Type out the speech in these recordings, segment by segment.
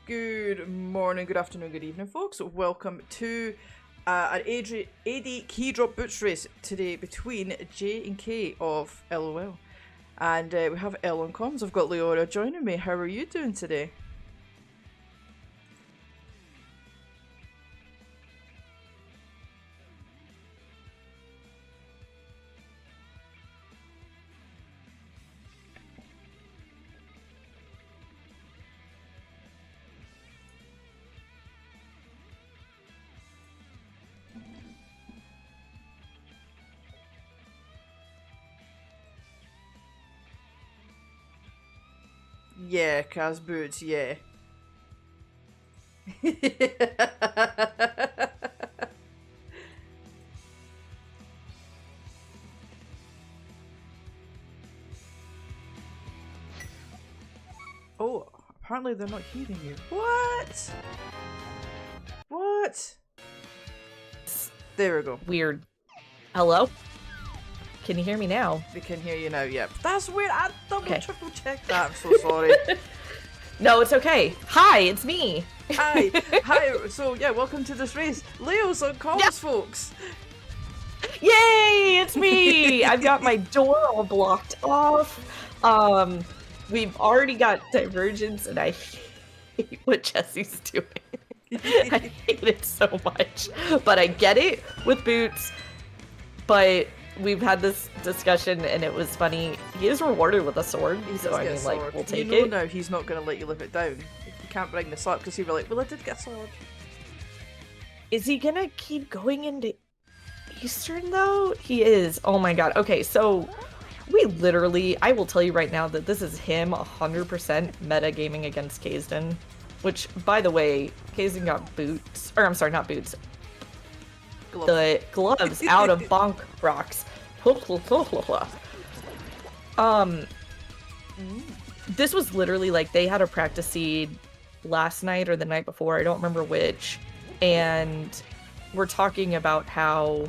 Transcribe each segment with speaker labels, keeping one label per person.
Speaker 1: Good morning, good afternoon, good evening, folks. Welcome to an AD Keydrop boots race today between J and K of LOL. And we have L on comms. I've got Leora joining me. How are you doing today? Yeah, Kaz boots, yeah. Oh, apparently they're not hearing you. What? What? There we go.
Speaker 2: Weird. Hello? Can you hear me now?
Speaker 1: We can hear you now, yep. That's weird. I triple checked that. I'm so sorry.
Speaker 2: No, it's okay. Hi, it's me.
Speaker 1: Hi. So, yeah, welcome to this race. Leo's on comms, folks.
Speaker 2: Yay, it's me. I've got my door all blocked off. We've already got divergence, and I hate what Jesse's doing. I hate it so much. But I get it with boots. But we've had this discussion, and it was funny. He is rewarded with a sword, so I mean, like, we'll take it.
Speaker 1: Now he's not going to let you live it down. If you can't bring this up, because he'll be like, well, I did get a sword.
Speaker 2: Is he going to keep going into Eastern, though? He is. Oh my god. Okay, so we literally, I will tell you right now that this is him 100% metagaming against Kaesden. Which, by the way, Kaesden got boots. Or, I'm sorry, not boots. The gloves out of bonk rocks. This was literally like they had a practice seed last night or the night before, I don't remember which, and we're talking about how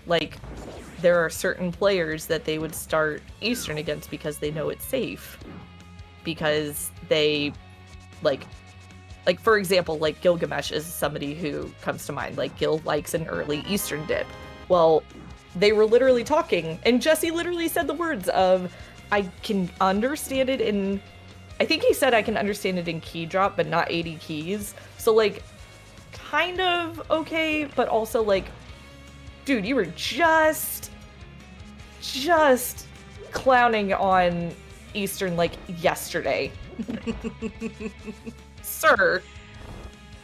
Speaker 2: like there are certain players that they would start Eastern against because they know it's safe, because they like for example, like Gilgamesh is somebody who comes to mind. Like, Gil likes an early Eastern dip. Well, they were literally talking, and Jesse literally said the words of, I can understand it in, I think he said I can understand it in Keydrop, but not 80 keys. So, like, kind of okay, but also, like, dude, you were just clowning on Eastern, like, yesterday. Sir.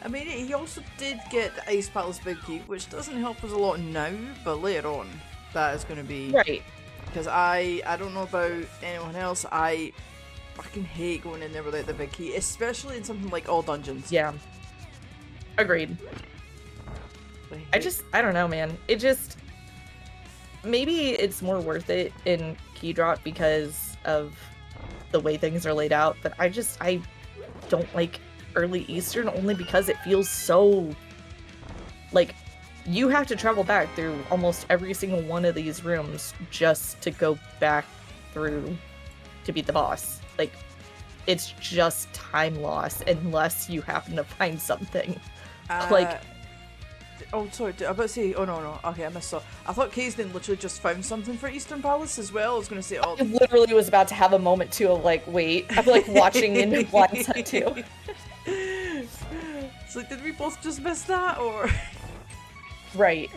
Speaker 1: I mean, he also did get the Ice Palace Big Key, which doesn't help us a lot now, but later on, that is going to be...
Speaker 2: Right.
Speaker 1: Because I don't know about anyone else, I fucking hate going in there without the Big Key, especially in something like All Dungeons.
Speaker 2: Yeah. Agreed. I don't know, man. It just... Maybe it's more worth it in Keydrop because of the way things are laid out, but I don't like early Eastern only because it feels so like you have to travel back through almost every single one of these rooms just to go back through to beat the boss. Like, it's just time loss unless you happen to find something. Like,
Speaker 1: oh, sorry, I was about to say, oh no, okay, I missed that. I thought Kaesden literally just found something for Eastern Palace as well. I was going to say, oh.
Speaker 2: I literally was about to have a moment too of like, wait, I'm like watching into Blindset too.
Speaker 1: It's like, did we both just miss that, or?
Speaker 2: Right.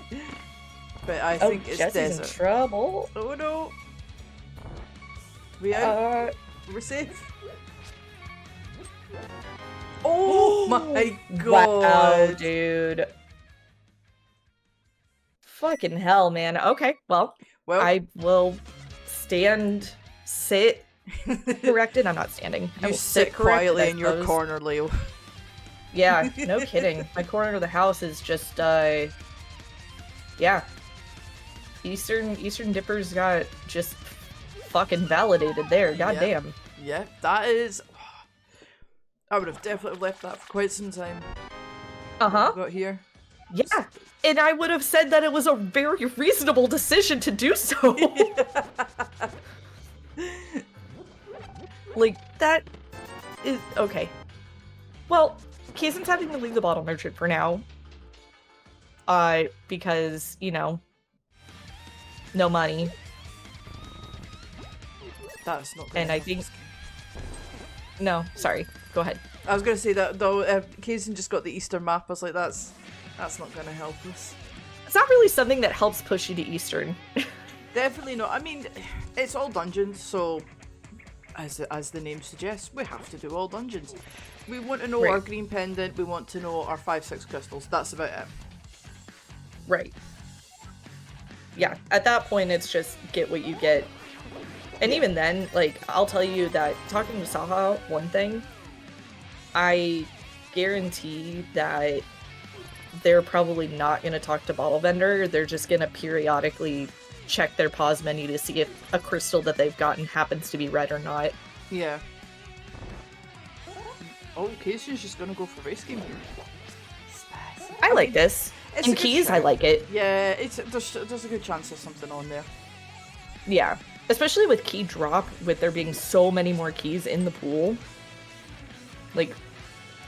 Speaker 1: But I think it's
Speaker 2: Jesse's
Speaker 1: desert.
Speaker 2: In trouble.
Speaker 1: Oh no. We out? We're safe? Oh my god.
Speaker 2: Wow, dude. Fucking hell, man. Okay, well, I will sit corrected. I'm not standing.
Speaker 1: You sit quietly in your corner, Leo.
Speaker 2: Yeah, no kidding. My corner of the house is just, yeah. Eastern Dippers got just fucking validated there. Goddamn.
Speaker 1: Yeah, that is... I would have definitely left that for quite some time.
Speaker 2: Uh-huh.
Speaker 1: Got here.
Speaker 2: Yeah, and I would have said that it was a very reasonable decision to do so. Like, that is... Okay. Well, Kaysden's having to leave the bottle merchant for now. Because, you know, no money.
Speaker 1: That's not.
Speaker 2: And I think. No, sorry. Go ahead.
Speaker 1: I was gonna say that though. Kaesden just got the Easter map. I was like, that's not gonna help us.
Speaker 2: It's not really something that helps push you to Eastern.
Speaker 1: Definitely not. I mean, it's all dungeons, so as the name suggests, we have to do all dungeons. We want to know our green pendant. We want to know our 5-6 crystals. That's about it.
Speaker 2: Right. Yeah. At that point, it's just get what you get. And even then, like, I'll tell you that talking to Saha, one thing, I guarantee that they're probably not going to talk to Bottle Vendor. They're just going to periodically check their pause menu to see if a crystal that they've gotten happens to be red or not.
Speaker 1: Yeah. Oh, Kaesden's just going to go for race game here.
Speaker 2: I like this. And keys, I like it.
Speaker 1: Yeah, there's a good chance there's something on there.
Speaker 2: Yeah. Especially with Keydrop, with there being so many more keys in the pool. Like,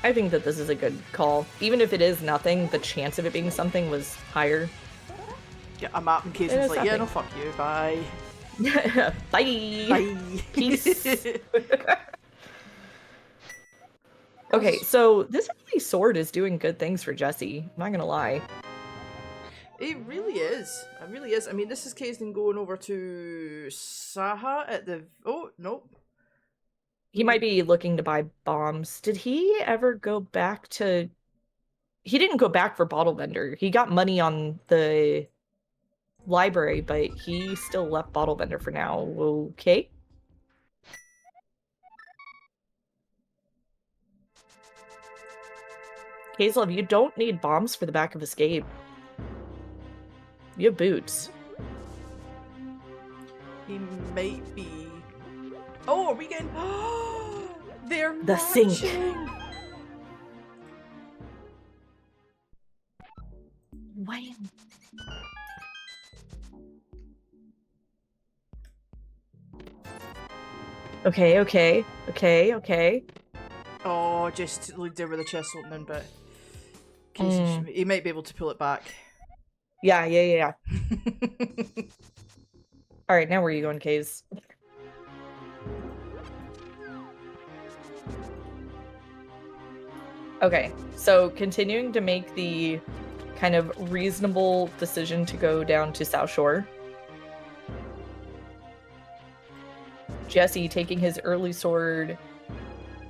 Speaker 2: I think that this is a good call. Even if it is nothing, the chance of it being something was higher.
Speaker 1: Yeah, I'm up in case it's like, yeah, no, fuck you, bye.
Speaker 2: Bye.
Speaker 1: Bye.
Speaker 2: Peace. Okay, so this early sword is doing good things for Jesse. I'm not gonna lie.
Speaker 1: It really is. It really is. I mean, this is Kaesden going over to Saha at the... Oh, nope.
Speaker 2: He might be looking to buy bombs. Did he ever go back to... He didn't go back for Bottle Vendor. He got money on the library, but he still left Bottle Vendor for now. Okay. Hazel, you don't need bombs for the back of escape. You have boots.
Speaker 1: He might be... Oh, are we getting... They're
Speaker 2: the
Speaker 1: matching.
Speaker 2: sink. Wham. Okay.
Speaker 1: Oh, just leave there with the chest opening, but he might be able to pull it back.
Speaker 2: Yeah. All right, now where are you going, Kays? Okay, so continuing to make the kind of reasonable decision to go down to South Shore. Jesse taking his early sword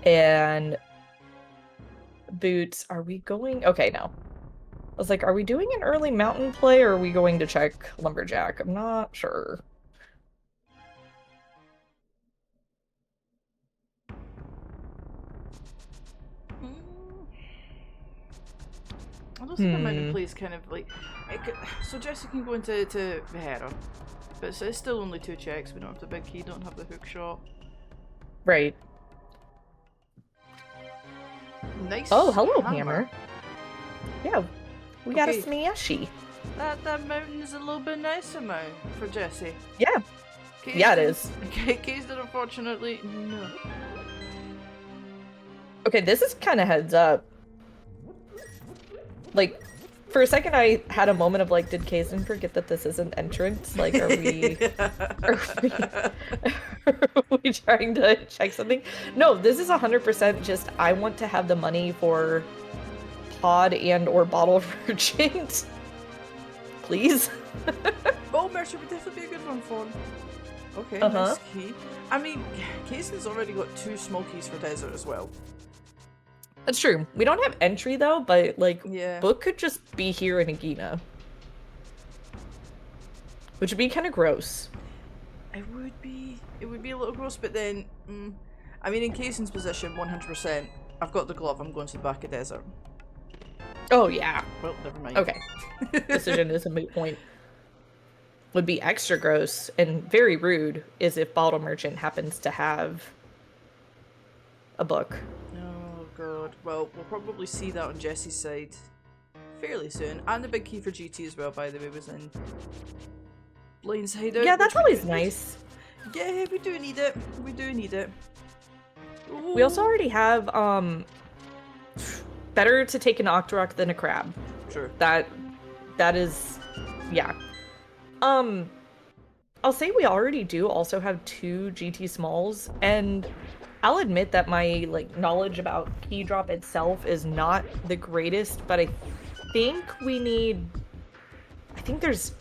Speaker 2: and boots. Are we going? Okay, no. I was like, are we doing an early mountain play or are we going to check Lumberjack? I'm not sure.
Speaker 1: I don't think the mountain play is kind of like... So Jesse can go into Hera, but it's still only 2 checks. We don't have the big key, don't have the hook shot.
Speaker 2: Right.
Speaker 1: Nice.
Speaker 2: Oh, hello, hammer. Yeah, we got a
Speaker 1: Okay.
Speaker 2: smashy.
Speaker 1: That mountain is a little bit nicer now for Jesse.
Speaker 2: Yeah.
Speaker 1: Kaesden,
Speaker 2: Yeah, it is.
Speaker 1: Kaesden, unfortunately, no.
Speaker 2: Okay, this is kind of heads up. Like, for a second I had a moment of like, did Kaesden forget that this isn't entrance? Like, are we trying to check something? No, this is 100% just, I want to have the money for pod and or bottle merchant. Please.
Speaker 1: Oh, merchant would definitely be a good one for him. Okay, nice key. I mean, Kaesden's already got 2 small keys for desert as well.
Speaker 2: That's true. We don't have entry though, but like,
Speaker 1: Yeah.
Speaker 2: Book could just be here in Agina. Which would be kind of gross.
Speaker 1: It would be a little gross, but then, I mean, in Kaesden's position, 100%, I've got the glove, I'm going to the back of desert.
Speaker 2: Oh yeah.
Speaker 1: Well, never mind.
Speaker 2: Okay. Decision is a moot point. Would be extra gross and very rude is if Bottle Merchant happens to have a book.
Speaker 1: Oh god. Well, we'll probably see that on Jesse's side fairly soon. And the big key for GT as well, by the way, was in Blaine's hideout.
Speaker 2: Yeah, that's always nice.
Speaker 1: Yeah, we do need it. We do need it. Ooh.
Speaker 2: We also already have better to take an Octorok than a crab.
Speaker 1: True.
Speaker 2: That is, yeah. I'll say we already do also have 2 GT Smalls, and I'll admit that my knowledge about Keydrop itself is not the greatest, but I think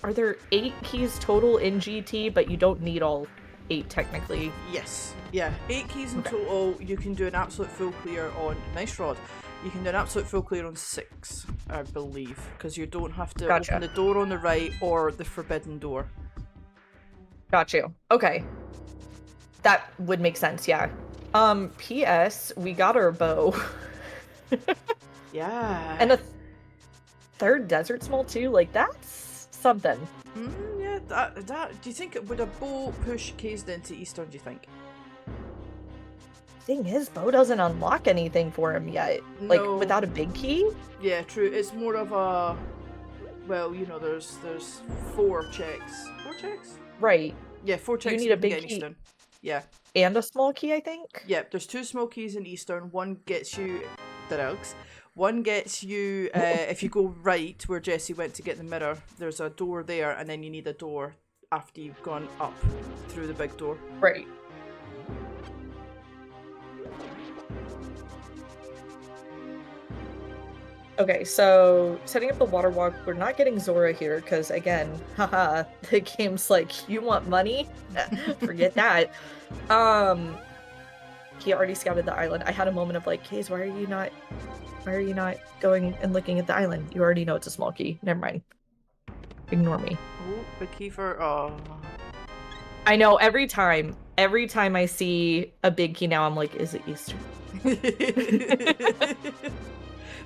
Speaker 2: are there 8 keys total in GT, but you don't need all 8 technically.
Speaker 1: Yes. Yeah. 8 keys in total. You can do an absolute full clear on Nice Rod. You can do an absolute full clear on 6, I believe, because you don't have to open the door on the right or the forbidden door.
Speaker 2: Got you. Okay. That would make sense, yeah. P.S. We got our bow.
Speaker 1: Yeah.
Speaker 2: And a 3rd desert small too. That's something.
Speaker 1: Yeah. That. Do you think would a bow push Kaesden to Eastern? Do you think?
Speaker 2: Thing is, Bo doesn't unlock anything for him yet.
Speaker 1: No.
Speaker 2: Without a big key?
Speaker 1: Yeah, true. It's more of a, well, there's 4 checks. 4 checks?
Speaker 2: Right.
Speaker 1: Yeah, 4 checks.
Speaker 2: You need a big key.
Speaker 1: Eastern. Yeah.
Speaker 2: And a small key, I think?
Speaker 1: Yeah, there's 2 small keys in Eastern. One gets you the rugs. One gets you, if you go right where Jesse went to get the mirror, there's a door there, and then you need a door after you've gone up through the big door.
Speaker 2: Right. Okay, so setting up the water walk, we're not getting Zora here because, again, haha, the game's like, you want money? Forget that. He already scouted the island. I had a moment of like, Kaze, why are you not going and looking at the island? You already know it's a small key. Never mind. Ignore me.
Speaker 1: Oh, the key for, oh.
Speaker 2: I know, every time I see a big key now, I'm like, is it Easter?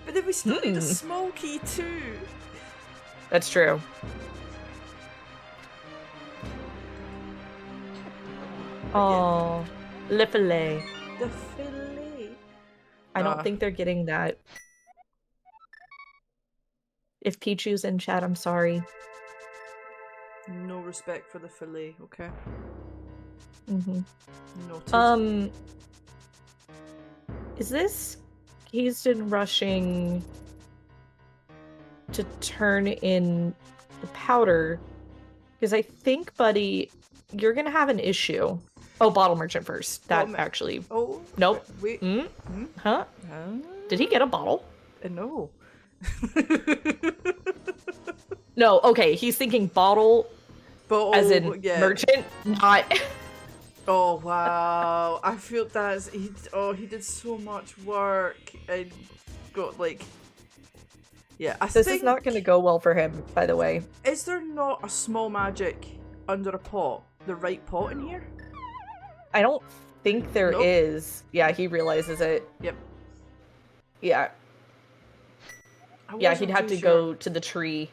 Speaker 1: But then we still need a small key too.
Speaker 2: That's true. Oh, le filet.
Speaker 1: The fillet.
Speaker 2: I don't think they're getting that. If Pichu's in chat, I'm sorry.
Speaker 1: No respect for the fillet, okay?
Speaker 2: Noted. Is this Kaesden rushing to turn in the powder? Because I think, buddy, you're gonna have an issue. Oh, bottle merchant first. That actually.
Speaker 1: Oh.
Speaker 2: Nope.
Speaker 1: Wait.
Speaker 2: Huh? Did he get a bottle?
Speaker 1: No.
Speaker 2: No. Okay. He's thinking bottle, as in merchant, not.
Speaker 1: Oh wow! I feel he did so much work and got
Speaker 2: This is not going to go well for him, by the way.
Speaker 1: Is there not a small magic under a pot, the right pot in here?
Speaker 2: I don't think there is. Yeah, he realizes it.
Speaker 1: Yep.
Speaker 2: Yeah. Yeah, he'd have to go to the tree.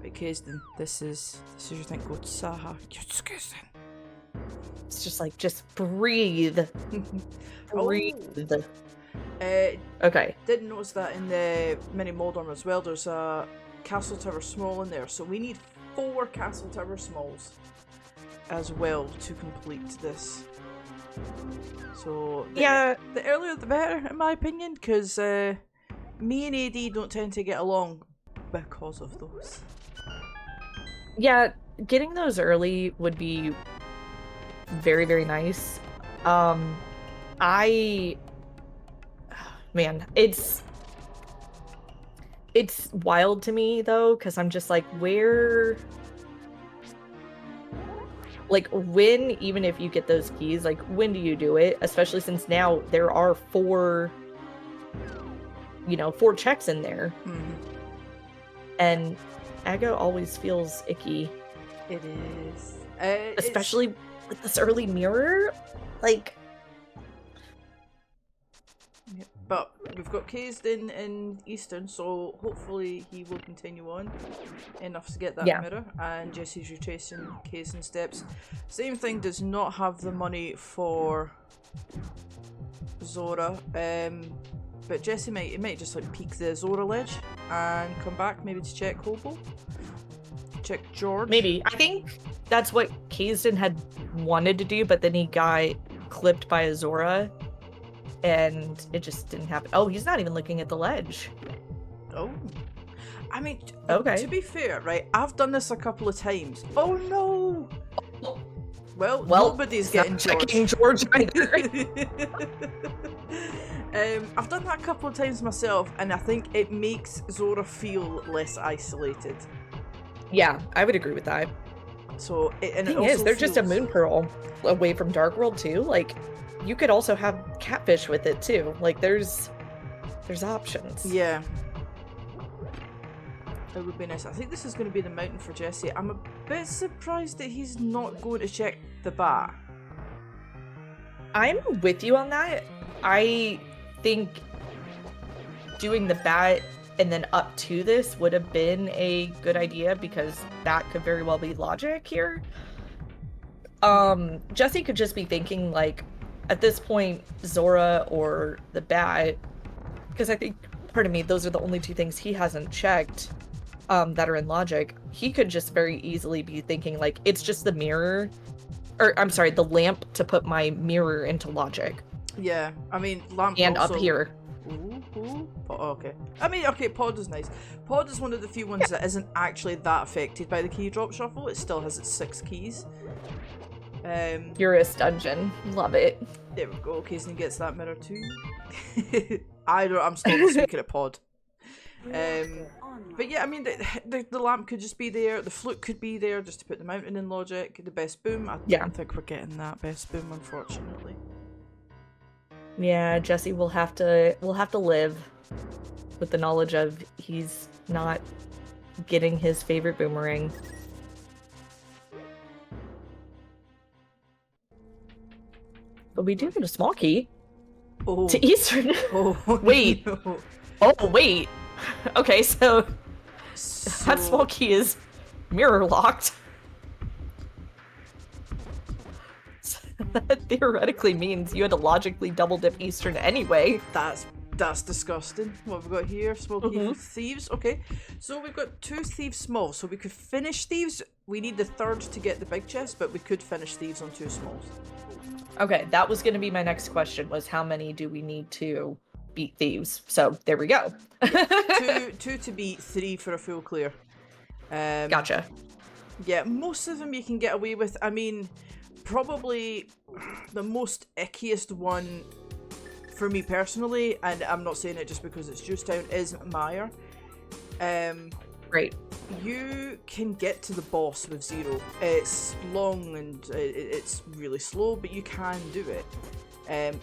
Speaker 1: Kaesden, this is your thing. Go to Saha. Kaesden.
Speaker 2: It's just like, just breathe. Breathe. Okay.
Speaker 1: Didn't notice that in the mini Moldorm as well. There's a Castle Tower Small in there, so we need 4 Castle Tower Smalls as well to complete this. So the earlier the better, in my opinion, because me and AD don't tend to get along because of those.
Speaker 2: Yeah, getting those early would be very, very nice. Man, it's wild to me though, because I'm just like, when, even if you get those keys, when do you do it? Especially since now there are 4 checks in there. And Aga always feels icky.
Speaker 1: It is.
Speaker 2: Especially with this early mirror.
Speaker 1: But we've got Kaesden in Eastern, so hopefully he will continue on enough to get that mirror. And Jesse's retracing Kaesden steps. Same thing, does not have the money for Zora. But Jesse might just peek the Zora ledge and come back maybe to check Hobo. Check George.
Speaker 2: Maybe. I think that's what Kaesden had wanted to do, but then he got clipped by a Zora. and it just didn't happen. Oh, he's not even looking at the ledge.
Speaker 1: Oh. I mean,
Speaker 2: Okay.
Speaker 1: to be fair, right, I've done this a couple of times. Oh no! Well, nobody's getting George.
Speaker 2: Either.
Speaker 1: I've done that a couple of times myself, and I think it makes Zora feel less isolated.
Speaker 2: Yeah, I would agree with that.
Speaker 1: So, and
Speaker 2: the thing is, they're just a moon pearl away from Dark World too. Like, you could also have catfish with it too. Like, there's options.
Speaker 1: Yeah. It would be nice. I think this is going to be the mountain for Jesse. I'm a bit surprised that he's not going to check the bat.
Speaker 2: I'm with you on that. I think doing the bat and then up to this would have been a good idea, because that could very well be logic here. Jesse could just be thinking, like, at this point, Zora or the bat, because I think, pardon me, those are the only two things he hasn't checked that are in logic. He could just very easily be thinking, like, it's just the mirror, or I'm sorry, the lamp to put my mirror into logic.
Speaker 1: Yeah, I mean, lamp
Speaker 2: and
Speaker 1: also...
Speaker 2: up here.
Speaker 1: Ooh. Oh, okay. I mean, okay, Pod is nice. Pod is one of the few ones that isn't actually that affected by the key drop shuffle. It still has its 6 keys.
Speaker 2: Eurus dungeon. Love it.
Speaker 1: There we go. Kaesden gets that mirror too. I'm still speaking at Pod. But yeah, I mean, the lamp could just be there. The flute could be there just to put the mountain in logic. The best boom. I don't think we're getting that best boom, unfortunately.
Speaker 2: Yeah, Jesse will have to live with the knowledge of he's not getting his favorite boomerang. But we do get a small key to Eastern.
Speaker 1: Oh,
Speaker 2: wait.
Speaker 1: No.
Speaker 2: Oh, wait. Okay, so that small key is mirror locked. So that theoretically means you had to logically double dip Eastern anyway.
Speaker 1: That's disgusting. What have we got here? Small key for thieves. Okay, so we've got 2 thieves small. So we could finish thieves. We need the 3rd to get the big chest, but we could finish thieves on 2 smalls.
Speaker 2: Okay, that was going to be my next question, was how many do we need to beat thieves? So there we go.
Speaker 1: two to beat, 3 for a full clear.
Speaker 2: Gotcha.
Speaker 1: Yeah, most of them you can get away with. I mean, probably the most ickiest one for me personally, and I'm not saying it just because it's Juice Town, is Meyer.
Speaker 2: Great.
Speaker 1: You can get to the boss with 0. It's long and it's really slow, but you can do it.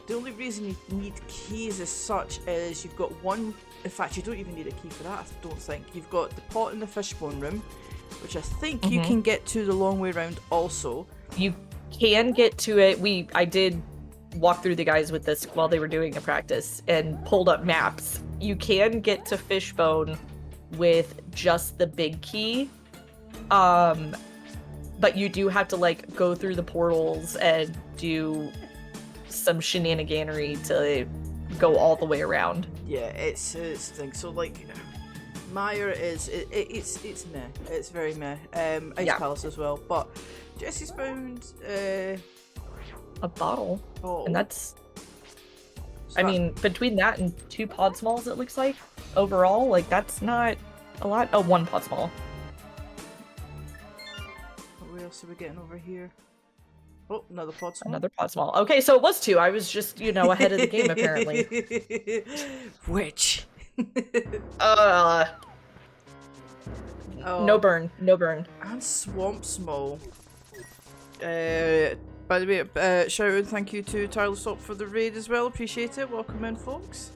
Speaker 1: The only reason you need keys as such is you've got one. In fact, you don't even need a key for that, I don't think. You've got the pot in the fishbone room, which I think you can get to the long way round also.
Speaker 2: You can get to it. I did walk through the guys with this while they were doing a practice and pulled up maps. You can get to fishbone with just the big key, but you do have to, like, go through the portals and do some shenaniganery to go all the way around.
Speaker 1: Yeah, it's thing. So, like, Meyer is it's meh. It's very meh. Ice Palace as well, but Jesse's found
Speaker 2: a bottle.
Speaker 1: Oh,
Speaker 2: and that's. So I mean, between that and 2 pod smalls, it looks like overall, like, that's not a lot. Oh, 1 pod small.
Speaker 1: What else are we getting over here? Oh, another pod small.
Speaker 2: Another pod small. Okay, so it was 2. I was just, ahead of the game apparently.
Speaker 1: Which?
Speaker 2: Oh. No burn.
Speaker 1: And Swamp Small. By the way, shout out and thank you to Tyler Stop for the raid as well. Appreciate it. Welcome in, folks.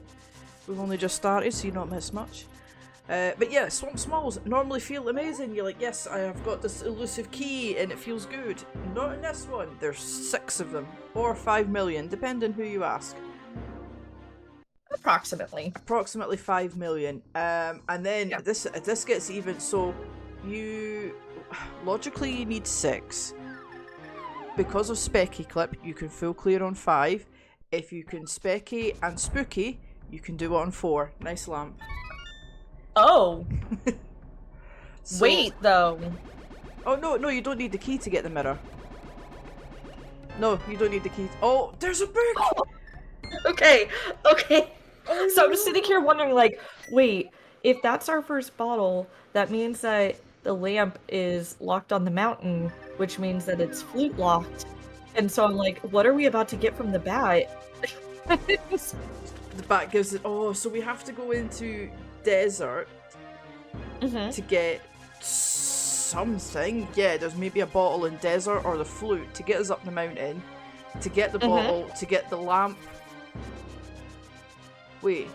Speaker 1: We've only just started, so you not miss much. But yeah, Swamp Smalls normally feel amazing. You're like, yes, I have got this elusive key and it feels good. Not in this one. There's 6 of them. Or 5 million, depending who you ask.
Speaker 2: Approximately
Speaker 1: 5 million. And then this gets even. So logically you need 6. Because of Specky Clip, you can full clear on 5. If you can Specky and Spooky, you can do it on 4. Nice lamp.
Speaker 2: Oh. So, wait, though.
Speaker 1: Oh, no, you don't need the key to get the mirror. No, you don't need the key. Oh, there's a book!
Speaker 2: Okay, okay. So I'm just sitting here wondering, like, wait, if that's our first bottle, that means that the lamp is locked on the mountain, which means that it's flute locked. And so I'm like, what are we about to get from the bat?
Speaker 1: The bat gives it. Oh, so we have to go into desert to get something. Yeah, there's maybe a bottle in desert or the flute to get us up the mountain, to get the bottle, to get the lamp. Wait.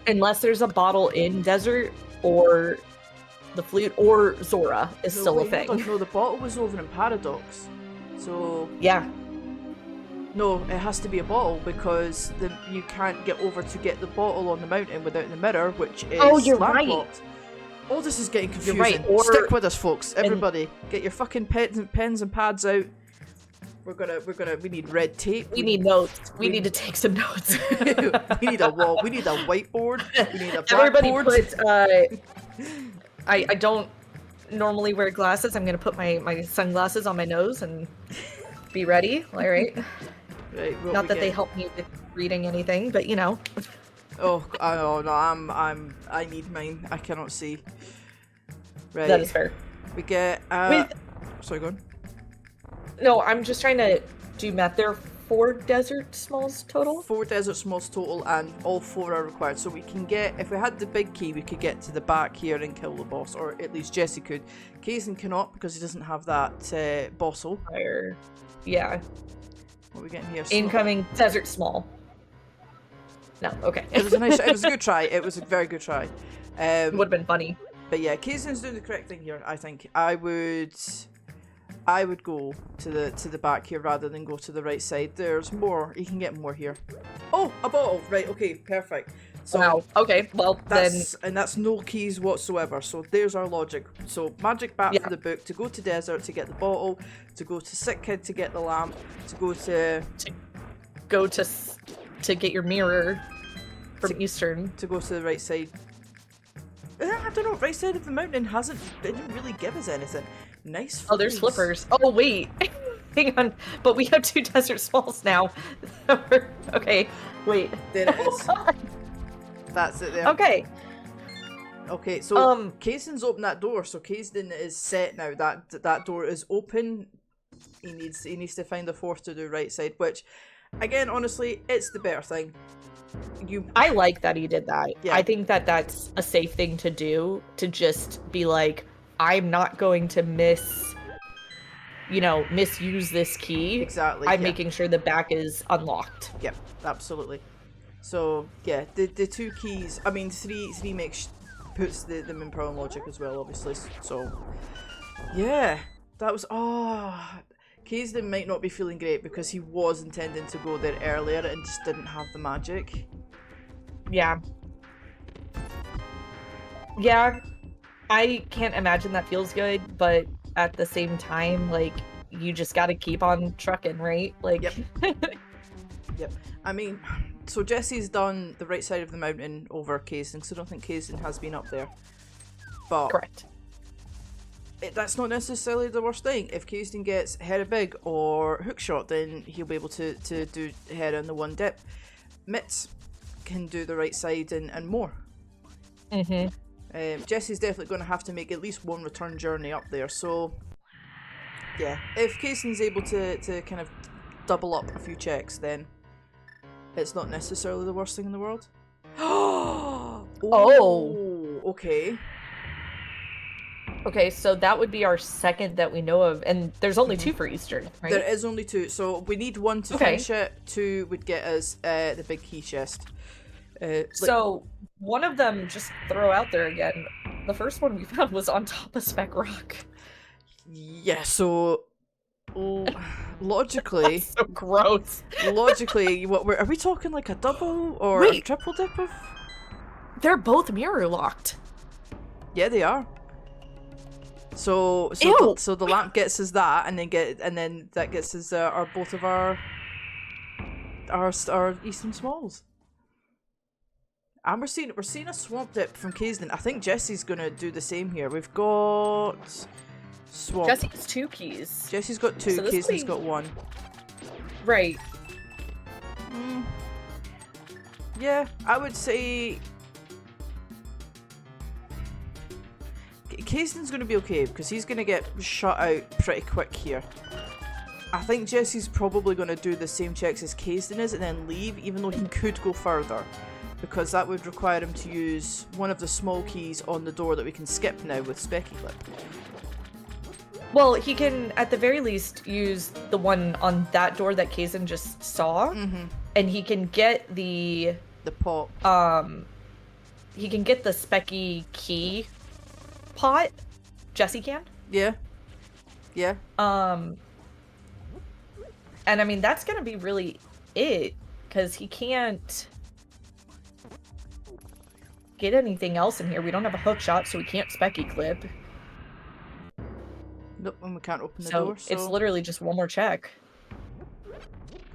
Speaker 2: Unless there's a bottle in desert, or the flute, or Zora is still a thing.
Speaker 1: No, the bottle was over in Paradox. So...
Speaker 2: Yeah.
Speaker 1: No, it has to be a bottle because you can't get over to get the bottle on the mountain without the mirror, which is lamp-locked. Oh, this is getting confusing.
Speaker 2: You're right.
Speaker 1: Stick with us, folks. Everybody, get your fucking pens and pads out. We need red tape.
Speaker 2: We need notes. We need to take some notes.
Speaker 1: We need a wall. We need a whiteboard. We need a blackboard.
Speaker 2: Everybody put, I don't normally wear glasses. I'm gonna put my sunglasses on my nose and be ready. All right.
Speaker 1: Right.
Speaker 2: Not that they help me with reading anything, but you know.
Speaker 1: Oh no! I need mine. I cannot see. Right.
Speaker 2: That is fair.
Speaker 1: We get. Sorry, go on.
Speaker 2: No, I'm just trying to do math. There are 4 desert smalls total?
Speaker 1: 4 desert smalls total, and all 4 are required. So we can get, if we had the big key, we could get to the back here and kill the boss, or at least Jesse could. Kaesden cannot because he doesn't have that bossel.
Speaker 2: Fire. Yeah.
Speaker 1: What are we getting here?
Speaker 2: Incoming desert small. No, okay.
Speaker 1: It was it was a good try. It was a very good try.
Speaker 2: It would have been funny.
Speaker 1: But yeah, Kaesden's doing the correct thing here, I think. I would go to the back here rather than go to the right side. There's more. You can get more here. Oh, a bottle. Right, okay, perfect. So
Speaker 2: wow. Okay, well
Speaker 1: and that's no keys whatsoever. So there's our logic. So magic bat for the book, to go to desert to get the bottle, to go to Sick Kid to get the lamp, to go
Speaker 2: to get your mirror from Eastern.
Speaker 1: To go to the right side. I don't know, right side of the mountain didn't really give us anything. Nice flippers.
Speaker 2: Oh, there's flippers. Oh, wait. Hang on. But we have 2 desert smalls now. Okay, wait.
Speaker 1: There it is. That's it there.
Speaker 2: Okay.
Speaker 1: Okay, so Kaesden's opened that door, so Kaesden is set now. That door is open. He needs to find the 4th to do right side, which, again, honestly, it's the better thing.
Speaker 2: I like that he did that.
Speaker 1: Yeah.
Speaker 2: I think that that's a safe thing to do, to just be like, I'm not going to misuse this key.
Speaker 1: Exactly.
Speaker 2: I'm making sure the back is unlocked.
Speaker 1: Yep, absolutely. So yeah, the 2 keys. I mean, 3 puts them in Pearl and Logic as well, obviously. So yeah, that was Kaesden might not be feeling great because he was intending to go there earlier and just didn't have the magic.
Speaker 2: Yeah. Yeah. I can't imagine that feels good, but at the same time, like, you just gotta keep on trucking, right? Like,
Speaker 1: yep. Yep. I mean, so Jesse's done the right side of the mountain over Kaesden, because I don't think Kaesden has been up there. But
Speaker 2: correct.
Speaker 1: That's not necessarily the worst thing. If Kaesden gets Hera Big or Hookshot, then he'll be able to do Hera in the 1 dip. Mitz can do the right side and more.
Speaker 2: Mm-hmm.
Speaker 1: Jesse's definitely going to have to make at least 1 return journey up there, so yeah, if Kaesden's able to kind of double up a few checks, then it's not necessarily the worst thing in the world. Oh, okay.
Speaker 2: Okay, so that would be our 2nd that we know of, and there's only 2 for Eastern, right?
Speaker 1: There is only 2, so we need 1 to finish it. 2 would get us the big key chest.
Speaker 2: So one of them, just throw out there again, the first one we found was on top of Spec Rock.
Speaker 1: Yeah, so logically...
Speaker 2: That's so gross.
Speaker 1: Logically, are we talking like a double or a triple dip of?
Speaker 2: They're both mirror locked.
Speaker 1: Yeah, they are. So the lamp gets us that, and then that gets us both of our Eastern Smalls. And we're seeing a swamp dip from Kaesden. I think Jesse's gonna do the same here. We've got swamp.
Speaker 2: Jesse has 2 keys.
Speaker 1: Jesse's got 2.
Speaker 2: So
Speaker 1: Kaesden's got 1.
Speaker 2: Right.
Speaker 1: Yeah, I would say Kaesden's going to be okay because he's going to get shut out pretty quick here. I think Jesse's probably going to do the same checks as Kaesden is and then leave, even though he could go further, because that would require him to use one of the small keys on the door that we can skip now with Specky Clip.
Speaker 2: Well, he can, at the very least, use the one on that door that Kaesden just saw, and he can get the
Speaker 1: pop.
Speaker 2: He can get the Specky key pot. Jesse can.
Speaker 1: Yeah. Yeah.
Speaker 2: And I mean, that's gonna be really it, because he can't get anything else in here. We don't have a hook shot, so we can't Specky Clip.
Speaker 1: Nope, and we can't open the door, so...
Speaker 2: it's literally just one more check.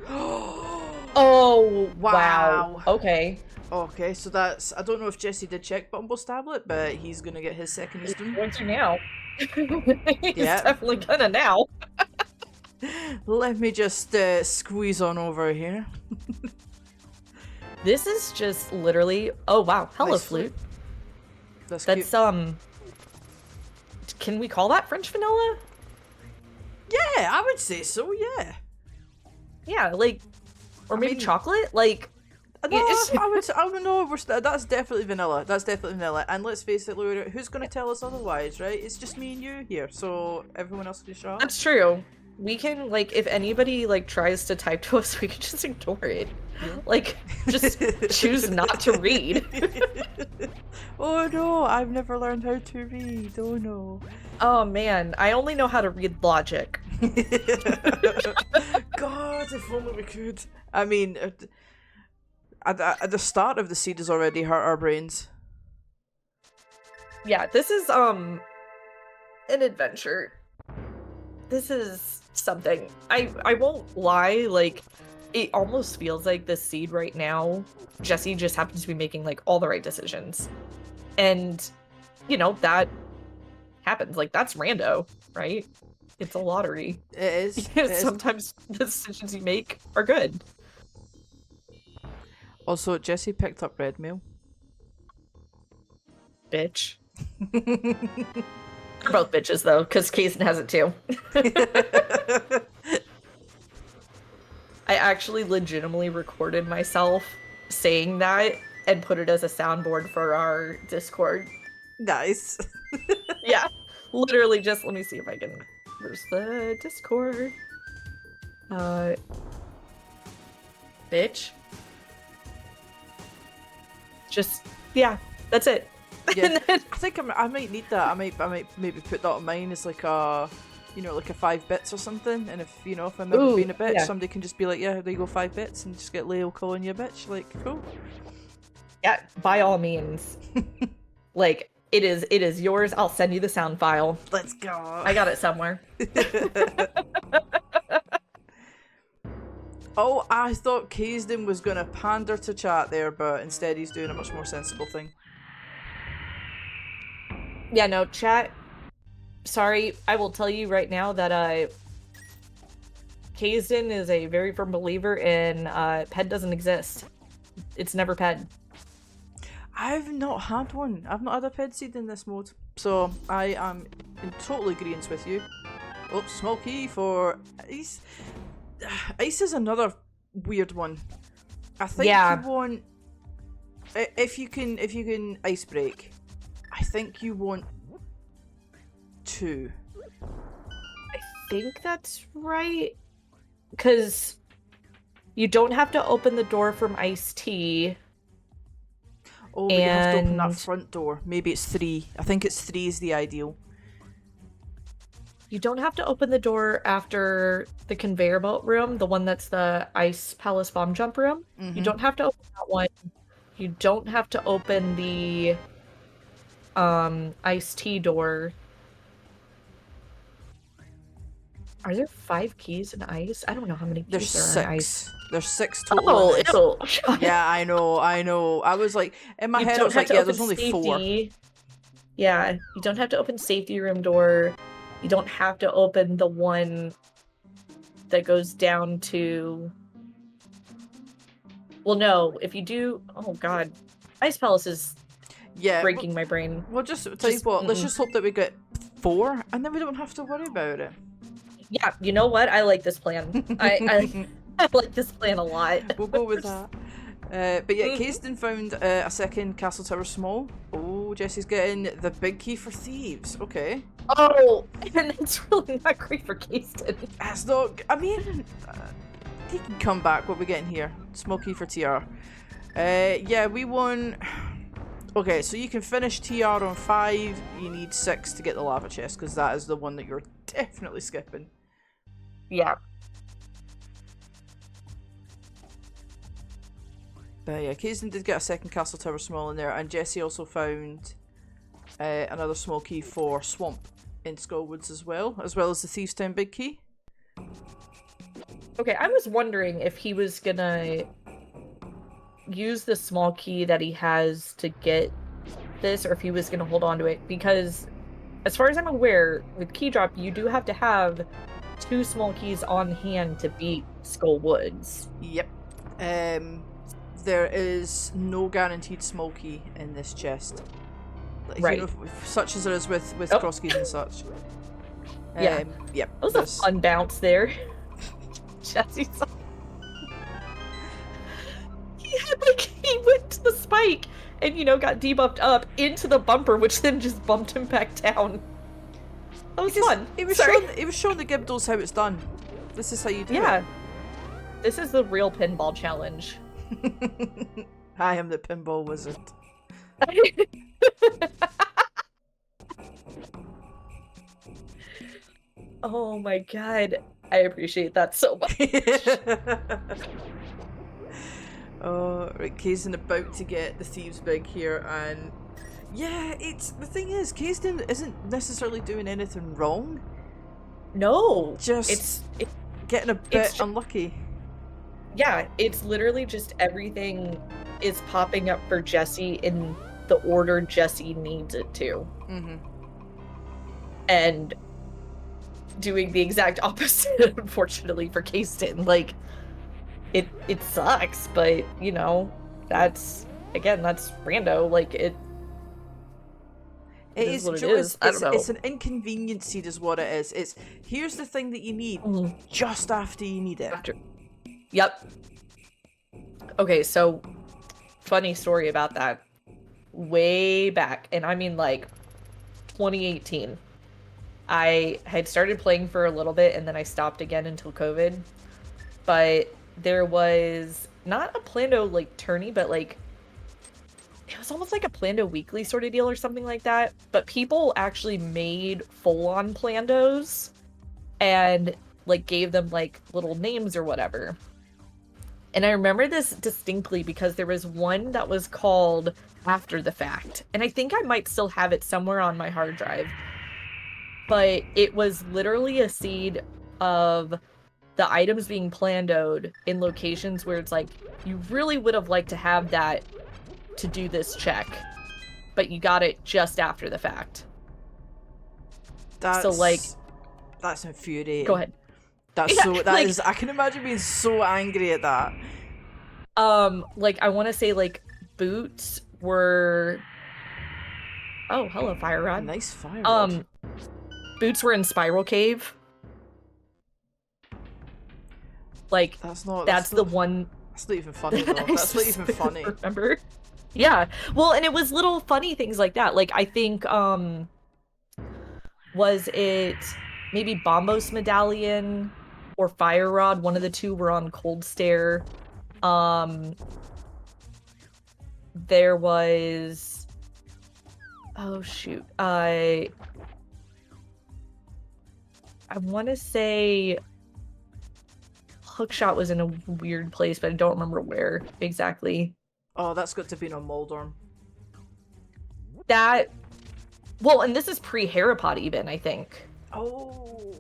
Speaker 2: Oh, wow. Okay.
Speaker 1: Okay, so that's... I don't know if Jesse did check Bumble's tablet, but he's gonna get his second Eastern.
Speaker 2: He's going to now. He's definitely gonna now.
Speaker 1: Let me just squeeze on over here.
Speaker 2: This is just literally... Oh, wow. Hello,
Speaker 1: nice
Speaker 2: flute.
Speaker 1: That's
Speaker 2: cute. Can we call that French vanilla?
Speaker 1: Yeah, I would say so, yeah.
Speaker 2: Yeah, like... Or maybe chocolate? Like...
Speaker 1: No, I don't know. That's definitely vanilla. That's definitely vanilla. And let's face it, Laura, who's going to tell us otherwise, right? It's just me and you here, so everyone else can shut up.
Speaker 2: That's true. We can, like, if anybody, like, tries to type to us, we can just ignore it. Yeah. Like, just choose not to read.
Speaker 1: Oh no, I've never learned how to read. Oh no.
Speaker 2: Oh man, I only know how to read logic.
Speaker 1: God, if only we could. I mean, at the start of the seed has already hurt our brains.
Speaker 2: Yeah, this is, an adventure. This is something. I won't lie, like, it almost feels like this seed right now, Jesse just happens to be making, like, all the right decisions. And, you know, that happens. Like, that's rando, right? It's a lottery.
Speaker 1: It is.
Speaker 2: Sometimes the decisions you make are good.
Speaker 1: Also, Jesse picked up red mail.
Speaker 2: Bitch. They're both bitches, though, because Kaesden has it, too. I actually legitimately recorded myself saying that and put it as a soundboard for our Discord.
Speaker 1: Nice.
Speaker 2: Yeah. Literally just, let me see if I can... Where's the Discord? Bitch. Just, yeah, that's it.
Speaker 1: Yeah. I think I might need that. I might maybe put that on mine as like a... You know, like a 5 bits or something, and if I'm ever being a bitch, yeah, somebody can just be like, yeah, there you go, 5 bits, and just get Leo calling you a bitch, like, cool.
Speaker 2: Yeah, by all means. Like, it is yours, I'll send you the sound file.
Speaker 1: Let's go.
Speaker 2: I got it somewhere.
Speaker 1: Oh, I thought Kaesden was gonna pander to chat there, but instead he's doing a much more sensible thing.
Speaker 2: Yeah, no, chat... Sorry, I will tell you right now that Kaesden is a very firm believer in PED doesn't exist. It's never PED.
Speaker 1: I've not had one. I've not had a PED seed in this mode. So I am in total agreement with you. Oh, small key for Ice. Ice is another weird one. I think you want... If you can ice break, I think you want 2.
Speaker 2: I think that's right. Because you don't have to open the door from iced tea.
Speaker 1: Oh, you have to open that front door. Maybe it's 3. I think it's 3 is the ideal.
Speaker 2: You don't have to open the door after the conveyor belt room, the one that's the Ice Palace bomb jump room. Mm-hmm. You don't have to open that one. You don't have to open the iced tea door. Are there 5 keys in ice? I don't know how many keys there are in ice.
Speaker 1: There's 6 total.
Speaker 2: Oh, ew.
Speaker 1: Yeah, I know. I was like, in my head I was like, yeah, there's only 4.
Speaker 2: Yeah, you don't have to open safety room door. You don't have to open the one that goes down to Well, no, if you do... Oh, God. Ice Palace is breaking my brain.
Speaker 1: We'll just tell you what, let's just hope that we get 4, and then we don't have to worry about it.
Speaker 2: Yeah, you know what? I like this plan. I like this plan a lot.
Speaker 1: We'll go with that. But yeah, Kaesden found a second Castle Tower Small. Oh, Jesse's getting the big key for thieves. Okay.
Speaker 2: Oh, and that's really not great for Kaesden.
Speaker 1: That's not... I mean, he can come back. What we getting here? Small key for TR. Yeah, we won... Okay, so you can finish TR on 5. You need 6 to get the lava chest, because that is the one that you're definitely skipping.
Speaker 2: Yeah.
Speaker 1: But yeah, Kaesden did get a second Castle Tower Small in there, and Jesse also found another small key for Swamp in Skullwoods as well as the Thieves' Town big key.
Speaker 2: Okay, I was wondering if he was gonna use the small key that he has to get this, or if he was gonna hold on to it, because as far as I'm aware, with Keydrop, you do have to have 2 small keys on hand to beat Skullwoods.
Speaker 1: Yep. There is no guaranteed small key in this chest. Like,
Speaker 2: right.
Speaker 1: You know, such as there is with cross keys and such.
Speaker 2: Yeah.
Speaker 1: Yep.
Speaker 2: That was a fun bounce there. Jesse's... he went to the spike and, you know, got debuffed up into the bumper, which then just bumped him back down. That was fun.
Speaker 1: It was showing the Gibdos how it's done. This is how you do it.
Speaker 2: Yeah. This is the real pinball challenge.
Speaker 1: I am the pinball wizard.
Speaker 2: Oh my god. I appreciate that so much.
Speaker 1: Oh, right, Kaesden about to get the Thieves big here, and yeah, the thing is, Kaesden isn't necessarily doing anything wrong.
Speaker 2: No.
Speaker 1: Just
Speaker 2: it's
Speaker 1: getting a bit unlucky.
Speaker 2: Yeah, it's literally just everything is popping up for Jesse in the order Jesse needs it to.
Speaker 1: Mm-hmm.
Speaker 2: And doing the exact opposite, unfortunately, for Kaesden. Like, it sucks, but, you know, that's rando. Like, it is what it is. I don't know.
Speaker 1: It's an inconvenience seed is what it is. It's, here's the thing that you need just after you need it.
Speaker 2: Yep. Okay, so funny story about that. Way back, and I mean like 2018, I had started playing for a little bit and then I stopped again until COVID. But there was not a Plando like tourney, but like it was almost like a Plando weekly sort of deal or something like that. But people actually made full-on Plandos and like gave them like little names or whatever. And I remember this distinctly because there was one that was called After the Fact. And I think I might still have it somewhere on my hard drive. But it was literally a seed of the items being plandoed in locations where it's like, you really would have liked to have that to do this check. But you got it just after the fact.
Speaker 1: That's infuriating.
Speaker 2: Go ahead.
Speaker 1: I can imagine being so angry at that.
Speaker 2: Like, I want to say, like, boots were... Oh, hello, Fire Rod.
Speaker 1: Nice Fire Rod.
Speaker 2: Boots were in Spiral Cave. Like, that's the one...
Speaker 1: That's not even funny, though. That's not even funny.
Speaker 2: Remember? Yeah. Well, and it was little funny things like that. Like, I think, was it maybe Bombos Medallion or Fire Rod? One of the two were on Cold Stare. There was... Oh, shoot. I want to say Hookshot was in a weird place, but I don't remember where exactly.
Speaker 1: Oh, that's got to be on Moldorm.
Speaker 2: That... Well, and this is pre-Harapod even, I think.
Speaker 1: Oh.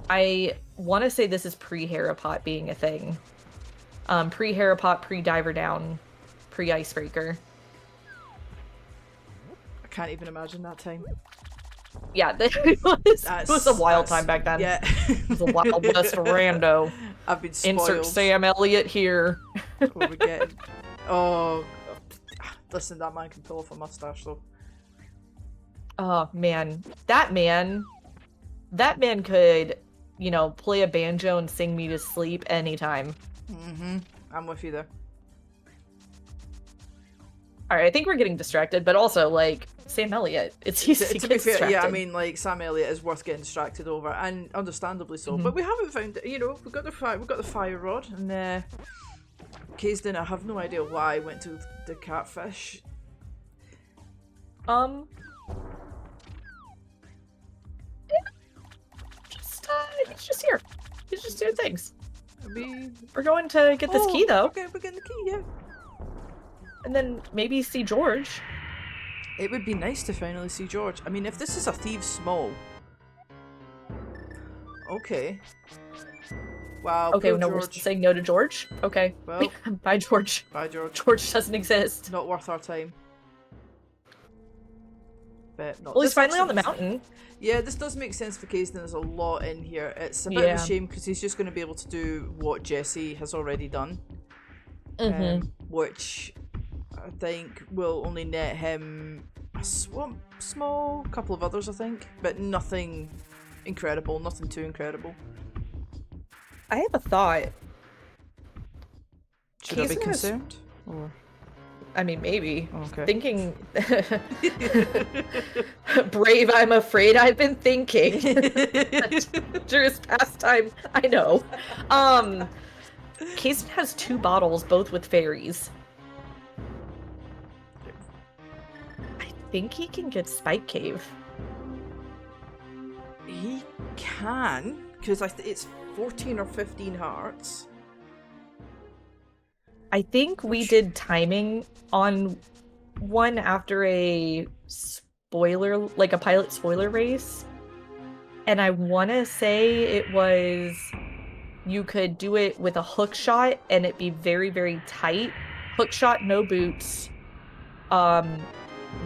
Speaker 2: I want to say this is pre-Harapod being a thing. Pre-Harapod, pre-Diver Down, pre-Icebreaker.
Speaker 1: I can't even imagine that time.
Speaker 2: Yeah, it was a wild time back then.
Speaker 1: Yeah.
Speaker 2: It was a Wild West rando.
Speaker 1: I've been spoiled.
Speaker 2: Insert Sam Elliott here.
Speaker 1: What are we getting? Oh, listen, that man can pull off a mustache though.
Speaker 2: Oh man, that man could, you know, play a banjo and sing me to sleep anytime.
Speaker 1: I'm with you there.
Speaker 2: All right, I think we're getting distracted, but also like Sam Elliott, it's easy to
Speaker 1: be
Speaker 2: get
Speaker 1: fair,
Speaker 2: distracted.
Speaker 1: yeah, I mean, like Sam Elliott is worth getting distracted over, and understandably so. But we haven't found, you know, we've got the fire rod, and Kaesden, I have no idea why I went to the catfish.
Speaker 2: He's just here. He's just doing things.
Speaker 1: Maybe...
Speaker 2: We're going to get this key though.
Speaker 1: Okay, we're getting the key, yeah.
Speaker 2: And then maybe see George.
Speaker 1: It would be nice to finally see George. I mean, if this is a Thieves' Small. Okay. Wow.
Speaker 2: Okay, no, we're saying no to George. Okay.
Speaker 1: Well,
Speaker 2: bye, George.
Speaker 1: Bye, George.
Speaker 2: George doesn't exist.
Speaker 1: Not worth our time. But no.
Speaker 2: Well, he's finally on the mountain.
Speaker 1: Yeah, this does make sense for Kaesden. There's a lot in here. It's a bit of a shame because he's just going to be able to do what Jesse has already done. Which I think will only net him a small couple of others, I think. But nothing incredible. Nothing too incredible.
Speaker 2: I have a thought.
Speaker 1: Should I be concerned? Or...
Speaker 2: I mean, maybe.
Speaker 1: Okay.
Speaker 2: Thinking... Brave, I'm afraid I've been thinking. Drew's pastime, I know. Kaesden has 2 bottles, both with fairies. I think he can get Spike Cave.
Speaker 1: He can, because it's 14 or 15 hearts.
Speaker 2: I think we did timing on one after a spoiler, like a pilot spoiler race. And I want to say it was, you could do it with a hook shot and it be very, very tight. Hook shot, no boots.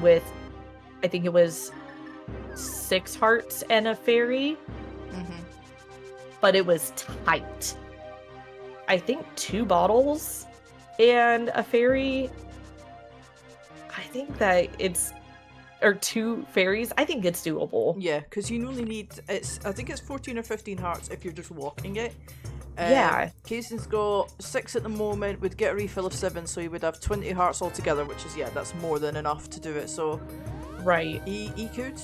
Speaker 2: With, I think it was 6 hearts and a fairy. But it was tight. I think 2 bottles and a fairy. I think that it's, or 2 fairies. I think it's doable.
Speaker 1: Yeah, because you only need, I think it's 14 or 15 hearts if you're just walking it.
Speaker 2: Yeah.
Speaker 1: Kaesden's got 6 at the moment, would get a refill of 7, so he would have 20 hearts altogether, which is, yeah, that's more than enough to do it, so.
Speaker 2: Right.
Speaker 1: He could.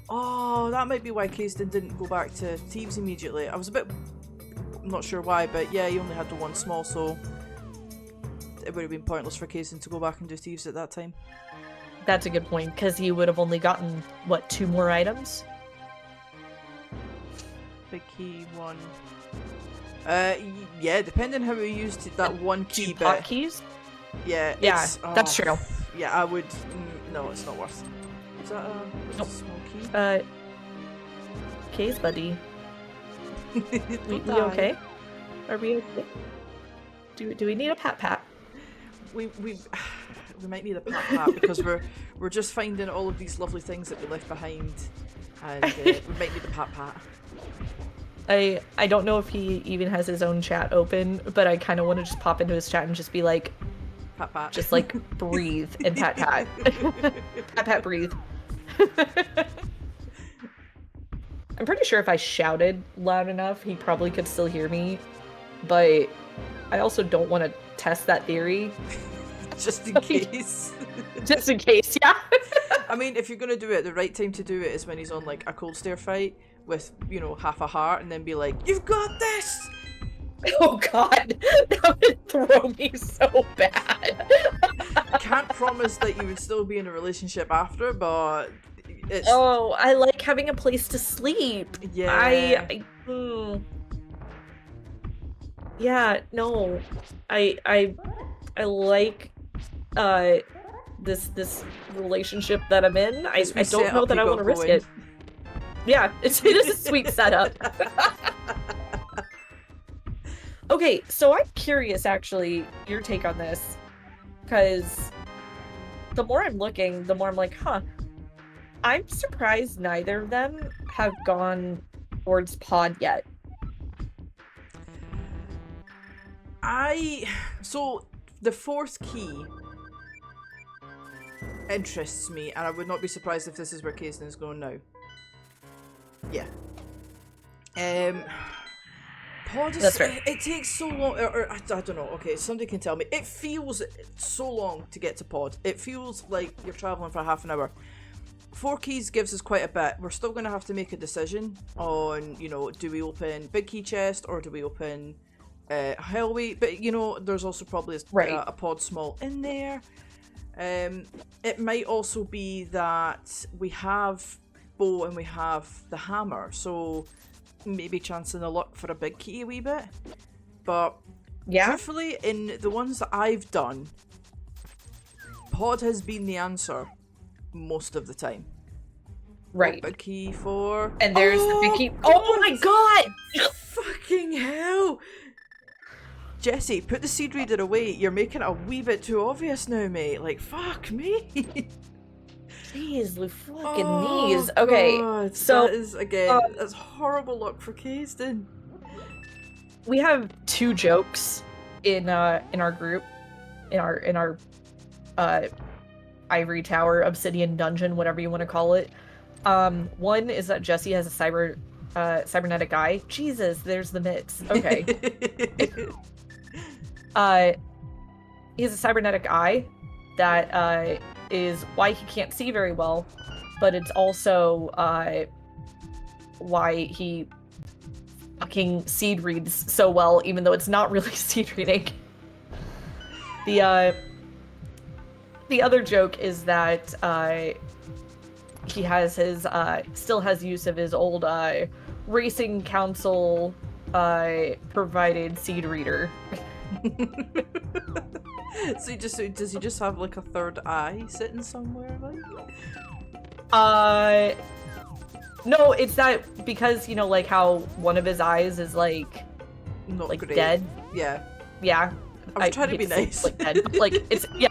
Speaker 1: Oh, that might be why Kaesden didn't go back to Thieves immediately. I was a bit, I'm not sure why, but yeah, he only had the 1 small, so it would have been pointless for Kaesden to go back and do Thieves at that time.
Speaker 2: That's a good point, because he would have only gotten, what, 2 more items?
Speaker 1: Big key, 1. Yeah, depending how he used that 1 key
Speaker 2: 2
Speaker 1: bit.
Speaker 2: pot keys?
Speaker 1: Yeah,
Speaker 2: that's true.
Speaker 1: Yeah, I would, no, it's not worth. Is that a small key?
Speaker 2: Case buddy. we okay? Are we okay? Do we need a pat?
Speaker 1: We might need a pat because we're just finding all of these lovely things that we left behind, and we might need a pat.
Speaker 2: I don't know if he even has his own chat open, but I kind of want to just pop into his chat and just be like,
Speaker 1: pat.
Speaker 2: Just like breathe and pat. Pat, breathe. I'm pretty sure if I shouted loud enough, he probably could still hear me, but I also don't want to test that theory.
Speaker 1: Just in case.
Speaker 2: Just in case, yeah.
Speaker 1: I mean, if you're going to do it, the right time to do it is when he's on like a cold stare fight with, you know, half a heart, and then be like, "You've got this!"
Speaker 2: Oh god, that would throw me so bad.
Speaker 1: Can't promise that you would still be in a relationship after, but it's...
Speaker 2: Oh, I like having a place to sleep.
Speaker 1: Yeah.
Speaker 2: Yeah, no. I like this relationship that I'm in. I don't know that I want to risk it. Yeah, it is a sweet setup. Okay, so I'm curious, actually, your take on this, because the more I'm looking, the more I'm like, huh, I'm surprised neither of them have gone towards pod yet.
Speaker 1: So the fourth key interests me, and I would not be surprised if this is where Kaesden is going now. Yeah. Pod is,
Speaker 2: That's right.
Speaker 1: it takes so long, or I don't know, okay, somebody can tell me. It feels so long to get to pod. It feels like you're travelling for half an hour. 4 keys gives us quite a bit. We're still going to have to make a decision on, you know, do we open big key chest or do we open hellway? But, you know, there's also probably a pod small in there. It might also be that we have bow and we have the hammer, so maybe chancing the luck for a big key a wee bit. But truthfully, in the ones that I've done, pod has been the answer most of the time.
Speaker 2: Right.
Speaker 1: Big key for...
Speaker 2: And there's the big key... Oh my god!
Speaker 1: Fucking hell! Jesse, put the seed reader away. You're making it a wee bit too obvious now, mate. Like, fuck me.
Speaker 2: Jeez, the fucking knees. Okay,
Speaker 1: God.
Speaker 2: so...
Speaker 1: That is, again, that's horrible luck for Kaesden.
Speaker 2: We have 2 jokes in our group. In our ivory tower, obsidian dungeon, whatever you want to call it. One is that Jesse has a cybernetic eye. Jesus, there's the mitts. Okay. He has a cybernetic eye that is why he can't see very well, but it's also why he fucking seed reads so well, even though it's not really seed reading. The other joke is that he has his still has use of his old racing council provided seed reader.
Speaker 1: So does he just have like a third eye sitting somewhere, like?
Speaker 2: No, it's that because, you know, like how one of his eyes is like
Speaker 1: Not
Speaker 2: like
Speaker 1: great.
Speaker 2: dead.
Speaker 1: Yeah.
Speaker 2: Yeah.
Speaker 1: I was trying to be nice.
Speaker 2: Like dead. Like it's no,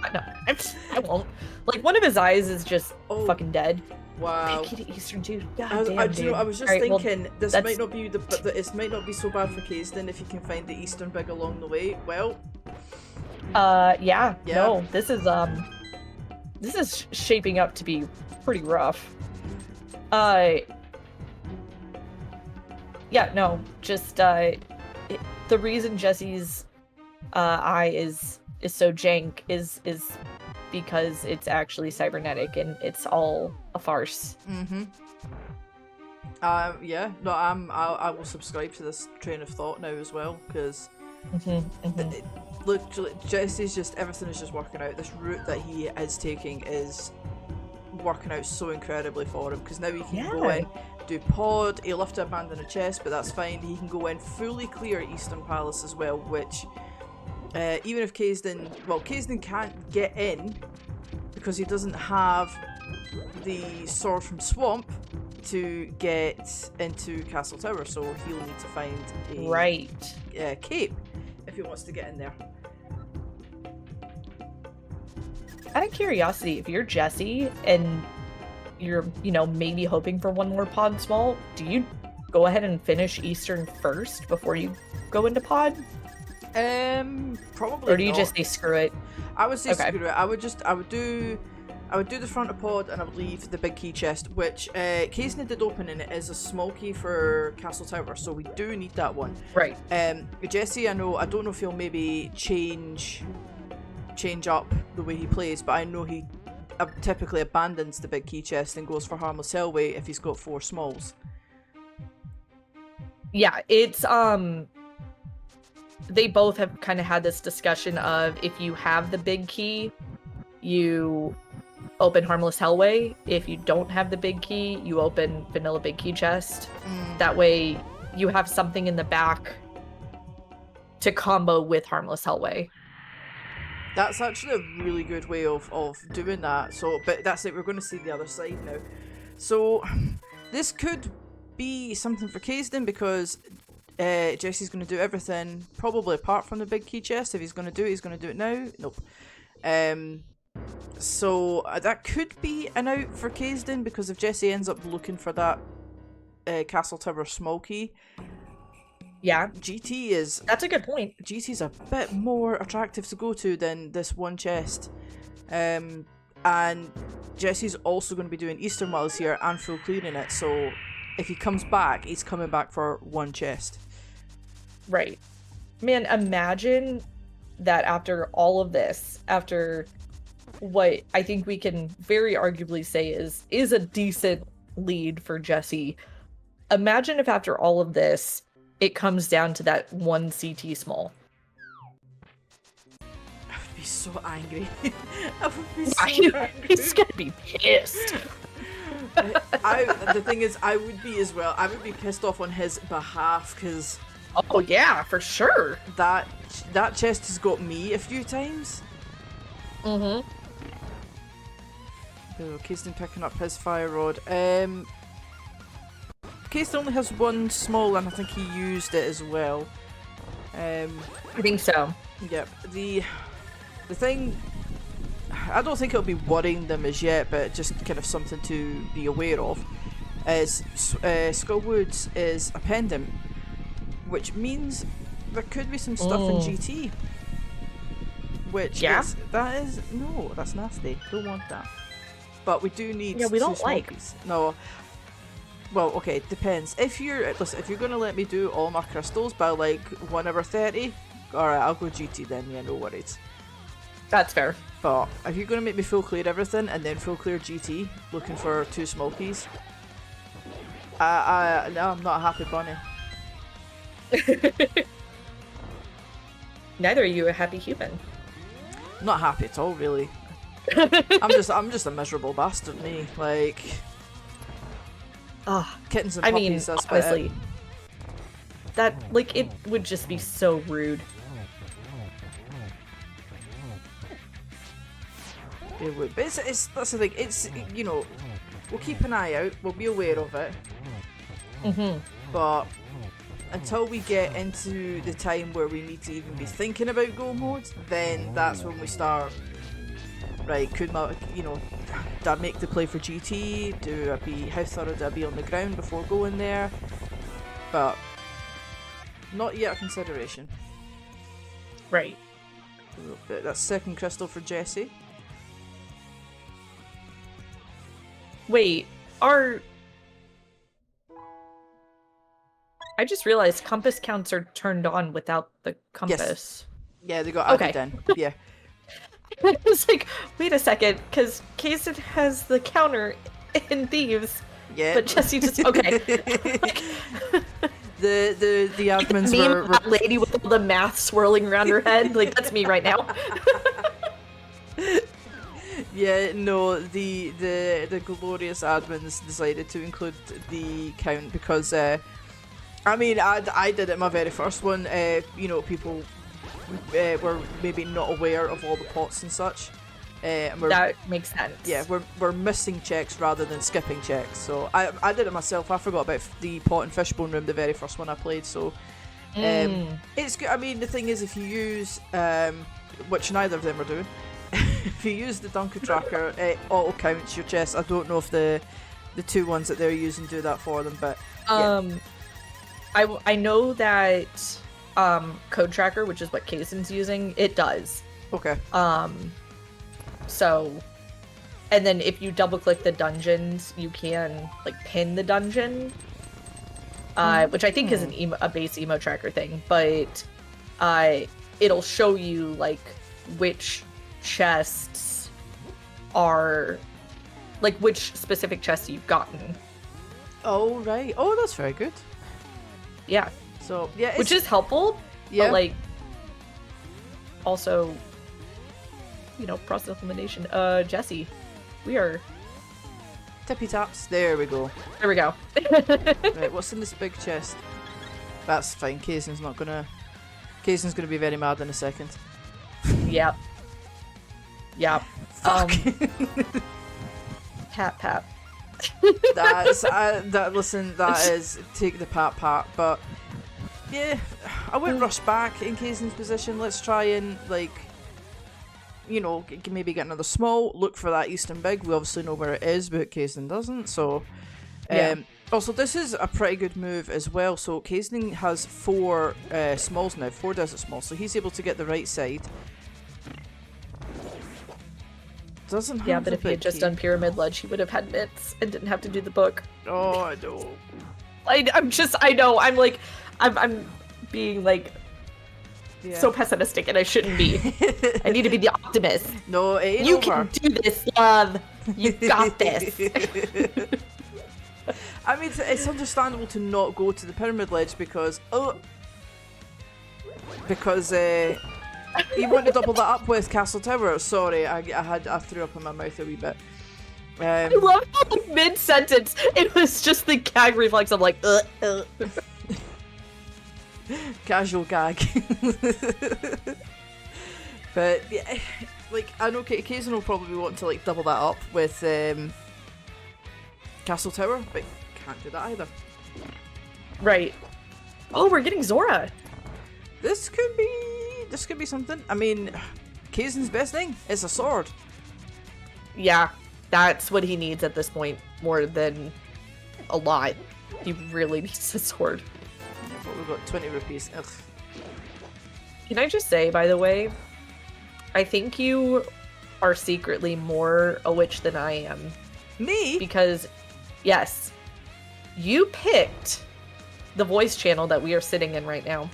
Speaker 2: I won't. Like one of his eyes is just fucking dead.
Speaker 1: Wow.
Speaker 2: Eastern dude. God
Speaker 1: I
Speaker 2: damn,
Speaker 1: was just
Speaker 2: right,
Speaker 1: thinking this
Speaker 2: that's...
Speaker 1: might not be it might not be so bad for Kaesden if you can find the Eastern big along the way. Well.
Speaker 2: Yeah. No, this is shaping up to be pretty rough. Yeah, no, just the reason Jesse's eye is so jank is because it's actually cybernetic and it's all a farce.
Speaker 1: Mm-hmm. Yeah, no, I will subscribe to this train of thought now as well, because look, Jesse's just, everything is just working out. This route that he is taking is working out so incredibly for him, because now he can go in, do pod, he'll have to abandon a chest, but that's fine. He can go in fully clear Eastern Palace as well, which even if Kaesden can't get in because he doesn't have the sword from Swamp to get into Castle Tower, so he'll need to find a cape if he wants to get in there.
Speaker 2: Out of curiosity, if you're Jesse and you're, you know, maybe hoping for one more pod small, do you go ahead and finish Eastern first before you go into pod?
Speaker 1: Probably.
Speaker 2: Or do you
Speaker 1: not.
Speaker 2: just say screw it?
Speaker 1: I would say screw it. I would do the front of pod and I would leave the big key chest, which Kaesden did open, and it is a small key for Castle Tower, so we do need that one.
Speaker 2: Right.
Speaker 1: Jesse, I don't know if he'll maybe change up the way he plays, but I know he typically abandons the big key chest and goes for Harmless Hellway if he's got 4 smalls.
Speaker 2: Yeah, it's they both have kind of had this discussion of, if you have the big key, you open Harmless Hellway. If you don't have the big key, you open Vanilla Big Key Chest. That way you have something in the back to combo with Harmless Hellway.
Speaker 1: That's actually a really good way of doing that. So, but that's it, we're going to see the other side now. So this could be something for Kaesden, because Jesse's going to do everything probably apart from the big key chest. If he's going to do it, he's going to do it now. Nope. So that could be an out for Kaesden, because if Jesse ends up looking for that Castle Tower small key,
Speaker 2: Yeah,
Speaker 1: GT is
Speaker 2: that's a good point.
Speaker 1: GT's a bit more attractive to go to than this one chest. And Jesse's also going to be doing Eastern while he's here and full clearing it, so if he comes back, he's coming back for one chest.
Speaker 2: Right. Man, imagine that after all of this, after what I think we can very arguably say is a decent lead for Jesse, imagine if after all of this, it comes down to that one CT small.
Speaker 1: I would be so angry. I would be so angry.
Speaker 2: He's gonna be pissed.
Speaker 1: The thing is, I would be as well. I would be pissed off on his behalf, because
Speaker 2: oh yeah, for sure.
Speaker 1: That chest has got me a few times.
Speaker 2: Mm-hmm.
Speaker 1: Oh, Kaesden picking up his fire rod. Kaesden only has one small, and I think he used it as well.
Speaker 2: I think so.
Speaker 1: Yep. The thing, I don't think it'll be worrying them as yet, but just kind of something to be aware of, is Skullwoods is a pendant, which means there could be some stuff in GT. Which is, that's nasty. Don't want that. But we do need
Speaker 2: we don't like.
Speaker 1: No. Well, okay, depends. If you're gonna let me do all my crystals by like 1 hour 30, alright, I'll go GT then, yeah, no worries.
Speaker 2: That's fair.
Speaker 1: But if you're gonna make me full clear everything and then full clear GT, looking for 2 small keys, no, I'm not a happy bunny.
Speaker 2: Neither are you a happy human.
Speaker 1: I'm not happy at all, really. I'm just a miserable bastard, me. Like, kittens and puppies. That's
Speaker 2: honestly, that like it would just be so rude.
Speaker 1: It would, but it's that's the thing. It's, you know, we'll keep an eye out. We'll be aware of it. But until we get into the time where we need to even be thinking about go modes, then that's when we start. Right, could my, do I make the play for GT? How thorough do I be on the ground before going there? But not yet a consideration.
Speaker 2: Right.
Speaker 1: That's second crystal for Jesse.
Speaker 2: Wait, I just realized compass counts are turned on without the compass.
Speaker 1: Yes. Yeah, they got added in. Yeah.
Speaker 2: I was like, wait a second, because Kaesden has the counter in Thieves.
Speaker 1: Yeah.
Speaker 2: But Jesse just okay.
Speaker 1: the admins
Speaker 2: were that lady with all the math swirling around her head. Like, that's me right now.
Speaker 1: Yeah, no, the glorious admins decided to include the count because I did it my very first one. People were maybe not aware of all the pots and such.
Speaker 2: That makes sense.
Speaker 1: Yeah, we're missing checks rather than skipping checks. So I did it myself. I forgot about the pot and fishbone room, the very first one I played. So it's good. I mean, the thing is, if you use which neither of them are doing, if you use the Dunker Tracker, it auto counts your chests. I don't know if the 2 ones that they're using do that for them, but yeah.
Speaker 2: I know that Code Tracker, which is what Kaesden's using, it does.
Speaker 1: Okay.
Speaker 2: So, and then if you double click the dungeons, you can like pin the dungeon, which I think is a base emo tracker thing, but it'll show you like which chests are like which specific chests you've gotten.
Speaker 1: Oh right. Oh, that's very good.
Speaker 2: Yeah.
Speaker 1: So yeah,
Speaker 2: which is helpful.
Speaker 1: Yeah.
Speaker 2: But like also, process elimination. Jesse, we are
Speaker 1: tippy taps. There we go.
Speaker 2: There we go.
Speaker 1: Right, what's in this big chest? That's fine. Kaesden's gonna be very mad in a second.
Speaker 2: Yep. Yep.
Speaker 1: Fuck.
Speaker 2: Pat.
Speaker 1: That is take the pat, but yeah, I wouldn't rush back in Kaesden's position. Let's try and maybe get another small, look for that Eastern big. We obviously know where it is, but Kaesden doesn't, so Also, this is a pretty good move as well. So Kaesden has 4 smalls now, 4 desert smalls, so he's able to get the right side. Doesn't have
Speaker 2: Yeah, but
Speaker 1: the
Speaker 2: if he had
Speaker 1: big
Speaker 2: just
Speaker 1: key.
Speaker 2: done Pyramid Ledge, he would have had mitts and didn't have to do the book.
Speaker 1: Oh, I know.
Speaker 2: I know, I'm being like
Speaker 1: Yeah.
Speaker 2: so pessimistic, and I shouldn't be. I need to be the optimist.
Speaker 1: No, it ain't
Speaker 2: You
Speaker 1: over.
Speaker 2: can do this, love. You got this.
Speaker 1: I mean, it's understandable to not go to the Pyramid Ledge because you want to double that up with Castle Tower. Sorry, I threw up in my mouth a wee bit.
Speaker 2: I love how like, mid-sentence, it was just the gag reflex of like,
Speaker 1: Casual gag. But yeah, like I know Kaesden will probably want to like double that up with Castle Tower, but can't do that either.
Speaker 2: Right. Oh, we're getting Zora.
Speaker 1: This could be something. I mean, Kaesden's best thing is a sword.
Speaker 2: Yeah, that's what he needs at this point, more than a lot. He really needs a sword.
Speaker 1: Yeah, but we've got 20 rupees. Ugh.
Speaker 2: Can I just say, by the way, I think you are secretly more a witch than I am.
Speaker 1: Me?
Speaker 2: Because, yes, you picked the voice channel that we are sitting in right now.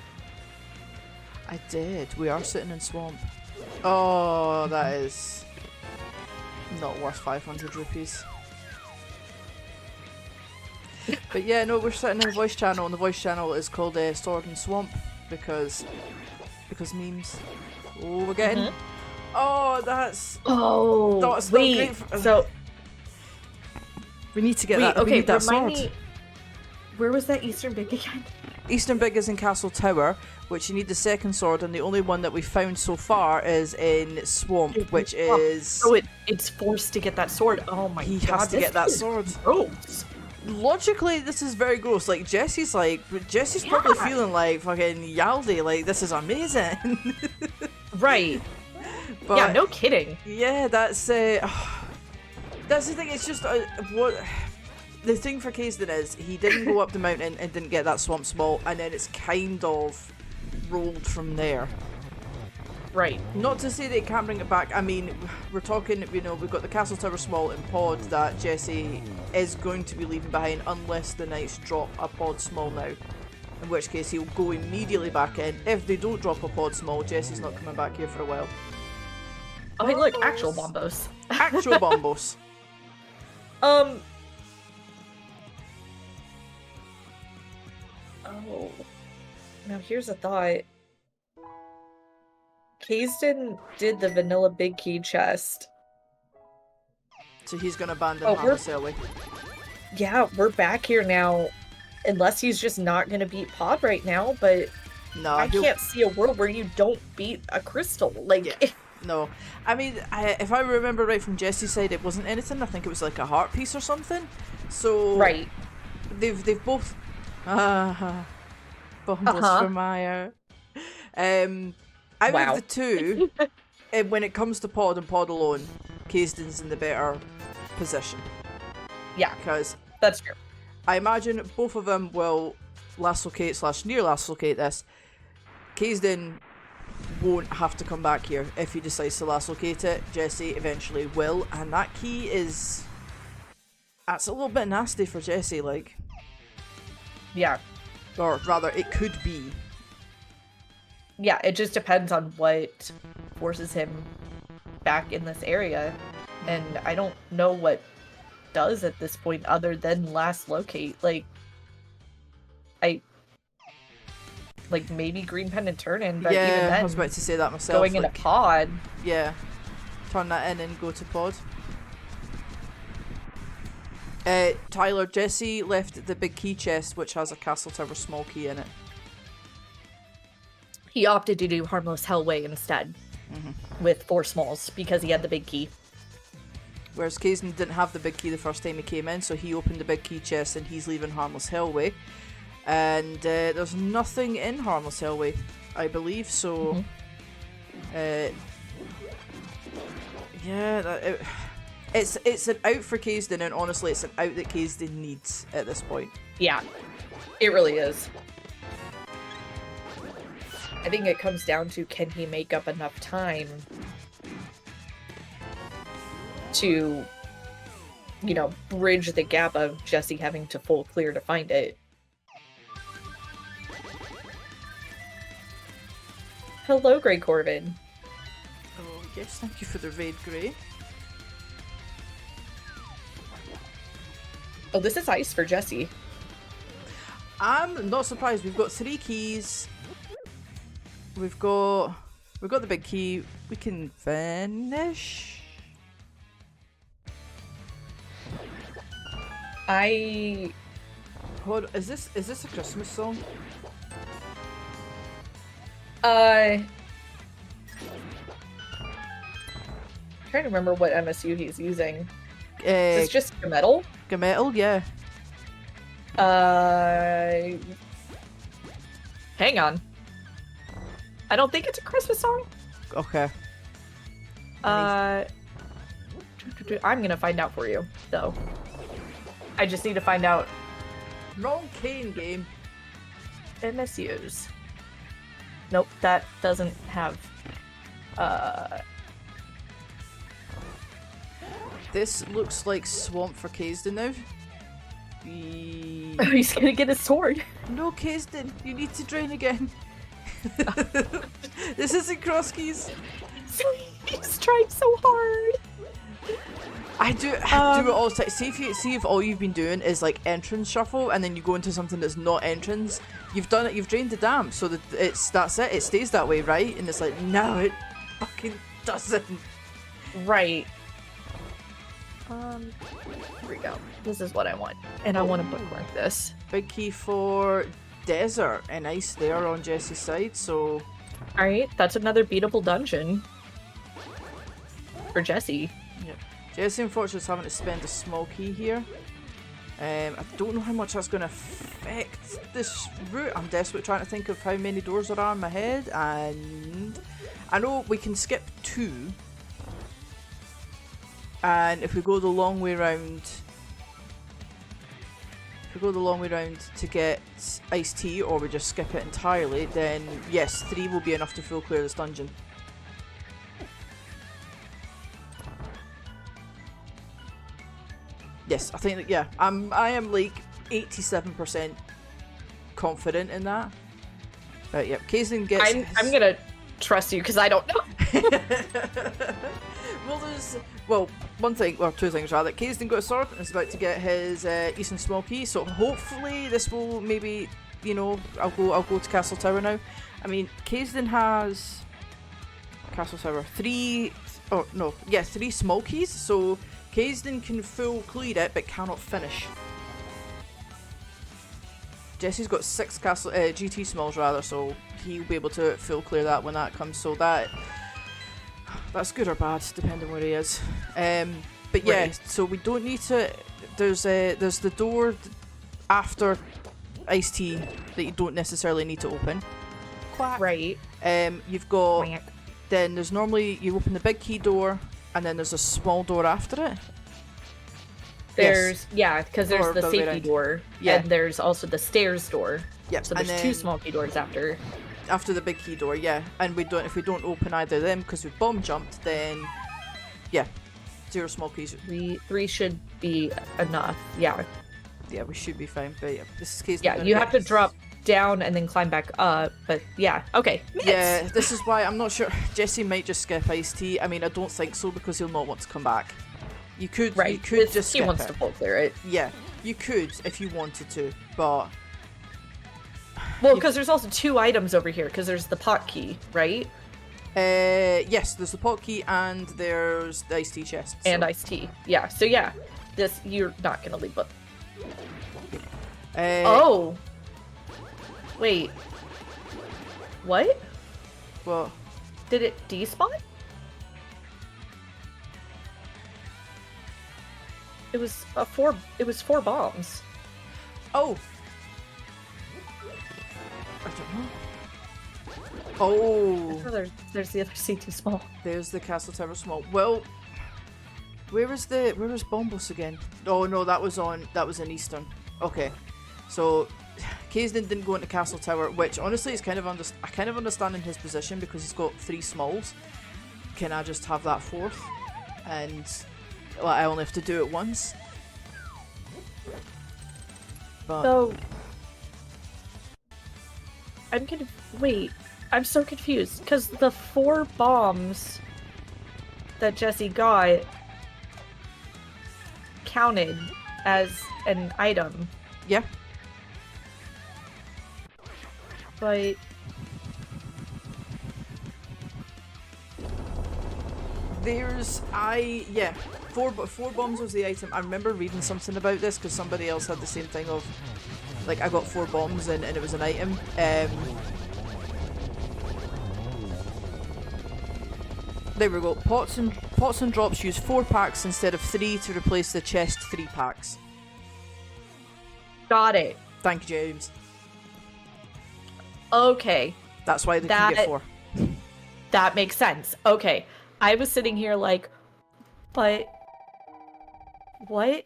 Speaker 1: I did. We are sitting in Swamp. Oh, that is not worth 500 rupees. But yeah, no, we're sitting in the voice channel, and the voice channel is called Sword and Swamp because memes. Oh, we're getting. Oh, that's.
Speaker 2: Oh,
Speaker 1: That's
Speaker 2: wait.
Speaker 1: not great
Speaker 2: So
Speaker 1: we need to get
Speaker 2: wait,
Speaker 1: that.
Speaker 2: okay,
Speaker 1: we need that
Speaker 2: remind
Speaker 1: sword.
Speaker 2: me. Where was that Eastern Big again?
Speaker 1: Eastern Big is in Castle Tower, which you need the second sword, and the only one that we found so far is in Swamp, which is.
Speaker 2: So it's forced to get that sword. Oh my god.
Speaker 1: He has to
Speaker 2: this
Speaker 1: get that
Speaker 2: is
Speaker 1: sword.
Speaker 2: gross.
Speaker 1: Logically, this is very gross. Like, Jesse's probably feeling like fucking Yaldi, like, this is amazing.
Speaker 2: Right.
Speaker 1: But,
Speaker 2: yeah, no kidding.
Speaker 1: yeah, that's the thing, it's just, what, the thing for Kaesden is, he didn't go up the mountain and didn't get that swamp small, and then it's kind of rolled from there.
Speaker 2: Right.
Speaker 1: Not to say that he can't bring it back. I mean, we're talking, you know, we've got the Castle Tower Small in pod that Jesse is going to be leaving behind unless the Knights drop a pod small now. In which case he'll go immediately back in. If they don't drop a pod small, Jesse's not coming back here for a while.
Speaker 2: Oh, hey, look, actual bombos.
Speaker 1: Actual bombos.
Speaker 2: Oh. Now here's a thought. Kaesden did the vanilla big key chest.
Speaker 1: So he's going to abandon
Speaker 2: Oh,
Speaker 1: Hamaselli.
Speaker 2: Yeah, we're back here now. Unless he's just not gonna beat Pod right now, but
Speaker 1: No,
Speaker 2: I can't see a world where you don't beat a crystal. Like,
Speaker 1: Yeah. No. I mean, if I remember right from Jesse's side, it wasn't anything. I think it was like a heart piece or something. So
Speaker 2: right.
Speaker 1: They've both bombos for Maya. Out
Speaker 2: Wow.
Speaker 1: of the two, when it comes to Pod and Pod alone, Kaesden's in the better position.
Speaker 2: Yeah,
Speaker 1: Because
Speaker 2: that's true.
Speaker 1: I imagine both of them will lassocate / near lassocate this. Kaesden won't have to come back here if he decides to lassocate it. Jesse eventually will, and that key is... That's a little bit nasty for Jesse, like.
Speaker 2: Yeah.
Speaker 1: Or rather, it could be.
Speaker 2: Yeah, it just depends on what forces him back in this area. And I don't know what does at this point other than last locate. Like maybe Green Pen and turn in, but even
Speaker 1: Yeah,
Speaker 2: then,
Speaker 1: I was about to say that myself.
Speaker 2: going in a pod.
Speaker 1: Yeah. Turn that in and go to Pod. Tyler, Jesse left the big key chest, which has a Castle Tower small key in it.
Speaker 2: He opted to do Harmless Hellway instead, with 4 smalls, because he had the big key.
Speaker 1: Whereas Kaesden didn't have the big key the first time he came in, so he opened the big key chest and he's leaving Harmless Hellway. And there's nothing in Harmless Hellway, I believe, so... yeah, It's an out for Kaesden, and honestly, it's an out that Kaesden needs at this point.
Speaker 2: Yeah, it really is. I think it comes down to, can he make up enough time to, you know, bridge the gap of Jesse having to full clear to find it. Hello, Grey Corvid.
Speaker 1: Oh, yes, thank you for the raid, Grey.
Speaker 2: Oh, this is ice for Jesse.
Speaker 1: I'm not surprised. We've got 3 keys. We've got the big key. We can finish. Hold on, is this a Christmas song?
Speaker 2: Trying to remember what MSU he's using. Is this just metal?
Speaker 1: Metal, yeah.
Speaker 2: Hang on. I don't think it's a Christmas song.
Speaker 1: Okay.
Speaker 2: I'm gonna find out for you, though. I just need to find out.
Speaker 1: Wrong Kane game.
Speaker 2: MSUs. Nope, that doesn't have.
Speaker 1: This looks like Swamp for Kaesden now.
Speaker 2: He's gonna get his sword.
Speaker 1: No, Kaesden, you need to drain again. This isn't cross keys.
Speaker 2: He's trying so hard.
Speaker 1: I do it all the time. See if all you've been doing is like entrance shuffle, and then you go into something that's not entrance. You've done it. You've drained the dam, so that that's it. It stays that way, right? And it's like, no, it fucking doesn't.
Speaker 2: Right. Here we go. This is what I want, and I want to bookmark this.
Speaker 1: Big key for desert and ice there on Jesse's side. So,
Speaker 2: all right, that's another beatable dungeon for Jesse.
Speaker 1: Yep. Jesse, unfortunately, is having to spend a small key here. I don't know how much that's going to affect this route. I'm desperately trying to think of how many doors there are in my head, and I know we can skip 2. And if we go the long way round, to get iced tea, or we just skip it entirely, then yes, 3 will be enough to full clear this dungeon. Yes, I think that, yeah, I am like 87% confident in that. But yeah, Kaesden gets.
Speaker 2: I'm gonna trust you because I don't know.
Speaker 1: Well, one thing, or 2 things rather. Kaesden got a sword and is about to get his Eastern Small Key, so hopefully this will maybe, you know, I'll go to Castle Tower now. I mean, Kaesden has Castle Tower 3 small keys, so Kaesden can full clear it but cannot finish. Jesse's got 6 castle GT smalls rather, so he'll be able to full clear that when that comes. So that's good or bad, depending where he is. But yeah, right. So we don't need to. There's the door after iced tea that you don't necessarily need to open. Quack.
Speaker 2: Right.
Speaker 1: You've got.
Speaker 2: Quack.
Speaker 1: Then there's normally you open the big key door, and then there's a small door after it.
Speaker 2: There's because there's the safety door, and there's also the stairs door.
Speaker 1: Yep.
Speaker 2: So there's 2 small key doors after.
Speaker 1: After the big key door, yeah. And if we don't open either of them because we've bomb jumped, then 0 small keys.
Speaker 2: 3 should be enough. Yeah.
Speaker 1: Yeah, we should be fine. But yeah, this is case.
Speaker 2: Yeah, you have to drop down and then climb back up. But yeah, okay.
Speaker 1: Yeah, this is why I'm not sure. Jesse might just skip iced tea. I mean, I don't think so because he'll not want to come back. You could,
Speaker 2: right?
Speaker 1: You could just skip
Speaker 2: he wants to full clear it.
Speaker 1: Yeah, you could if you wanted to, but.
Speaker 2: Well, because there's also 2 items over here, because there's the pot key, right?
Speaker 1: Yes, there's the pot key and there's the iced tea chest.
Speaker 2: And iced tea, yeah. So yeah, this, you're not gonna leave, but... oh! Wait. What?
Speaker 1: What?
Speaker 2: Did it despawn? It was 4 bombs.
Speaker 1: Oh! I don't know. Oh!
Speaker 2: There's the other C2 small.
Speaker 1: There's the Castle Tower small. Well, Where was Bombos again? Oh no, that was in Eastern. Okay, so Kaesden didn't go into Castle Tower, which honestly is I kind of understand in his position because he's got 3 smalls. Can I just have that 4th? And I only have to do it once. But
Speaker 2: So wait, I'm so confused because the 4 bombs that Jesse got counted as an item.
Speaker 1: yeah,
Speaker 2: But
Speaker 1: there's four bombs was the item. I remember reading something about this because somebody else had the same thing of like I got 4 bombs and it was an item. There we go. Pots and drops use 4 packs instead of 3 to replace the chest 3 packs.
Speaker 2: got it.
Speaker 1: Thank you, James.
Speaker 2: Okay,
Speaker 1: That's why they can get 4.
Speaker 2: that makes sense. Okay, I was sitting here like, but what?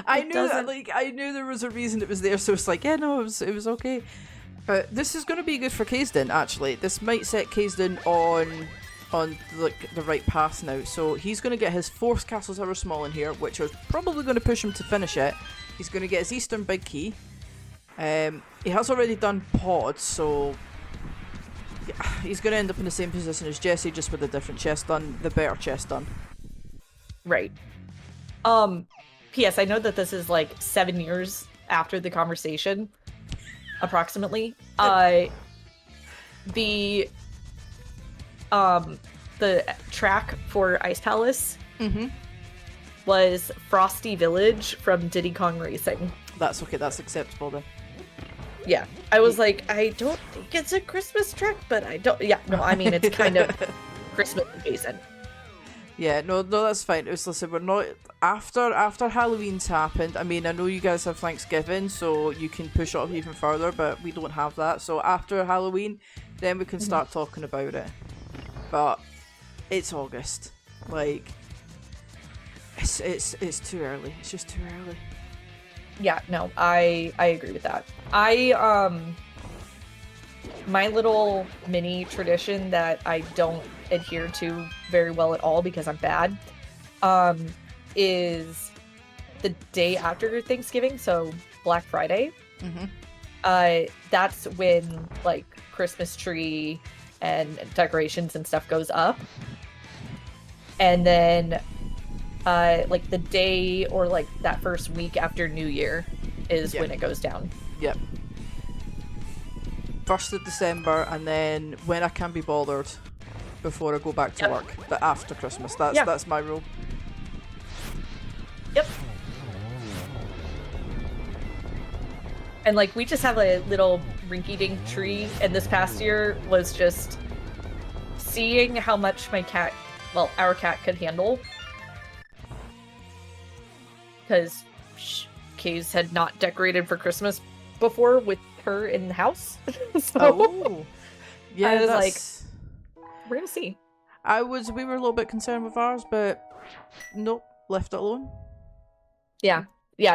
Speaker 1: I knew there was a reason it was there, so it's like, yeah, no, it was okay. But this is going to be good for Kaesden, actually. This might set Kaesden on like the right path now. So he's going to get his 4th Castle Tower small in here, which is probably going to push him to finish it. He's going to get his Eastern big key. He has already done pods, so yeah, he's going to end up in the same position as Jesse, just with a different chest done, the better chest done.
Speaker 2: Right. P.S. I know that this is like 7 years after the conversation, approximately. The track for Ice Palace was Frosty Village from Diddy Kong Racing.
Speaker 1: That's okay, that's acceptable then.
Speaker 2: Yeah, I was like, I don't think it's a Christmas track, but I don't. Yeah, no, I mean it's kind of Christmas adjacent.
Speaker 1: Yeah, no, that's fine. Listen, we're not after Halloween's happened. I mean, I know you guys have Thanksgiving, so you can push it up even further, but we don't have that. So after Halloween, then we can start talking about it. But it's August, like it's too early. It's just too early.
Speaker 2: Yeah, no, I agree with that. My little mini tradition that I don't adhere to very well at all because I'm bad, is the day after Thanksgiving, so Black Friday. That's when like Christmas tree and decorations and stuff goes up. And then like the day or like that first week after New Year is when it goes down.
Speaker 1: Yep. 1st of December, and then when I can be bothered before I go back to work. But after Christmas, that's my rule.
Speaker 2: Yep. And like we just have a little rinky-dink tree, and this past year was just seeing how much our cat could handle. Because Kays had not decorated for Christmas before with her in the house. So
Speaker 1: yeah,
Speaker 2: I was like, we're gonna see.
Speaker 1: We were a little bit concerned with ours, but nope, left it alone.
Speaker 2: Yeah,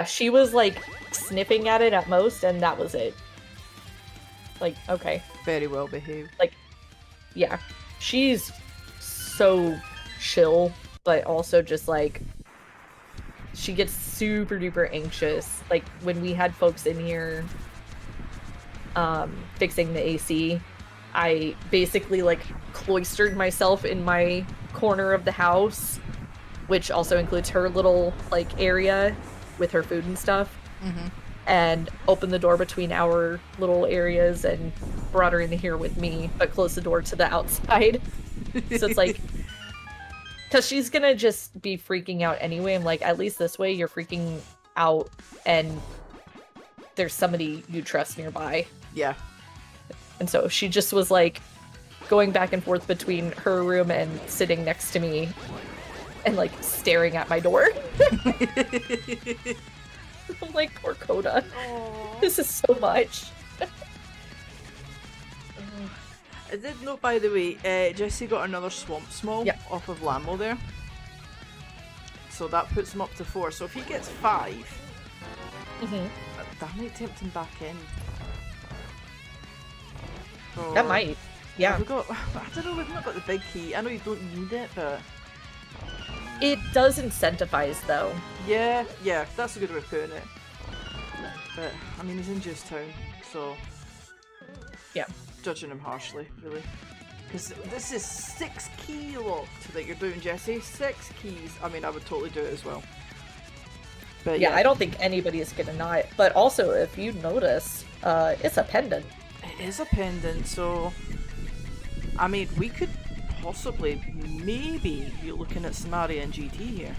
Speaker 2: she was like sniffing at it at most, and that was it. Like, okay.
Speaker 1: Very well behaved.
Speaker 2: Like, yeah, she's so chill, but also just like, she gets super duper anxious. Like when we had folks in here fixing the AC, I basically like cloistered myself in my corner of the house, which also includes her little like area with her food and stuff, and opened the door between our little areas and brought her in here with me, but closed the door to the outside. So it's like, because she's gonna just be freaking out anyway. I'm like, at least this way you're freaking out and there's somebody you trust nearby.
Speaker 1: Yeah.
Speaker 2: And so she just was like going back and forth between her room and sitting next to me and like staring at my door. I'm like, poor Coda. Aww. This is so much.
Speaker 1: I did note, by the way, Jessie got another swamp small off of Lamo there. So that puts him up to 4. So if he gets 5,
Speaker 2: Mm-hmm.
Speaker 1: that might tempt him back in.
Speaker 2: That might. Yeah.
Speaker 1: I don't know, we've not got the big key. I know you don't need it, but...
Speaker 2: It does incentivize, though.
Speaker 1: Yeah, that's a good way of putting it. But, I mean, he's in Juice Town, so...
Speaker 2: Yeah.
Speaker 1: Judging him harshly, really. Because this is 6 key locked that you're doing, Jesse. 6 keys. I mean, I would totally do it as well. But
Speaker 2: yeah, I don't think anybody is gonna not. But also, if you notice, it's a pendant.
Speaker 1: It is a pendant, so... I mean, we could possibly, maybe, be looking at Samaria and GT here.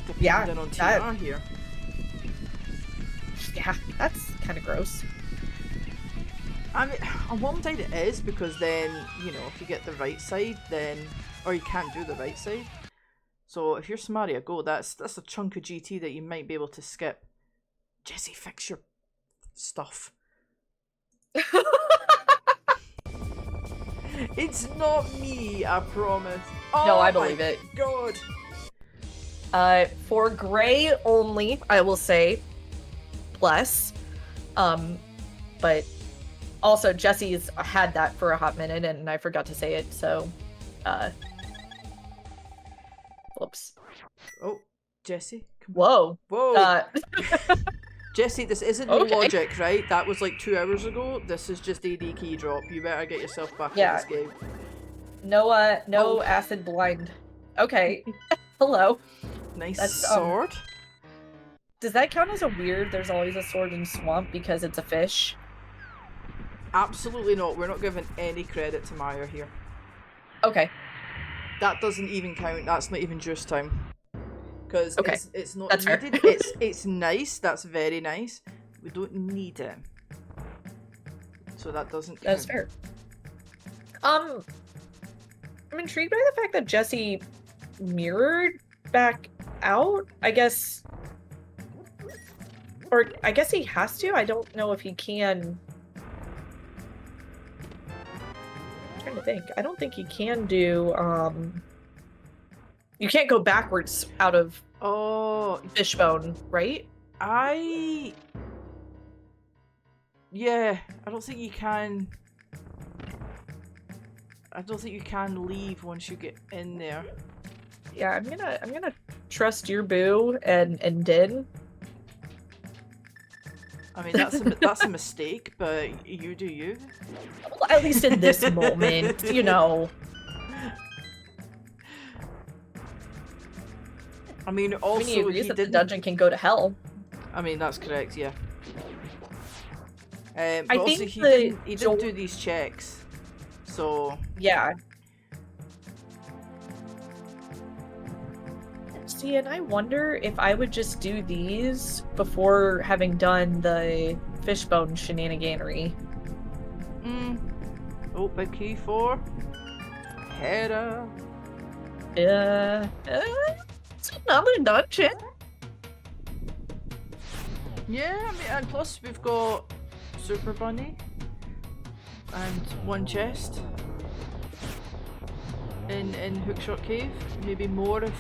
Speaker 1: Depending on TR here.
Speaker 2: Yeah, that's kind of gross.
Speaker 1: I mean, on one side it is, because then, you know, if you get the right side, then... Or you can't do the right side. So if you're Samaria, go. That's a chunk of GT that you might be able to skip. Jesse, fix your stuff. It's not me, I promise. Oh,
Speaker 2: no, I believe it.
Speaker 1: God.
Speaker 2: For gray only, I will say plus. But also Jesse's had that for a hot minute and I forgot to say it, so whoops.
Speaker 1: Oh, Jesse.
Speaker 2: Whoa.
Speaker 1: Whoa. Jesse, this isn't
Speaker 2: Okay.
Speaker 1: logic, right? That was like 2 hours ago. This is just AD Keydrop. You better get yourself back in this game.
Speaker 2: No, acid blind. Okay. Hello.
Speaker 1: Nice sword.
Speaker 2: Does that count as a weird? There's always a sword in swamp because it's a fish.
Speaker 1: Absolutely not. We're not giving any credit to Maya here.
Speaker 2: Okay.
Speaker 1: That doesn't even count. That's not even juice time. Because it's not
Speaker 2: That's
Speaker 1: needed.
Speaker 2: Fair.
Speaker 1: It's nice. That's very nice. We don't need it. So that doesn't count.
Speaker 2: That's fair. I'm intrigued by the fact that Jesse mirrored back out, I guess. Or I guess he has to. I don't know if he can. I'm trying to think. I don't think he can do you can't go backwards out of Fishbone, right?
Speaker 1: Yeah, I don't think you can. I don't think you can leave once you get in there.
Speaker 2: Yeah, I'm gonna trust your boo and Din.
Speaker 1: I mean, that's a mistake, but you do you.
Speaker 2: Well, at least in this moment, you know.
Speaker 1: I mean, also
Speaker 2: he agrees that the dungeon can go to hell.
Speaker 1: I mean, that's correct, yeah. But
Speaker 2: I
Speaker 1: also
Speaker 2: think
Speaker 1: he didn't do these checks, so
Speaker 2: yeah. See, and I wonder if I would just do these before having done the Fishbone shenaniganery.
Speaker 1: Oh, big key 4. Header.
Speaker 2: It's another dungeon.
Speaker 1: Yeah, I mean, and plus we've got Super Bunny and 1 chest in Hookshot Cave. Maybe more if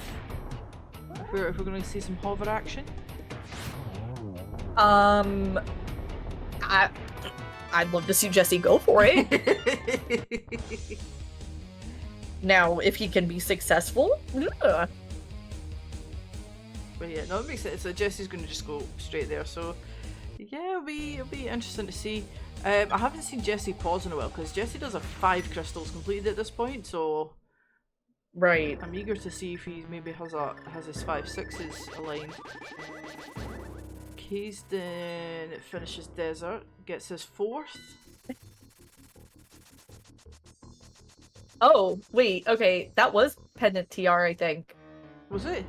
Speaker 1: we're going to see some hover action.
Speaker 2: I'd love to see Jesse go for it. Now, if he can be successful, yeah.
Speaker 1: But yeah, no, it makes sense. So Jesse's going to just go straight there. So yeah, it'll be interesting to see. I haven't seen Jesse pause in a while because Jesse does have 5 crystals completed at this point. So
Speaker 2: right,
Speaker 1: I'm eager to see if he maybe has his 5/6s aligned. Kaesden finishes desert, gets his 4th.
Speaker 2: Oh, wait, okay, that was Pendant TR, I think.
Speaker 1: Was it?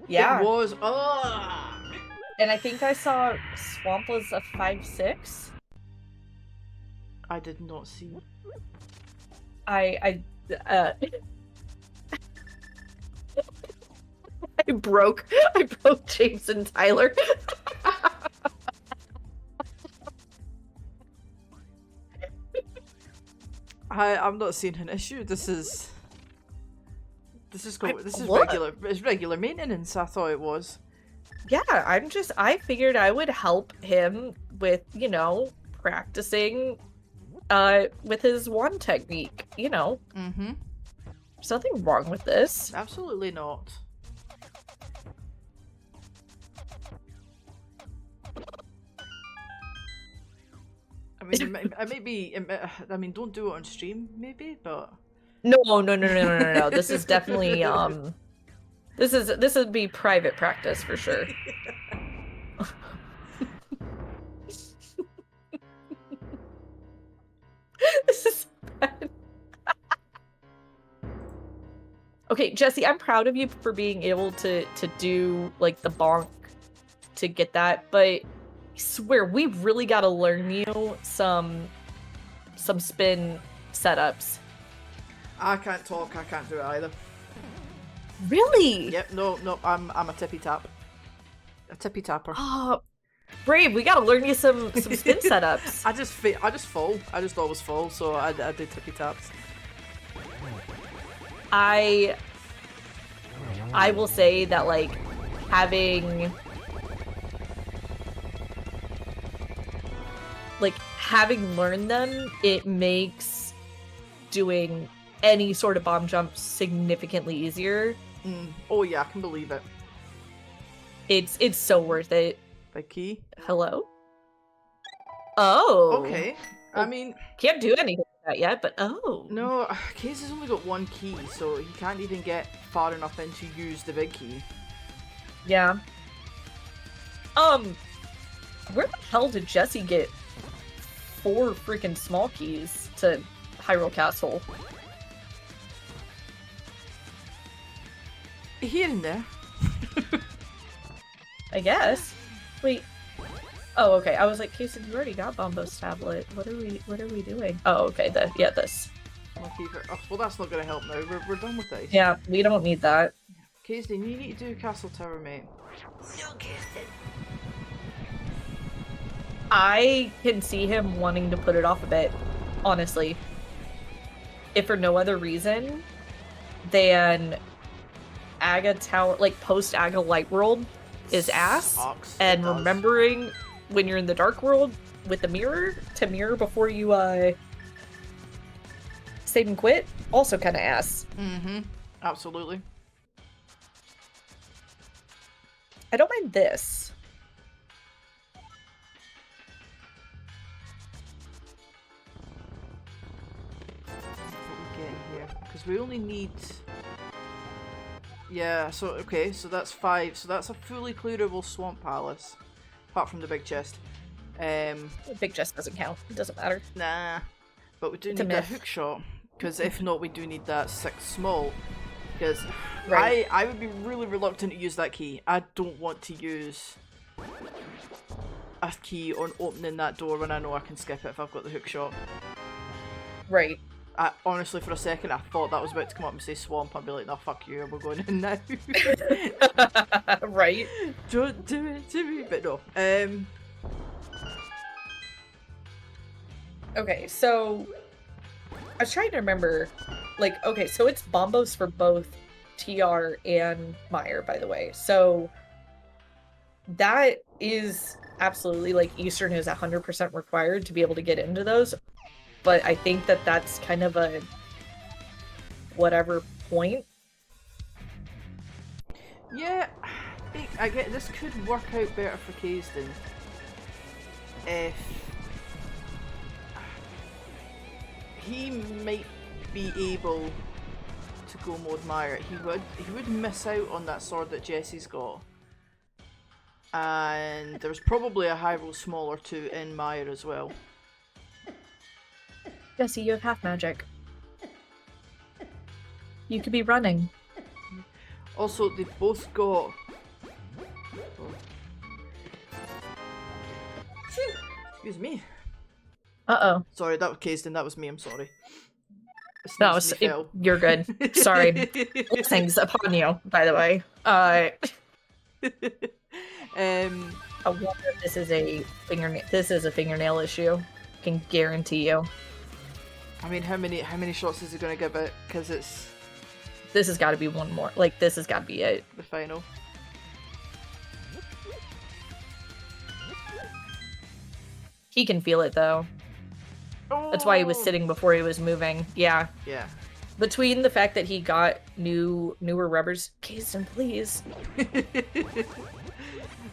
Speaker 2: Yeah.
Speaker 1: It was. Oh!
Speaker 2: And I think I saw Swamp was a 5/6.
Speaker 1: I did not see.
Speaker 2: I broke James and Tyler.
Speaker 1: I'm not seeing an issue. This This is
Speaker 2: look.
Speaker 1: regular. It's regular maintenance. I thought it was.
Speaker 2: Yeah, I figured I would help him with, you know, practicing with his wand technique, you know.
Speaker 1: Mm-hmm.
Speaker 2: There's nothing wrong with this.
Speaker 1: Absolutely not. I mean, I mean, don't do it on stream, maybe, but...
Speaker 2: No. This is definitely, this would be private practice for sure. This is bad. Okay, Jesse, I'm proud of you for being able to do, like, the bonk to get that, but I swear, we really gotta learn you some spin setups.
Speaker 1: I can't talk, I can't do it either.
Speaker 2: Really?
Speaker 1: Yep, no, I'm a tippy tap. A tippy tapper.
Speaker 2: Oh, Brave, we gotta learn you some spin setups.
Speaker 1: I just fall. I just always fall, so I do tippy taps.
Speaker 2: I will say that, like, having learned them, it makes doing any sort of bomb jump significantly easier.
Speaker 1: Oh yeah, I can believe it.
Speaker 2: It's so worth it.
Speaker 1: By key?
Speaker 2: Hello? Oh.
Speaker 1: Okay. I mean...
Speaker 2: Can't do anything with that yet, but oh.
Speaker 1: No, Case has only got one key, so he can't even get far enough in to use the big key.
Speaker 2: Yeah. Where the hell did Jesse get 4 freaking small keys to Hyrule Castle?
Speaker 1: Here and there.
Speaker 2: I guess. Wait. Oh, okay. I was like, Kaesden, you already got Bombo's tablet. What are we doing? Oh, okay. This.
Speaker 1: Oh, well, that's not going to help now. We're done with this.
Speaker 2: Yeah, we don't need that.
Speaker 1: Kaesden, you need to do Castle Tower, mate.
Speaker 3: No, Kaesden.
Speaker 2: I can see him wanting to put it off a bit, honestly. If for no other reason than Aga Tower, like post-Aga Light World is ass.
Speaker 1: Sucks.
Speaker 2: And remembering when you're in the Dark World with the mirror, to mirror before you save and quit, also kind of ass.
Speaker 1: Mm-hmm. Absolutely.
Speaker 2: I don't mind this.
Speaker 1: What we get here? Because we only need... Yeah, so, okay, so that's 5. So that's a fully clearable Swamp Palace. Apart from the big chest.
Speaker 2: The big chest doesn't count. It doesn't matter.
Speaker 1: Nah. But we do
Speaker 2: It's a
Speaker 1: need that
Speaker 2: myth.
Speaker 1: hook shot. Because if not, we do need that 6 small. Because
Speaker 2: Right.
Speaker 1: I would be really reluctant to use that key. I don't want to use a key on opening that door when I know I can skip it if I've got the hook shot.
Speaker 2: Right.
Speaker 1: I honestly, for a second, I thought that was about to come up and say swamp. I'd be like, no, fuck you, we're going in now.
Speaker 2: Right.
Speaker 1: Don't do it to me. But no.
Speaker 2: Okay, so I was trying to remember, like, okay, so it's Bombos for both TR and Meyer, by the way. So that is absolutely, like, Eastern is 100% required to be able to get into those. But I think that that's kind of a whatever point.
Speaker 1: Yeah, I get this could work out better for Kaesden if he might be able to go mode Meyer. He would miss out on that sword that Jesse's got, and there was probably a high roll small or 2 in Meyer as well.
Speaker 2: Jesse, you have half magic. You could be running.
Speaker 1: Also, they've both got. Excuse me.
Speaker 2: Uh-oh.
Speaker 1: Sorry, that was Kaesden. That was me. I'm sorry.
Speaker 2: No,
Speaker 1: Fell.
Speaker 2: you're good. Sorry. Blessings upon you, by the way. I wonder if this is a fingernail issue. Can guarantee you.
Speaker 1: I mean, how many shots is it going to give it? Because it's
Speaker 2: this has got to be one more. Like, this has got to be it.
Speaker 1: The final.
Speaker 2: He can feel it, though.
Speaker 1: Oh!
Speaker 2: That's why he was sitting before he was moving. Yeah.
Speaker 1: Yeah.
Speaker 2: Between the fact that he got newer rubbers... Kaesden, please. He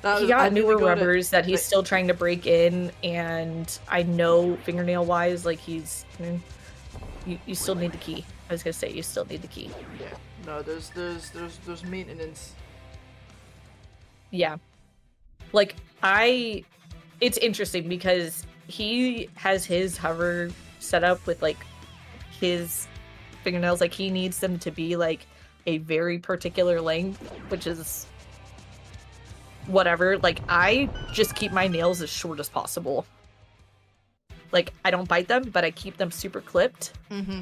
Speaker 2: got newer rubbers that he's still trying to break in, and I know fingernail-wise, like, he's... You still need the key. I was gonna say, you still need the key.
Speaker 1: Yeah. No, there's maintenance.
Speaker 2: Yeah. Like, it's interesting because he has his hover set up with, like, his fingernails. Like, he needs them to be, like, a very particular length, which is whatever. Like, I just keep my nails as short as possible. Like, I don't bite them, but I keep them super clipped.
Speaker 1: Mm-hmm.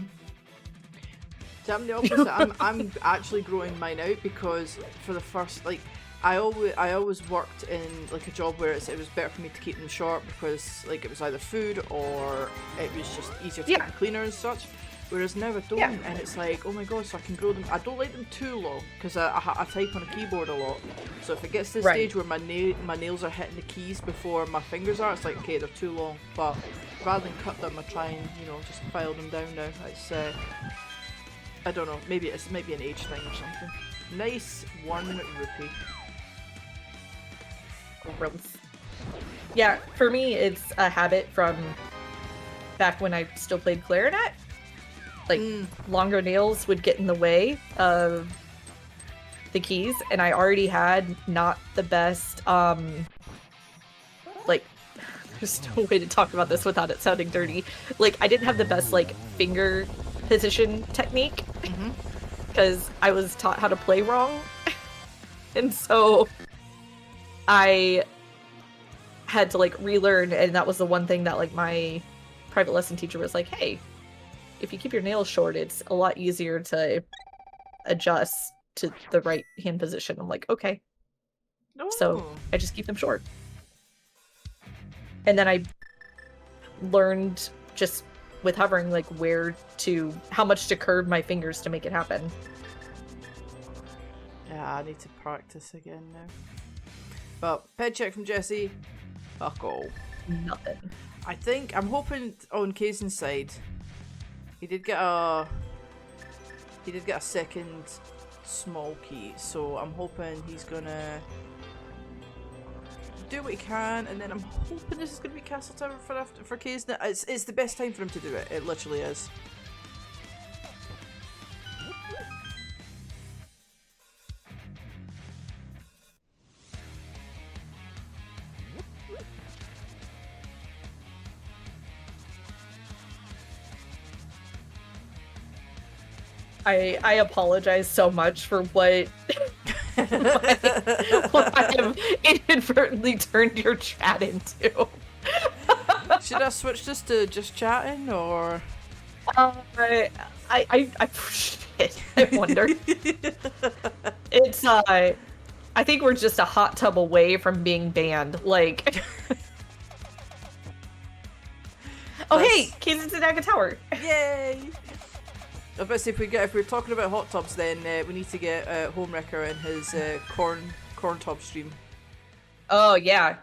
Speaker 1: So I'm the opposite. I'm actually growing mine out because for the first, like, I always worked in like a job where it was better for me to keep them short because like it was either food or it was just easier to keep them cleaner and such. Whereas now I don't, and it's like, oh my god, so I can grow them. I don't like them too long because I type on a keyboard a lot. So if it gets to the stage where my nails are hitting the keys before my fingers are, it's like, okay, they're too long. But rather than cut them, I try and, you know, just file them down now. It's I don't know, maybe it's an age thing or something. Nice 1 rupee.
Speaker 2: Gross. Yeah, for me, it's a habit from back when I still played clarinet. Like, longer nails would get in the way of the keys, and I already had not the best, like, there's no way to talk about this without it sounding dirty. Like, I didn't have the best, like, finger position technique, because I was taught how to play wrong, and so I had to, like, relearn, and that was the one thing that, like, my private lesson teacher was like, hey, if you keep your nails short, it's a lot easier to adjust to the right hand position. I'm like, okay. So I just keep them short. And then I learned just with hovering, like, how much to curve my fingers to make it happen.
Speaker 1: Yeah, I need to practice again now. But pet check from Jesse. Fuck all.
Speaker 2: Nothing.
Speaker 1: I'm hoping on Kaesden's side, he did get a second small key, so I'm hoping he's gonna do what he can, and then I'm hoping this is gonna be Castle Tower for Kaesden. It's the best time for him to do it. It literally is.
Speaker 2: I apologize so much for what I have inadvertently turned your chat into.
Speaker 1: Should I switch this to just chatting, or?
Speaker 2: Shit, I wonder. It's I think we're just a hot tub away from being banned. Like, oh hey, Kaesden's in Aga Tower.
Speaker 1: Yay! I was about to say, if we're talking about hot tubs, then we need to get Homewrecker in his corn tub stream.
Speaker 2: Oh yeah.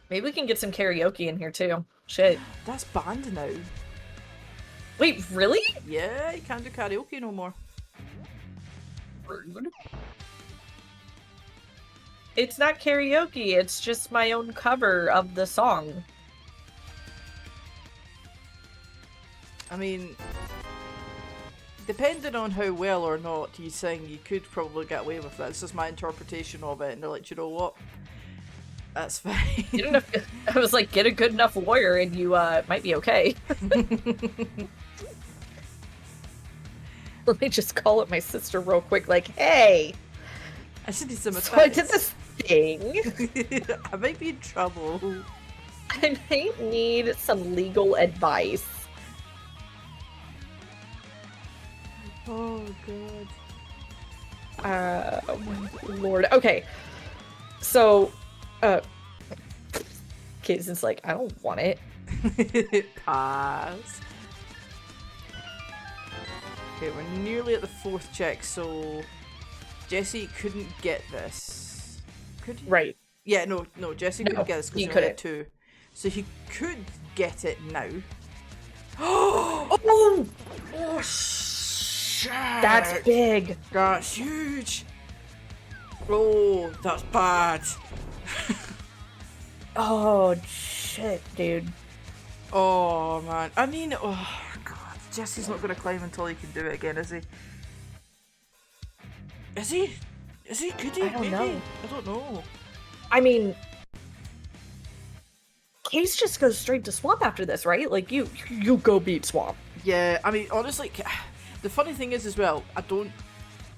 Speaker 2: Maybe we can get some karaoke in here too. Shit.
Speaker 1: That's banned now.
Speaker 2: Wait, really?
Speaker 1: Yeah, you can't do karaoke no more.
Speaker 2: Rude. It's not karaoke, it's just my own cover of the song.
Speaker 1: I mean, depending on how well or not you sing, you could probably get away with that. This is my interpretation of it, and they're like, you know what? That's fine.
Speaker 2: I was like, get a good enough lawyer and you might be okay. Let me just call up my sister real quick, like, hey!
Speaker 1: I should need some advice.
Speaker 2: So I did this thing.
Speaker 1: I might be in trouble.
Speaker 2: I might need some legal advice.
Speaker 1: Oh god.
Speaker 2: Oh Lord. Okay. So, Kaesden's like, I don't want it.
Speaker 1: Pass. Okay, we're nearly at the 4th check, so Jesse couldn't get this. Could he?
Speaker 2: Right.
Speaker 1: Yeah, no, Jesse couldn't get this because
Speaker 2: he
Speaker 1: he only had
Speaker 2: couldn't.
Speaker 1: 2. So he could get it now.
Speaker 2: Oh!
Speaker 1: Oh, shit!
Speaker 2: That's big.
Speaker 1: That's huge! Oh, that's bad.
Speaker 2: Oh, shit, dude.
Speaker 1: Oh, man. I mean, oh, God. Jesse's not going to climb until he can do it again, is he? Is he? Is he? Could he?
Speaker 2: I don't
Speaker 1: Maybe?
Speaker 2: know.
Speaker 1: I don't know.
Speaker 2: I mean, Case just goes straight to Swamp after this, right? Like, you go beat Swamp.
Speaker 1: Yeah, I mean, honestly, the funny thing is as well,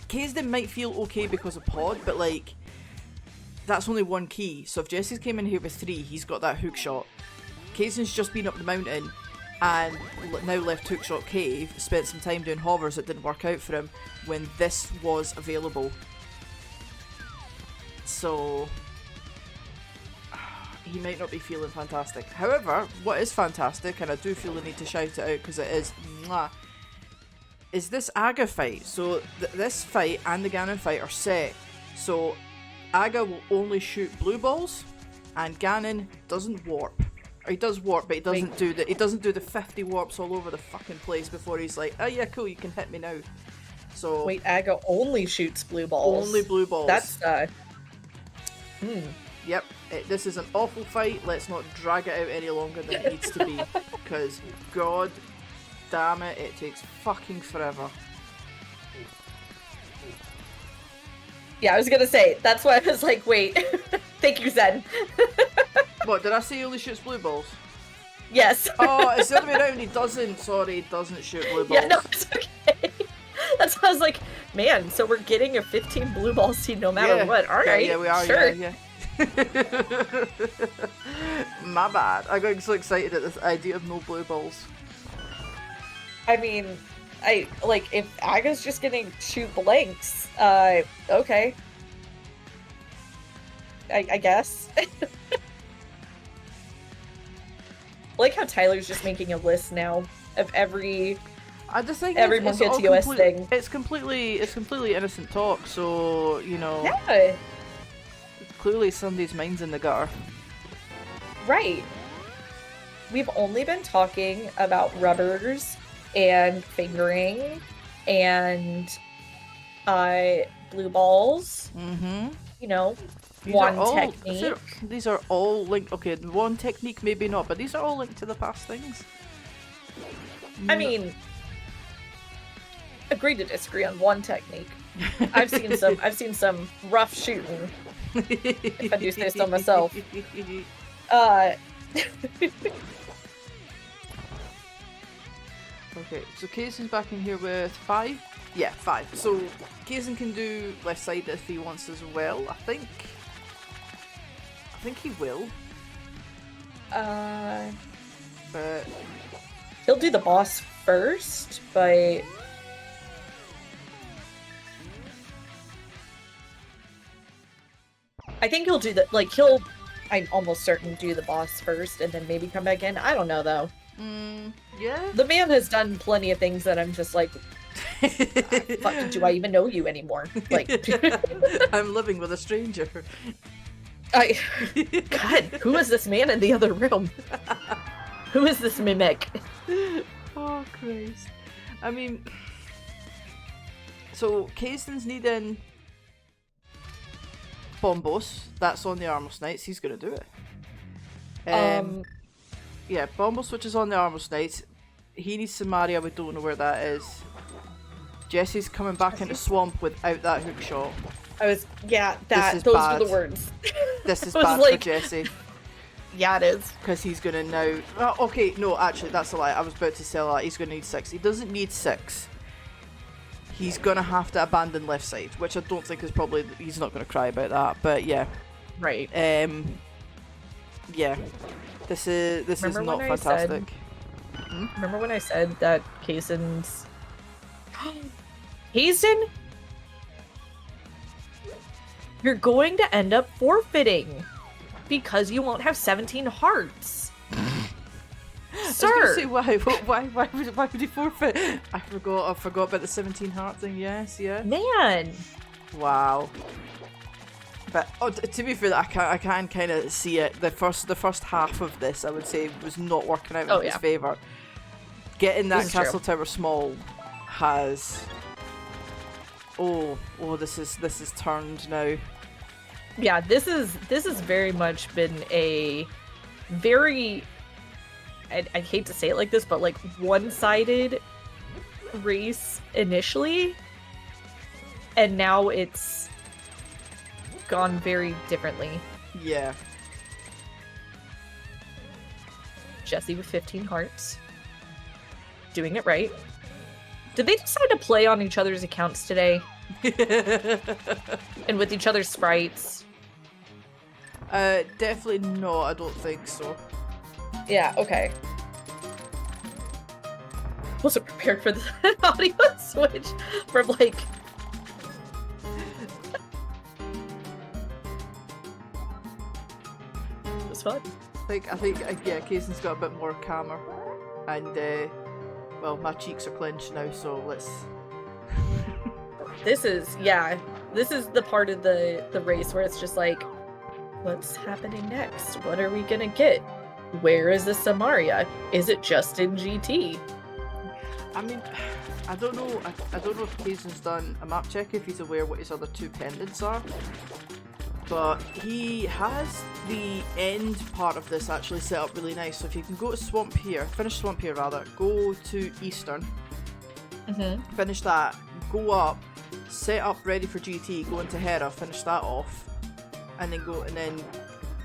Speaker 1: Kaesden might feel okay because of Pod, but like, that's only 1 key. So if Jesse's came in here with 3, he's got that hook shot. Kaesden's just been up the mountain and now left Hookshot Cave, spent some time doing hovers that didn't work out for him when this was available. So he might not be feeling fantastic. However, what is fantastic, and I do feel the need to shout it out because it is, is this Aga fight. So this fight and the Ganon fight are set. So Aga will only shoot blue balls, and Ganon doesn't warp. Or he does warp, but he doesn't do the 50 warps all over the fucking place before he's like, oh yeah, cool, you can hit me now. So
Speaker 2: Wait, Aga only shoots blue balls.
Speaker 1: Only blue balls.
Speaker 2: That's
Speaker 1: Yep, this is an awful fight. Let's not drag it out any longer than it needs to be, because god damn it, it takes fucking forever.
Speaker 2: Yeah, I was gonna say, that's why I was like, wait. Thank you, Zen.
Speaker 1: What, did I say he only shoots blue balls?
Speaker 2: Yes.
Speaker 1: Oh, it's the other way around, he doesn't. Sorry, he doesn't shoot blue balls.
Speaker 2: Yeah, no, it's okay. That's why I was like, man, so we're getting a 15 blue ball seed no matter what. Alright,
Speaker 1: yeah, we are,
Speaker 2: sure.
Speaker 1: yeah. My bad. I got so excited at this idea of no blue balls.
Speaker 2: I mean, if Aga's just gonna shoot blanks, okay. I guess. I like how Tyler's just making a list now of every Monkey TOS thing.
Speaker 1: It's completely innocent talk, so, you know,
Speaker 2: Yeah.
Speaker 1: clearly somebody's mind's in the gutter.
Speaker 2: Right. We've only been talking about rubbers and fingering and blue balls.
Speaker 1: Mm-hmm.
Speaker 2: You know,
Speaker 1: These
Speaker 2: one
Speaker 1: are all,
Speaker 2: technique.
Speaker 1: These are all linked. Okay, one technique maybe not, but these are all linked to the past things.
Speaker 2: I mean, agree to disagree on one technique. I've seen some rough shooting. If I do say so myself.
Speaker 1: Okay, so Kaesden's back in here with 5? Yeah, 5. So Kaesden can do left side if he wants as well, I think he will. But
Speaker 2: He'll do the boss first, but I think he'll do I'm almost certain do the boss first and then maybe come back in. I don't know though.
Speaker 1: yeah.
Speaker 2: The man has done plenty of things that I'm just like, fuck, do I even know you anymore? Like,
Speaker 1: I'm living with a stranger.
Speaker 2: God, who is this man in the other room? Who is this mimic?
Speaker 1: Oh Christ. I mean, so Kaesden's needing Bombos. That's on the Armor Knights. He's gonna do it. Yeah, Bombos switches on the Armor Knights. He needs Samaria. We don't know where that is. Jesse's coming back into Swamp without that hook shot.
Speaker 2: Those
Speaker 1: bad.
Speaker 2: were the words.
Speaker 1: This is
Speaker 2: I was
Speaker 1: bad
Speaker 2: like-
Speaker 1: for Jesse.
Speaker 2: Yeah, it is.
Speaker 1: Because he's gonna now. Oh, okay, no, actually, that's a lie. I was about to say that. He's gonna need 6. He doesn't need 6. He's gonna have to abandon left side, which I don't think is probably. He's not gonna cry about that, but yeah.
Speaker 2: Right.
Speaker 1: Yeah. This is
Speaker 2: Remember
Speaker 1: not
Speaker 2: when I
Speaker 1: fantastic.
Speaker 2: Remember when I said that Kaesden's... Kaesden? You're going to end up forfeiting because you won't have 17 hearts. Sir!
Speaker 1: I was gonna say why would he forfeit? I forgot about the 17 heart thing. Yes, yeah.
Speaker 2: Man!
Speaker 1: Wow. But to be fair, I can kind of see it. The first half of this, I would say, was not working out in his favour. Getting that castle tower small has. Oh, this is turned now.
Speaker 2: Yeah, this is very much been a very. I hate to say it like this, but like one-sided race initially, and now it's gone very differently.
Speaker 1: Yeah.
Speaker 2: Jesse with 15 hearts. Doing it right. Did they decide to play on each other's accounts today? And with each other's sprites?
Speaker 1: Definitely not. I don't think so.
Speaker 2: Yeah, okay. Wasn't prepared for the audio switch from like... It was fun.
Speaker 1: I think Kaesden's got a bit more calmer, and well, my cheeks are clenched now, so let's.
Speaker 2: This is the part of the race where it's just like, what's happening next? What are we gonna get? Where is the Samaria? Is it just in GT?
Speaker 1: I mean, I don't know. I don't know if Kaesden's done a map check, if he's aware what his other two pendants are. But he has the end part of this actually set up really nice. So if you can go to Swamp here, finish Swamp here rather, go to Eastern, finish that, go up, set up ready for GT, go into Hera, finish that off, and then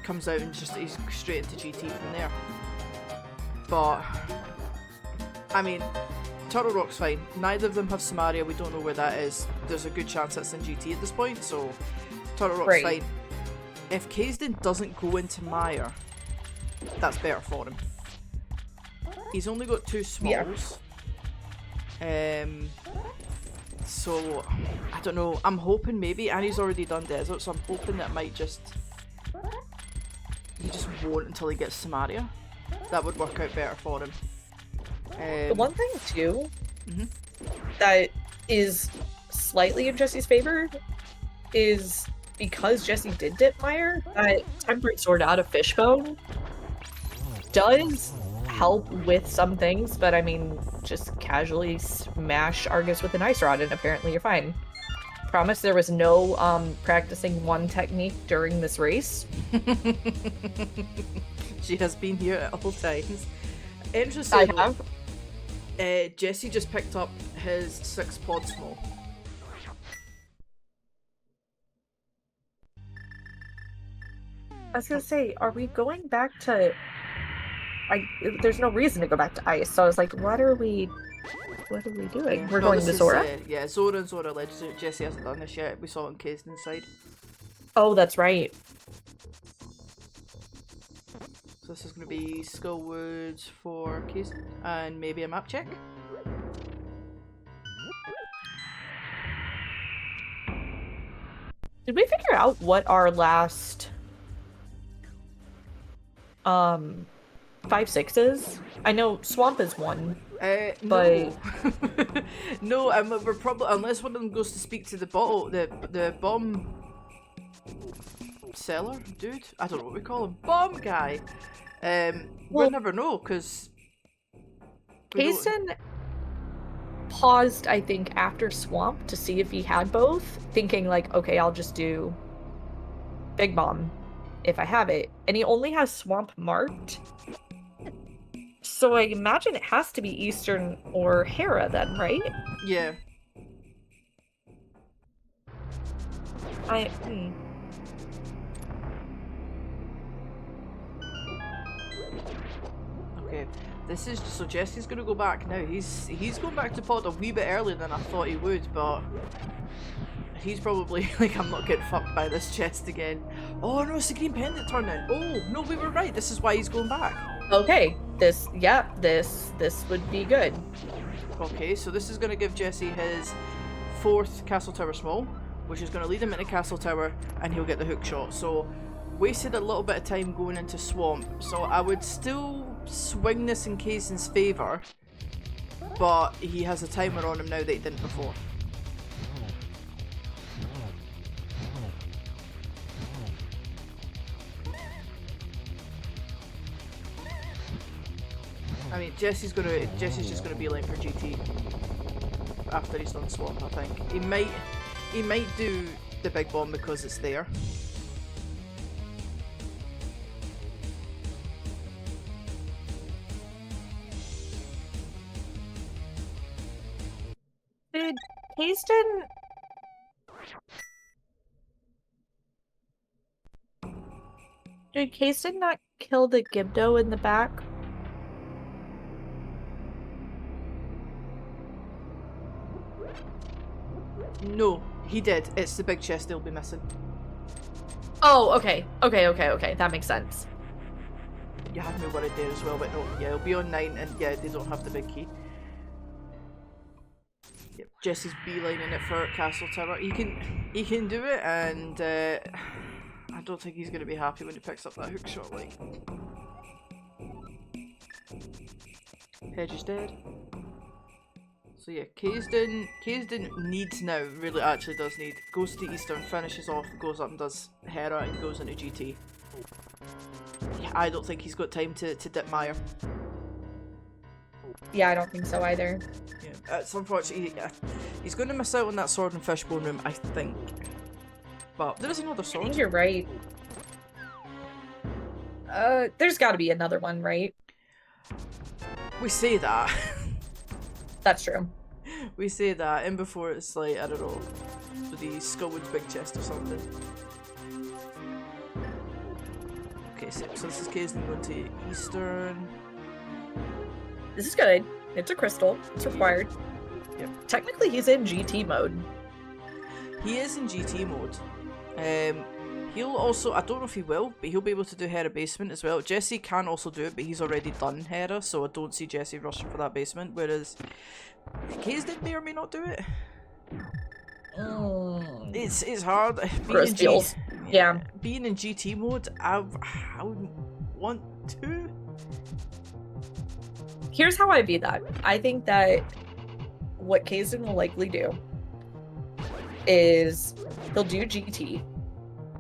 Speaker 1: comes out and just he's straight into GT from there. But I mean, Turtle Rock's fine. Neither of them have Samaria. We don't know where that is. There's a good chance that's in GT at this point, so Turtle Rock's fine. If Kaesden doesn't go into Mire, that's better for him. He's only got 2 smalls. Yeah. So I don't know. I'm hoping maybe, and he's already done desert, so I'm hoping that might just he just won't until he gets Samaria. That would work out better for him.
Speaker 2: The one thing too that is slightly in Jesse's favor is because Jesse did dip Mire, that Temperate Sword out of Fishbone does help with some things, but I mean, just casually smash Argus with an Ice Rod and apparently you're fine. Promise there was no practicing one technique during this race.
Speaker 1: She has been here at all times. Interesting.
Speaker 2: I have.
Speaker 1: Jesse just picked up his 6 pod small.
Speaker 2: I was gonna say, are we going back to... there's no reason to go back to ice, so I was like, what are we doing?
Speaker 1: Yeah.
Speaker 2: We're going to Zora?
Speaker 1: Yeah, Zora and Zora Legends. Jesse hasn't done this yet. We saw it on Kaesden's side.
Speaker 2: Oh, that's right.
Speaker 1: So this is going to be Skullwoods for Kaesden, and maybe a map check.
Speaker 2: Did we figure out what our last 5-6 is? I know Swamp is 1.
Speaker 1: But no, we're probably, unless one of them goes to speak to the bomb seller dude. I don't know what we call him. Bomb guy. We'll never know because
Speaker 2: Kaesden paused, I think, after Swamp to see if he had both, thinking like, okay, I'll just do Big Bomb if I have it, and he only has Swamp marked. So I imagine it has to be Eastern or Hera then, right?
Speaker 1: Yeah. Okay, this is so Jesse's gonna go back now. He's going back to pod a wee bit earlier than I thought he would, but he's probably like, I'm not getting fucked by this chest again. Oh no, it's the green pendant turning. Oh no, we were right. This is why he's going back.
Speaker 2: Okay, this would be good.
Speaker 1: Okay, so this is going to give Jesse his 4th Castle Tower small, which is going to lead him into Castle Tower, and he'll get the hook shot. So wasted a little bit of time going into Swamp, so I would still swing this in Kaesden's favour, but he has a timer on him now that he didn't before. I mean, Jesse's just gonna be like for GT after he's done Swamp. I think he might do the big bomb because it's there.
Speaker 2: Did Kaesden... Did Kaesden not kill the Gibdo in the back?
Speaker 1: No, he did. It's the big chest they'll be missing.
Speaker 2: Oh, okay. Okay. That makes sense.
Speaker 1: You had me worried there as well, but no, yeah, it'll be on 9, and yeah, they don't have the big key. Yep, Jesse's beelining it for Castle Tower. He can do it, and I don't think he's going to be happy when he picks up that hook shot. Like, Hedge is dead. So yeah, Kaesden needs now, really actually does need, goes to Eastern, finishes off, goes up and does Hera, and goes into GT. Yeah, I don't think he's got time to dip Mire.
Speaker 2: Yeah, I don't think so either.
Speaker 1: Yeah, it's unfortunate. He's going to miss out on that sword and fishbone room, I think. But there is another
Speaker 2: I
Speaker 1: sword.
Speaker 2: think you're right. There's got to be another one, right?
Speaker 1: We say that.
Speaker 2: That's true.
Speaker 1: We say that, and before it's like, I don't know, for the Skullwood's big chest or something. Okay, so this is Kaesden going to Eastern.
Speaker 2: This is good. It's a crystal. It's required.
Speaker 1: Yep.
Speaker 2: Technically, he's in GT mode.
Speaker 1: He is in GT mode. He'll also, I don't know if he will, but he'll be able to do Hera basement as well. Jesse can also do it, but he's already done Hera, so I don't see Jesse rushing for that basement, whereas Kaesden may or may not do it. It's hard.
Speaker 2: Yeah.
Speaker 1: Being in GT mode, I wouldn't want to.
Speaker 2: Here's how I view that. I think that what Kaesden will likely do is he'll do GT.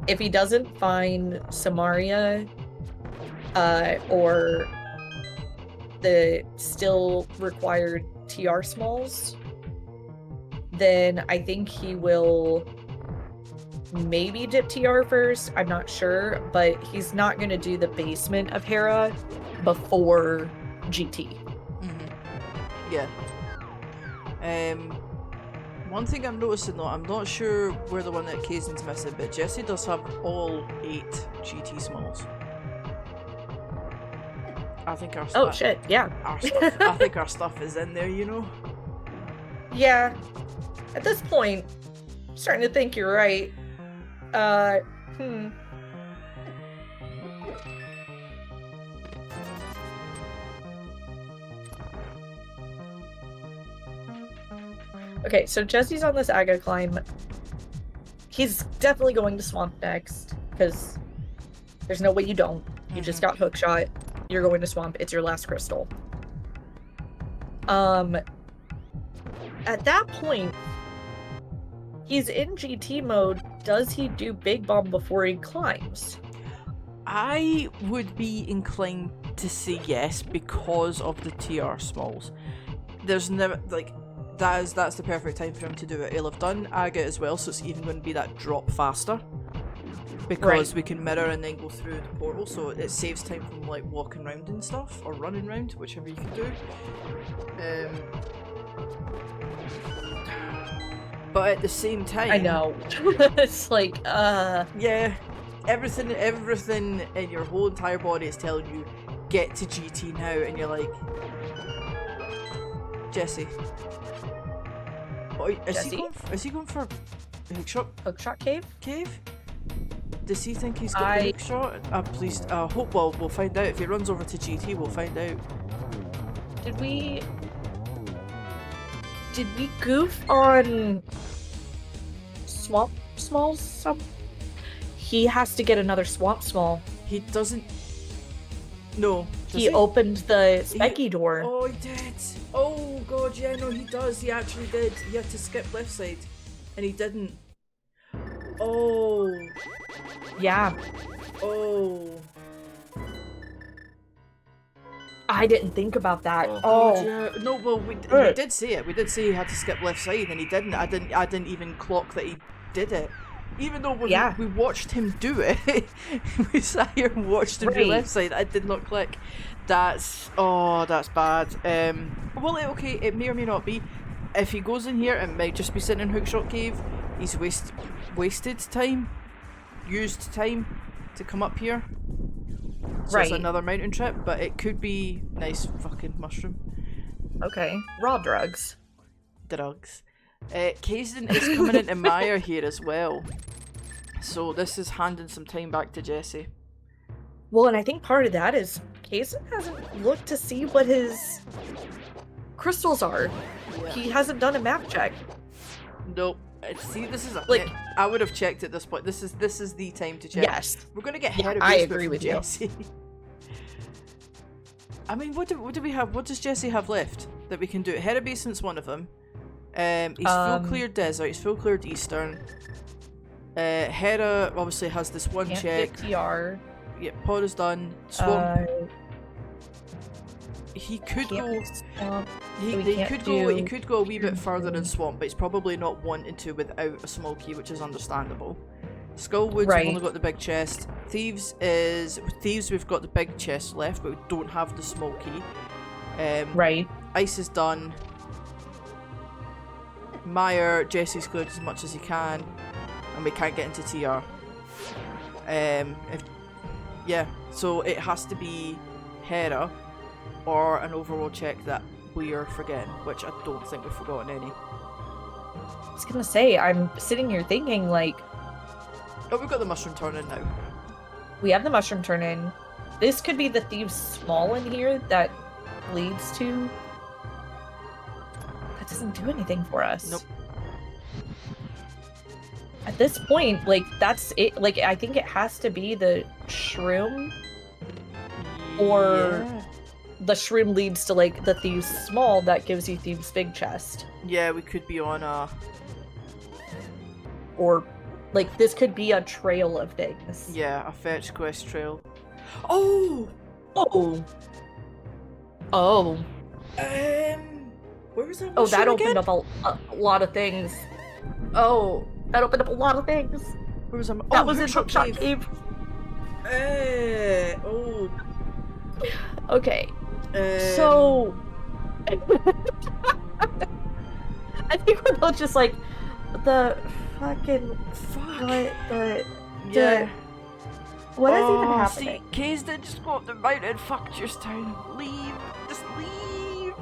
Speaker 2: If he doesn't find Samaria or the still required TR smalls, then I think he will maybe dip TR first. I'm not sure, but he's not going to do the basement of Hera before GT.
Speaker 1: Yeah. One thing I'm noticing though, I'm not sure where the one that Kaesden's missing, but Jesse does have all 8 GT smalls. I think our stuff.
Speaker 2: Oh shit! Yeah.
Speaker 1: Our stuff, I think our stuff is in there, you know.
Speaker 2: Yeah. At this point, I'm starting to think you're right. Okay, so Jesse's on this Aga climb. He's definitely going to Swamp next, because there's no way you don't. You just got hookshot. You're going to Swamp. It's your last crystal. At that point, he's in GT mode. Does he do Big Bomb before he climbs?
Speaker 1: I would be inclined to say yes because of the TR smalls. There's never, like, that's the perfect time for him to do it. He'll have done Aga as well, so it's even going to be that drop faster. Because we can mirror and then go through the portal, so it saves time from like walking around and stuff, or running around, whichever you can do. But at the same time,
Speaker 2: I know. It's like,
Speaker 1: yeah, everything in your whole entire body is telling you, get to GT now, and you're like, Jesse. Oh, is he going for hookshot?
Speaker 2: Hookshot cave?
Speaker 1: Does he think he's got the hookshot? Please, hope we'll find out. If he runs over to GT, we'll find out.
Speaker 2: Did we goof on Swamp Smalls? he has to get another swamp small.
Speaker 1: He doesn't. No. Does
Speaker 2: He opened the Specky door.
Speaker 1: Oh, he did. Oh god, yeah, no, he does. He actually did. He had to skip left side, and he didn't. Oh.
Speaker 2: Yeah.
Speaker 1: Oh.
Speaker 2: I didn't think about that.
Speaker 1: God, yeah. No, well, we did say it. We did say he had to skip left side, and he didn't. I didn't even clock that he did it. Even though we watched him do it, we sat here and watched him do left side. I did not click. That's bad. Well, okay, it may or may not be. If he goes in here, it might just be sitting in Hookshot Cave. He's wasted time, used time to come up here. So it's another mountain trip, but it could be nice fucking mushroom.
Speaker 2: Okay, raw drugs.
Speaker 1: Kaesden is coming into Mire here as well. So this is handing some time back to Jesse.
Speaker 2: Well, and I think part of that is Kaesden hasn't looked to see what his crystals are.
Speaker 1: Yeah.
Speaker 2: He hasn't done a map check.
Speaker 1: Nope. See, this is
Speaker 2: like
Speaker 1: I would have checked at this point. This is the time to check.
Speaker 2: Yes.
Speaker 1: We're gonna get head of
Speaker 2: I
Speaker 1: basement
Speaker 2: agree
Speaker 1: from
Speaker 2: with
Speaker 1: Jesse. I mean, what do we have? What does Jesse have left that we can do? Head of basement's one of them. He's full cleared desert. He's full cleared eastern. Hera obviously has this one check.
Speaker 2: TR.
Speaker 1: Yeah, pod is done. Swamp. He could go. He could go a wee bit further in swamp, but he's probably not wanting to without a small key, which is understandable. Skullwoods, we've only got the big chest. Thieves, we've got the big chest left, but we don't have the small key. Ice is done. Mire, Jesse's cleared as much as he can, and we can't get into TR. So it has to be Hera or an overall check that we are forgetting, which I don't think we've forgotten any.
Speaker 2: I was gonna say, I'm sitting here thinking, like...
Speaker 1: Oh, we've got the mushroom turn-in now.
Speaker 2: We have the mushroom turn-in. This could be the Thieves Small in here that leads to... That doesn't do anything for us.
Speaker 1: Nope.
Speaker 2: At this point, like, that's it. Like, I think it has to be the shroom. Or the shroom leads to, like, the Thieves Small that gives you Thieves Big Chest.
Speaker 1: Yeah, we could be on a...
Speaker 2: Or, like, this could be a trail of things.
Speaker 1: Yeah, a fetch quest trail. Oh!
Speaker 2: Oh! Oh.
Speaker 1: Where was that?
Speaker 2: Oh, that opened up a lot of things. Oh, that opened up a lot of things.
Speaker 1: Where was that?
Speaker 2: That was in Hookshot Cave.
Speaker 1: Oh.
Speaker 2: Okay. So... I think we're both just like, the fucking... What is even happening?
Speaker 1: See, Kaesden, just go up the mountain, fuck Town. Leave. Just leave.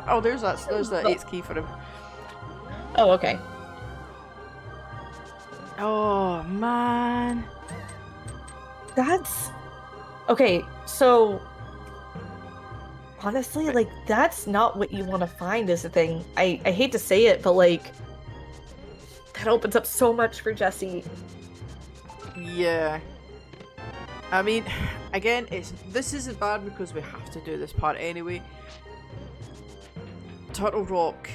Speaker 1: Oh, there's that 8th key for him.
Speaker 2: Oh, okay.
Speaker 1: Oh, man.
Speaker 2: That's... Okay, so... Honestly, like, that's not what you want to find is the thing. I hate to say it, but, like... That opens up so much for Jesse.
Speaker 1: Yeah. I mean, again, this isn't bad because we have to do this part anyway. Turtle Rock.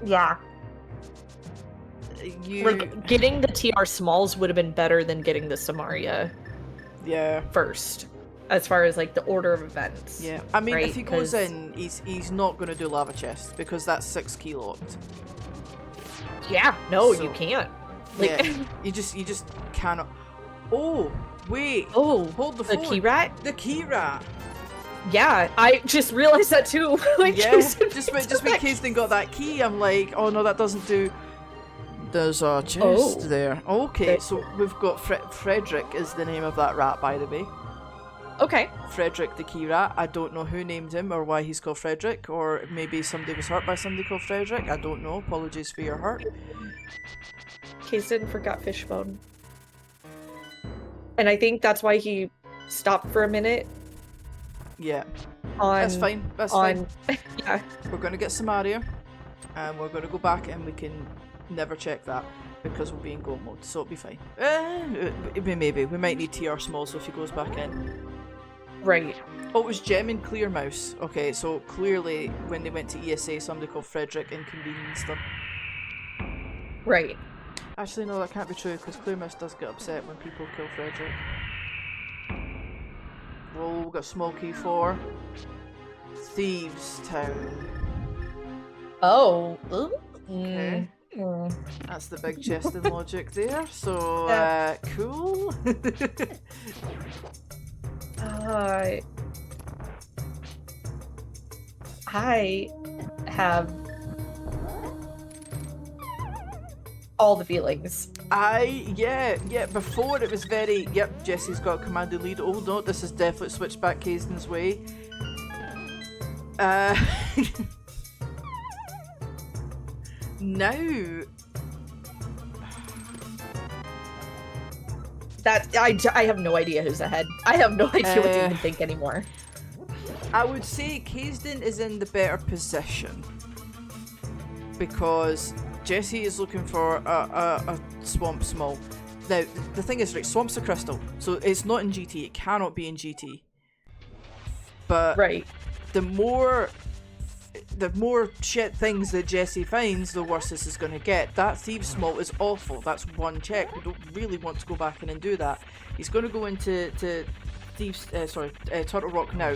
Speaker 2: Yeah. Getting the TR Smalls would have been better than getting the Samaria.
Speaker 1: Yeah.
Speaker 2: First. As far as, like, the order of events.
Speaker 1: Yeah. I mean,
Speaker 2: right?
Speaker 1: if he goes in, he's not going to do Lava Chest because that's 6 key locked.
Speaker 2: Yeah. No,
Speaker 1: so,
Speaker 2: you can't. Like,
Speaker 1: yeah. You just cannot. Oh, wait.
Speaker 2: Oh,
Speaker 1: hold the phone.
Speaker 2: The key rat?
Speaker 1: The key rat.
Speaker 2: Yeah, I just realized that too.
Speaker 1: Yeah, just when Kaesden got that key, I'm like, oh no, that doesn't do. There's a chest there. Okay, so we've got Frederick is the name of that rat, by the way.
Speaker 2: Okay.
Speaker 1: Frederick the key rat. I don't know who named him or why he's called Frederick, or maybe somebody was hurt by somebody called Frederick. I don't know. Apologies for your hurt.
Speaker 2: Kaesden forgot Fishbone. And I think that's why he stopped for a minute.
Speaker 1: Yeah. That's fine. That's fine.
Speaker 2: Yeah.
Speaker 1: We're going to get Samaria, and we're going to go back and we can never check that. because we'll be in gold mode, so it'll be fine. Maybe. We might need TR small, so if he goes back in.
Speaker 2: Right.
Speaker 1: Oh, it was Gem and Clear Mouse. Okay, so clearly when they went to ESA, somebody called Frederick inconvenienced them.
Speaker 2: Right.
Speaker 1: Actually, no, that can't be true, because Clear Mouse does get upset when people kill Frederick. Whoa, we got small key for Thieves Town.
Speaker 2: Oh.
Speaker 1: Okay.
Speaker 2: Mm.
Speaker 1: That's the big chest in logic there, so cool.
Speaker 2: I have all the feelings.
Speaker 1: Yeah, before it was very, yep, Jesse's got a commanding lead. Oh no, this is definitely switched back Kaesden's way. Now...
Speaker 2: That I have no idea who's ahead. I have no idea what to even think anymore.
Speaker 1: I would say Kaesden is in the better position because Jesse is looking for a swamp small. Now the thing is, right, swamp's a crystal, so it's not in GT. It cannot be in GT. But
Speaker 2: right,
Speaker 1: the more shit things that Jesse finds, the worse this is going to get. That Thieves Small is awful. That's one check. We don't really want to go back in and do that. He's going to go into Turtle Rock now.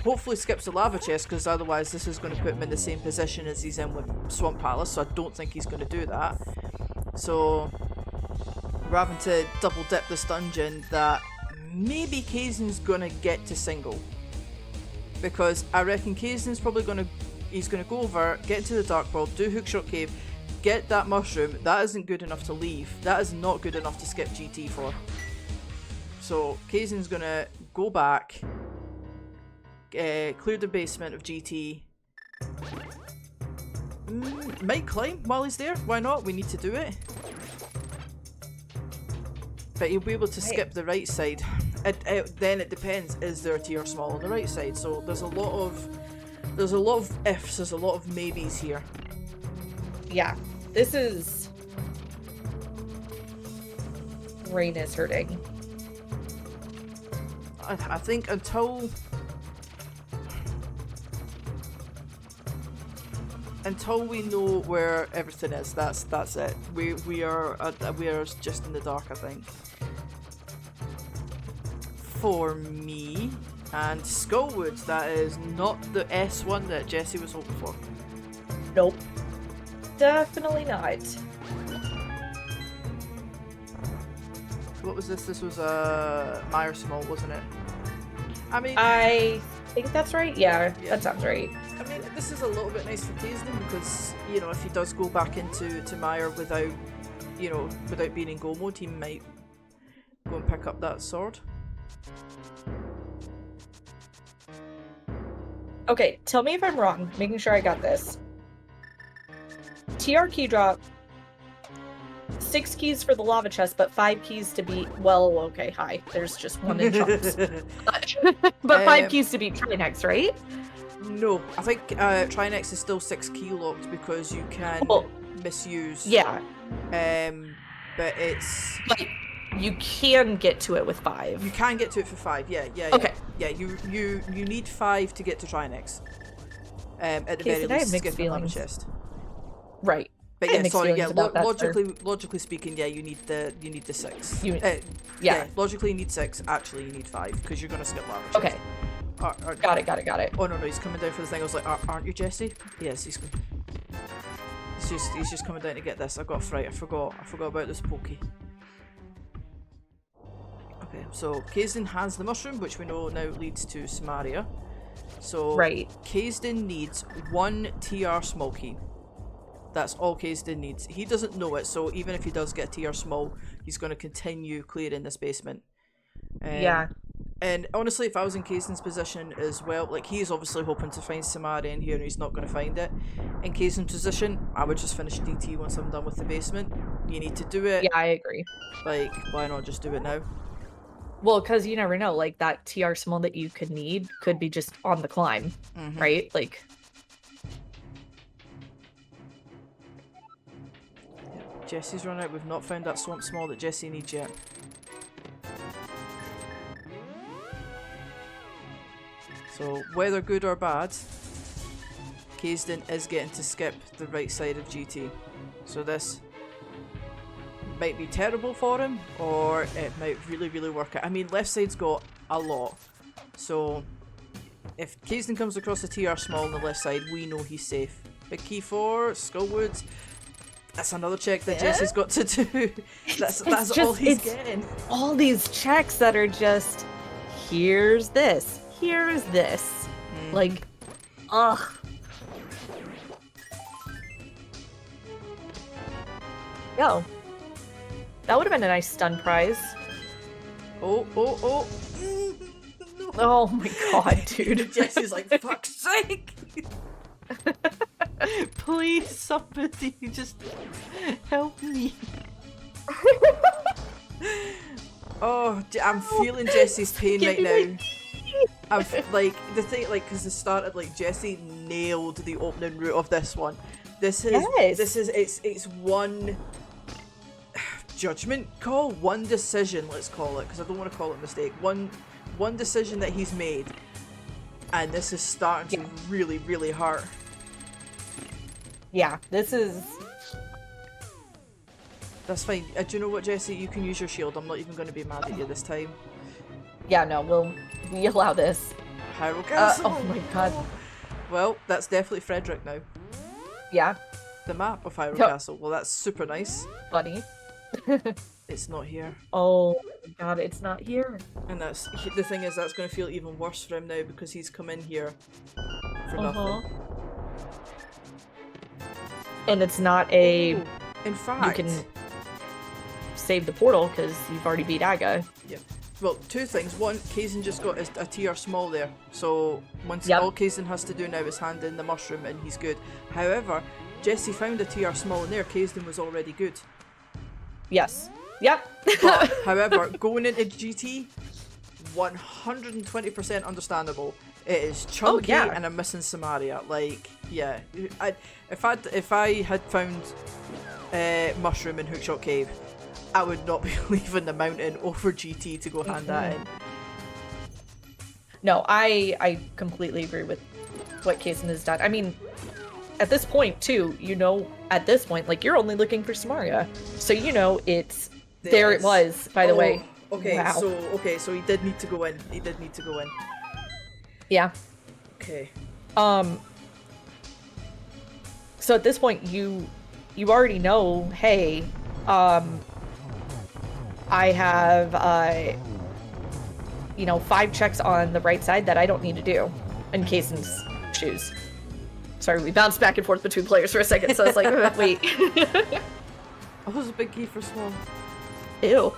Speaker 1: Hopefully skips the lava chest, because otherwise this is going to put him in the same position as he's in with Swamp Palace, so I don't think he's going to do that. So we're having to double dip this dungeon that maybe Kaesden's going to get to single. Because I reckon Kaesden's probably going to go over, get into the Dark World, do Hookshot Cave, get that mushroom. That isn't good enough to leave. That is not good enough to skip GT for. So Kaesden's going to go back, clear the basement of GT. Might climb while he's there. Why not? We need to do it. But he'll be able to skip the right side. Then it depends. Is there a tier small on the right side? So there's a lot of ifs. There's a lot of maybes here.
Speaker 2: Yeah, this is. Rain is hurting.
Speaker 1: I think until we know where everything is, that's it. We are just in the dark, I think. For me and Skullwoods, that is not the S1 that Jesse was hoping for.
Speaker 2: Nope, definitely not.
Speaker 1: What was this? This was a Meyer Small, wasn't it? I mean,
Speaker 2: I think that's right. Yeah, that sounds right.
Speaker 1: I mean, this is a little bit nice for Kaesden because, you know, if he does go back into Meyer without being in go mode, he might go and pick up that sword.
Speaker 2: Okay, tell me if I'm wrong, making sure I got this. TR Keydrop, 6 keys for the lava chest, but 5 keys to beat, well, okay, hi, there's just one in chunks. But 5 keys to beat Trinex, right?
Speaker 1: No, I think Trinex is still 6 key locked because you can misuse.
Speaker 2: Yeah.
Speaker 1: But it's...
Speaker 2: Like, you can get to it with 5.
Speaker 1: You can get to it for 5, yeah.
Speaker 2: Okay.
Speaker 1: Yeah, you need 5 to get to Trinex. At the very least, skip the lava chest.
Speaker 2: Right.
Speaker 1: But yeah, sorry, yeah, logically speaking, yeah, you need the 6. Yeah, logically you need 6, actually you need 5, because you're going to skip lava chest.
Speaker 2: Okay. Got it.
Speaker 1: Oh no, he's coming down for the thing. I was like, aren't you Jesse? Yes, he's just coming down to get this. I got fright, I forgot about this pokey. Okay, so Kaesden has the mushroom, which we know now leads to Samaria. So Kaesden needs 1 TR small key. That's all Kaesden needs. He doesn't know it, so even if he does get a TR small, he's going to continue clearing this basement.
Speaker 2: Yeah.
Speaker 1: And honestly, if I was in Kaesden's position as well, like, he's obviously hoping to find Samaria in here and he's not going to find it. In Kaesden's position, I would just finish DT once I'm done with the basement. You need to do it.
Speaker 2: Yeah, I agree.
Speaker 1: Like, why not just do it now?
Speaker 2: Well, because you never know, like, that TR small that you could need could be just on the climb, right? Like...
Speaker 1: Jesse's run out. We've not found that swamp small that Jesse needs yet. So, whether good or bad, Kaesden is getting to skip the right side of GT. So this might be terrible for him, or it might really, really work out. I mean, left side's got a lot. So, if Kaesden comes across the TR small on the left side, we know he's safe. Big key for Skullwood. That's another check that Jesse's got to do. That's all he's getting.
Speaker 2: All these checks that are just, here's this, here's this. Like, ugh. Yo. That would have been a nice stun prize.
Speaker 1: Oh. No.
Speaker 2: Oh my god, dude.
Speaker 1: Jesse's like, fuck's sake! Please, somebody, just help me. Oh, I'm feeling Jesse's pain right now. I'm like, the thing, like, because it started, like, Jesse nailed the opening route of this one. It's one judgment call, one decision, let's call it, because I don't want to call it mistake. One decision that he's made, and this is starting to really, really hurt.
Speaker 2: Yeah, this is...
Speaker 1: That's fine. Do you know what, Jesse? You can use your shield. I'm not even going to be mad at you this time.
Speaker 2: Yeah, no, we allow this.
Speaker 1: Hyrule Castle!
Speaker 2: Oh my god.
Speaker 1: Well, that's definitely Frederick now.
Speaker 2: Yeah.
Speaker 1: The map of Hyrule Castle. Well, that's super nice.
Speaker 2: Funny.
Speaker 1: It's not here.
Speaker 2: Oh my god, it's not here.
Speaker 1: And that's the thing is, that's going to feel even worse for him now because he's come in here for nothing.
Speaker 2: And it's not a...
Speaker 1: Ooh, in fact...
Speaker 2: You can save the portal because you've already beat Aga.
Speaker 1: Yep. Well, two things. One, Kaesden just got a TR small there. So once all Kaesden has to do now is hand in the mushroom and he's good. However, Jesse found a TR small in there. Kaesden was already good.
Speaker 2: Yes. Yep.
Speaker 1: But, however, going into GT, 120% understandable. It is chunky and I'm missing Samaria. Like, yeah. If I had found mushroom in Hookshot Cave, I would not be leaving the mountain over GT to go hand that in.
Speaker 2: No, I completely agree with what Kaesden has done. I mean, at this point too, at this point, like, you're only looking for Samaria. So it's there it was, by the way.
Speaker 1: Okay,
Speaker 2: wow.
Speaker 1: so he did need to go in. He did need to go in.
Speaker 2: Yeah.
Speaker 1: Okay.
Speaker 2: So at this point you already know, hey, I have 5 checks on the right side that I don't need to do in Kaesden's shoes. Sorry, we bounced back and forth between players for a second, so I was like, wait.
Speaker 1: Oh, there's a big key for small.
Speaker 2: Ew.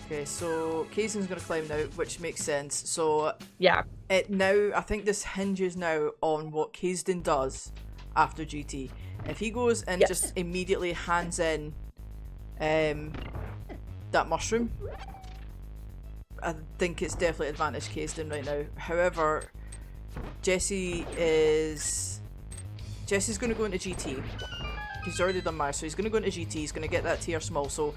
Speaker 1: Okay, so Kaesden's gonna climb now, which makes sense. So
Speaker 2: yeah,
Speaker 1: I think this hinges now on what Kaesden does after GT. If he goes and just immediately hands in that mushroom, I think it's definitely advantage Kaesden right now. However, Jesse's going to go into GT. He's already done Mars, so he's going to go into GT. He's going to get that TR small. So,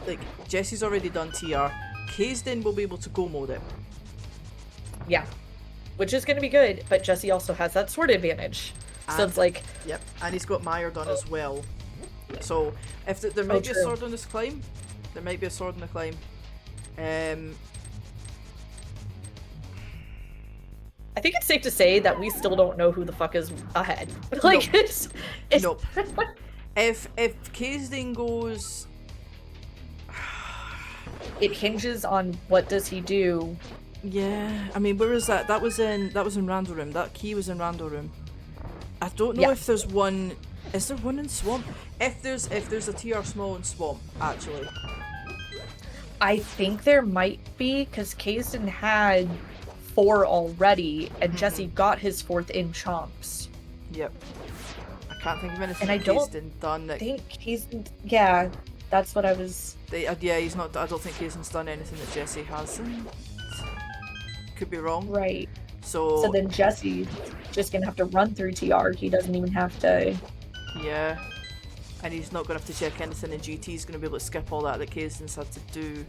Speaker 1: like, Jesse's already done TR. Kaesden will be able to go mode it.
Speaker 2: Yeah, which is going to be good. But Jesse also has that sword advantage. So it's like...
Speaker 1: Yep, and he's got Meyer done as well. So, if there might be a sword on this climb. There might be a sword on the climb.
Speaker 2: I think it's safe to say that we still don't know who the fuck is ahead. Like,
Speaker 1: nope.
Speaker 2: it's...
Speaker 1: Nope. If Kaesden goes...
Speaker 2: It hinges on what does he do.
Speaker 1: Yeah, I mean, where is that? That was in Randall Room. That key was in Randall Room. I don't know if there's one. Is there one in Swamp? If there's a TR small in Swamp, actually.
Speaker 2: I think there might be, because Kaesden had 4 already, and Jesse got his 4th in Chomps.
Speaker 1: Yep. I can't think of anything
Speaker 2: and
Speaker 1: Kaesden done.
Speaker 2: I think Kaesden. Yeah, that's what I was.
Speaker 1: Yeah, he's not. I don't think Kaesden's done anything that Jesse hasn't. Could be wrong.
Speaker 2: Right.
Speaker 1: So
Speaker 2: then Jesse's just gonna have to run through TR. He doesn't even have to.
Speaker 1: Yeah. And he's not going to have to check anything in GT. He's going to be able to skip all that Kaesden's had to do.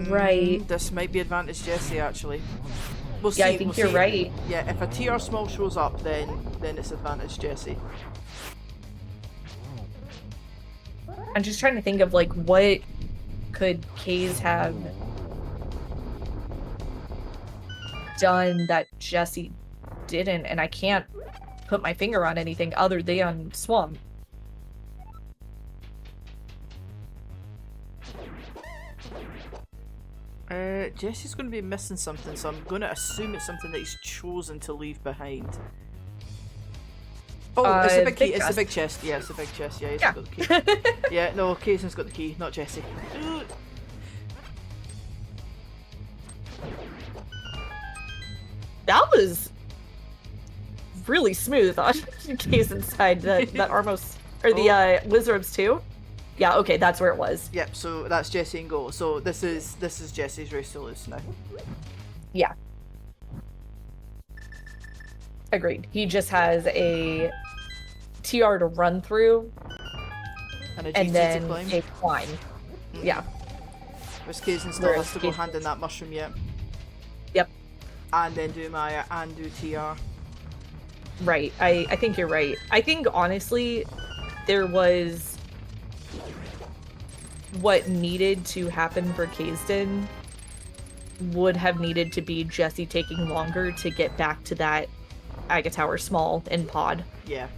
Speaker 2: Right.
Speaker 1: This might be advantage Jesse, actually. We'll see.
Speaker 2: Yeah, I think
Speaker 1: we'll
Speaker 2: you're
Speaker 1: see.
Speaker 2: right.
Speaker 1: Yeah, if a TR small shows up, then it's advantage Jesse.
Speaker 2: I'm just trying to think of like what could Kays have done that Jesse didn't, and I can't put my finger on anything other than Swamp.
Speaker 1: Jesse's going to be missing something, so I'm going to assume it's something that he's chosen to leave behind. Oh, it's a big key. It's a big chest. Yeah, it's a big chest. Yeah, he's got the key. Yeah, no, Kaesden's got the key, not Jesse.
Speaker 2: That was really smooth on Kaysden's side. That Armos or the Wizards too. Yeah, okay, that's where it was.
Speaker 1: Yep, so that's Jesse and goal. So this is Jesse's race to lose now.
Speaker 2: Yeah. Agreed. He just has a TR to run through
Speaker 1: And a GT
Speaker 2: and then
Speaker 1: to climb.
Speaker 2: a climb. Yeah.
Speaker 1: Whereas Kaesden still has to go hand in that mushroom yet.
Speaker 2: Yep.
Speaker 1: And then do Maya and do TR.
Speaker 2: Right. I think you're right. I think honestly there was what needed to happen for Kaesden would have needed to be Jesse taking longer to get back to that Aga Tower small in pod.
Speaker 1: Yeah.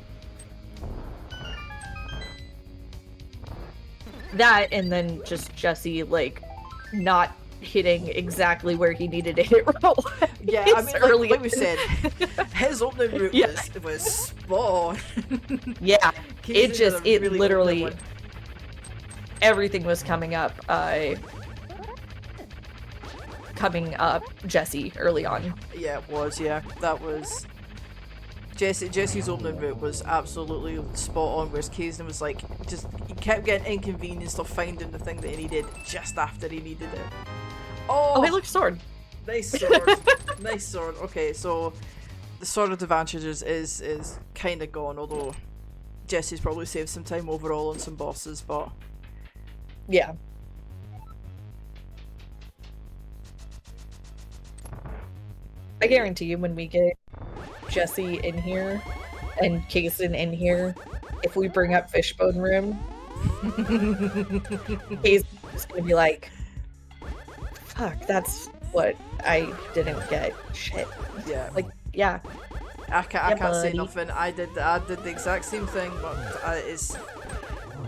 Speaker 2: That and then just Jesse like not hitting exactly where he needed to hit roll.
Speaker 1: Yeah, I mean, like we said, his opening route was spot on.
Speaker 2: Yeah,
Speaker 1: Kaesden
Speaker 2: it
Speaker 1: really
Speaker 2: literally everything was coming up Jesse early on.
Speaker 1: Yeah, it was. Yeah, that was Jesse's opening route was absolutely spot on. Whereas Kaesden was like, he kept getting inconvenienced of finding the thing that he needed just after he needed it.
Speaker 2: Oh, hey, look, sword.
Speaker 1: Nice sword. Nice sword. Okay, so the sword of advantages is kind of gone. Although Jesse's probably saved some time overall on some bosses, but
Speaker 2: yeah. I guarantee you when we get Jesse in here and Kaesden in here, if we bring up Fishbone Room, Kaesden's gonna be like, fuck, that's what I didn't get. Shit.
Speaker 1: yeah.
Speaker 2: Like, yeah.
Speaker 1: I can't say
Speaker 2: buddy.
Speaker 1: nothing. I did the exact same thing, but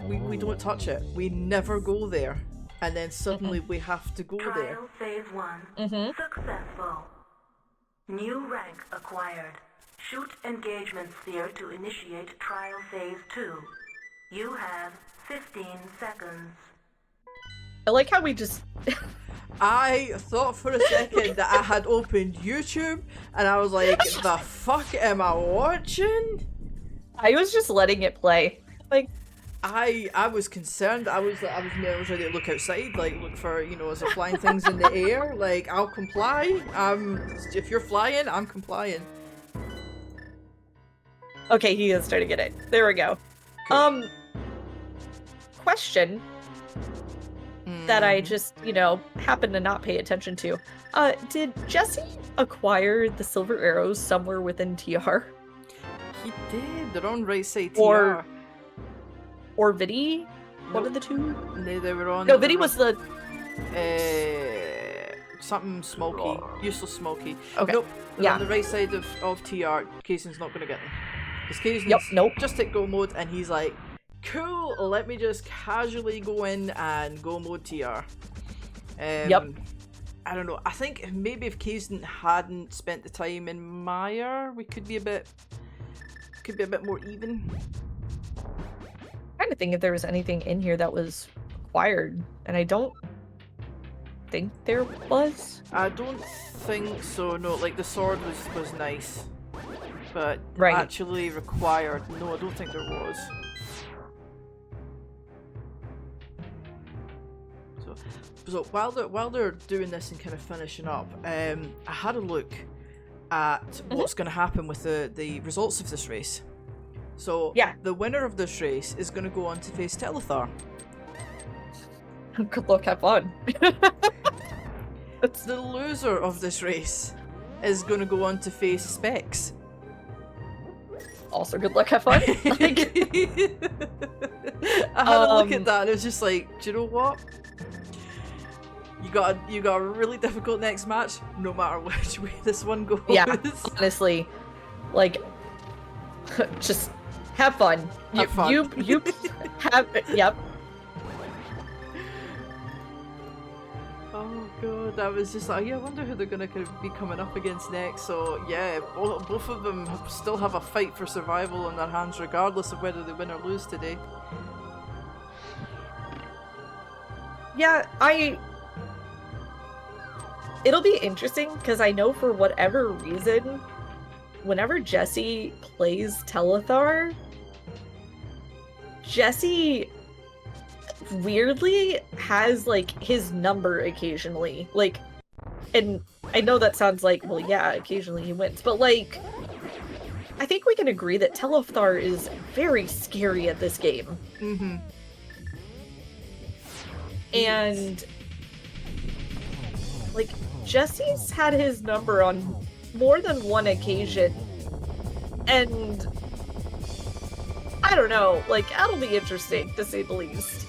Speaker 1: we don't touch it. We never go there, and then suddenly we have to go there.
Speaker 3: Trial phase 1 successful. New rank acquired. Shoot engagement sphere to initiate trial phase 2. You have 15 seconds.
Speaker 2: I like how we just
Speaker 1: I thought for a second that I had opened YouTube, and I was like, the fuck am I watching?
Speaker 2: I was just letting it play. Like,
Speaker 1: I was concerned. I was ready to look outside, like look for, is there flying things in the air? Like, I'll comply. If you're flying, I'm complying.
Speaker 2: okay, he is starting to get it. There we go.
Speaker 1: Cool.
Speaker 2: Question that I just, happened to not pay attention to. Did Jesse acquire the silver arrows somewhere within TR?
Speaker 1: He did. They're on right side TR.
Speaker 2: Or Vidi? One of the two?
Speaker 1: No, they were on.
Speaker 2: No, Vidi was the...
Speaker 1: something smoky. Useless smoky.
Speaker 2: Okay.
Speaker 1: Nope. They're
Speaker 2: Yeah.
Speaker 1: on the right side of TR. Kaesden's not going to get them. Because Kaesden's just hit go mode, and he's like, cool, let me just casually go in and go mode TR.
Speaker 2: Yep.
Speaker 1: I don't know. I think maybe if Kaesden hadn't spent the time in Maya, we could be a bit more even.
Speaker 2: I'm trying to think if there was anything in here that was acquired, and I don't think there was.
Speaker 1: I don't think so. No, like the sword was nice, but
Speaker 2: Right.
Speaker 1: actually required. No, I don't think there was. So while they're doing this and kind of finishing up, I had a look, at what's going to happen with the results of this race. So
Speaker 2: Yeah.
Speaker 1: the winner of this race is going to go on to face Telethar.
Speaker 2: Good luck, have fun.
Speaker 1: The loser of this race is going to go on to face Specs.
Speaker 2: Also, good luck, have fun. Like,
Speaker 1: I had a look at that and it was just like, do you know what? You got a really difficult next match, no matter which way this one goes.
Speaker 2: yeah, honestly, like, just have fun.
Speaker 1: Have fun.
Speaker 2: You have, yep.
Speaker 1: Oh god, I was just like, yeah, I wonder who they're gonna be coming up against next. So yeah, both of them still have a fight for survival on their hands, regardless of whether they win or lose today.
Speaker 2: Yeah, it'll be interesting because I know for whatever reason, whenever Jesse plays Telethar, Jesse weirdly has like his number occasionally. Like, and I know that sounds like, well, yeah, occasionally he wins, but like, I think we can agree that Telethar is very scary at this game.
Speaker 1: Mm-hmm.
Speaker 2: And like, Jesse's had his number on more than one occasion, and I don't know, like, that'll be interesting to say the least.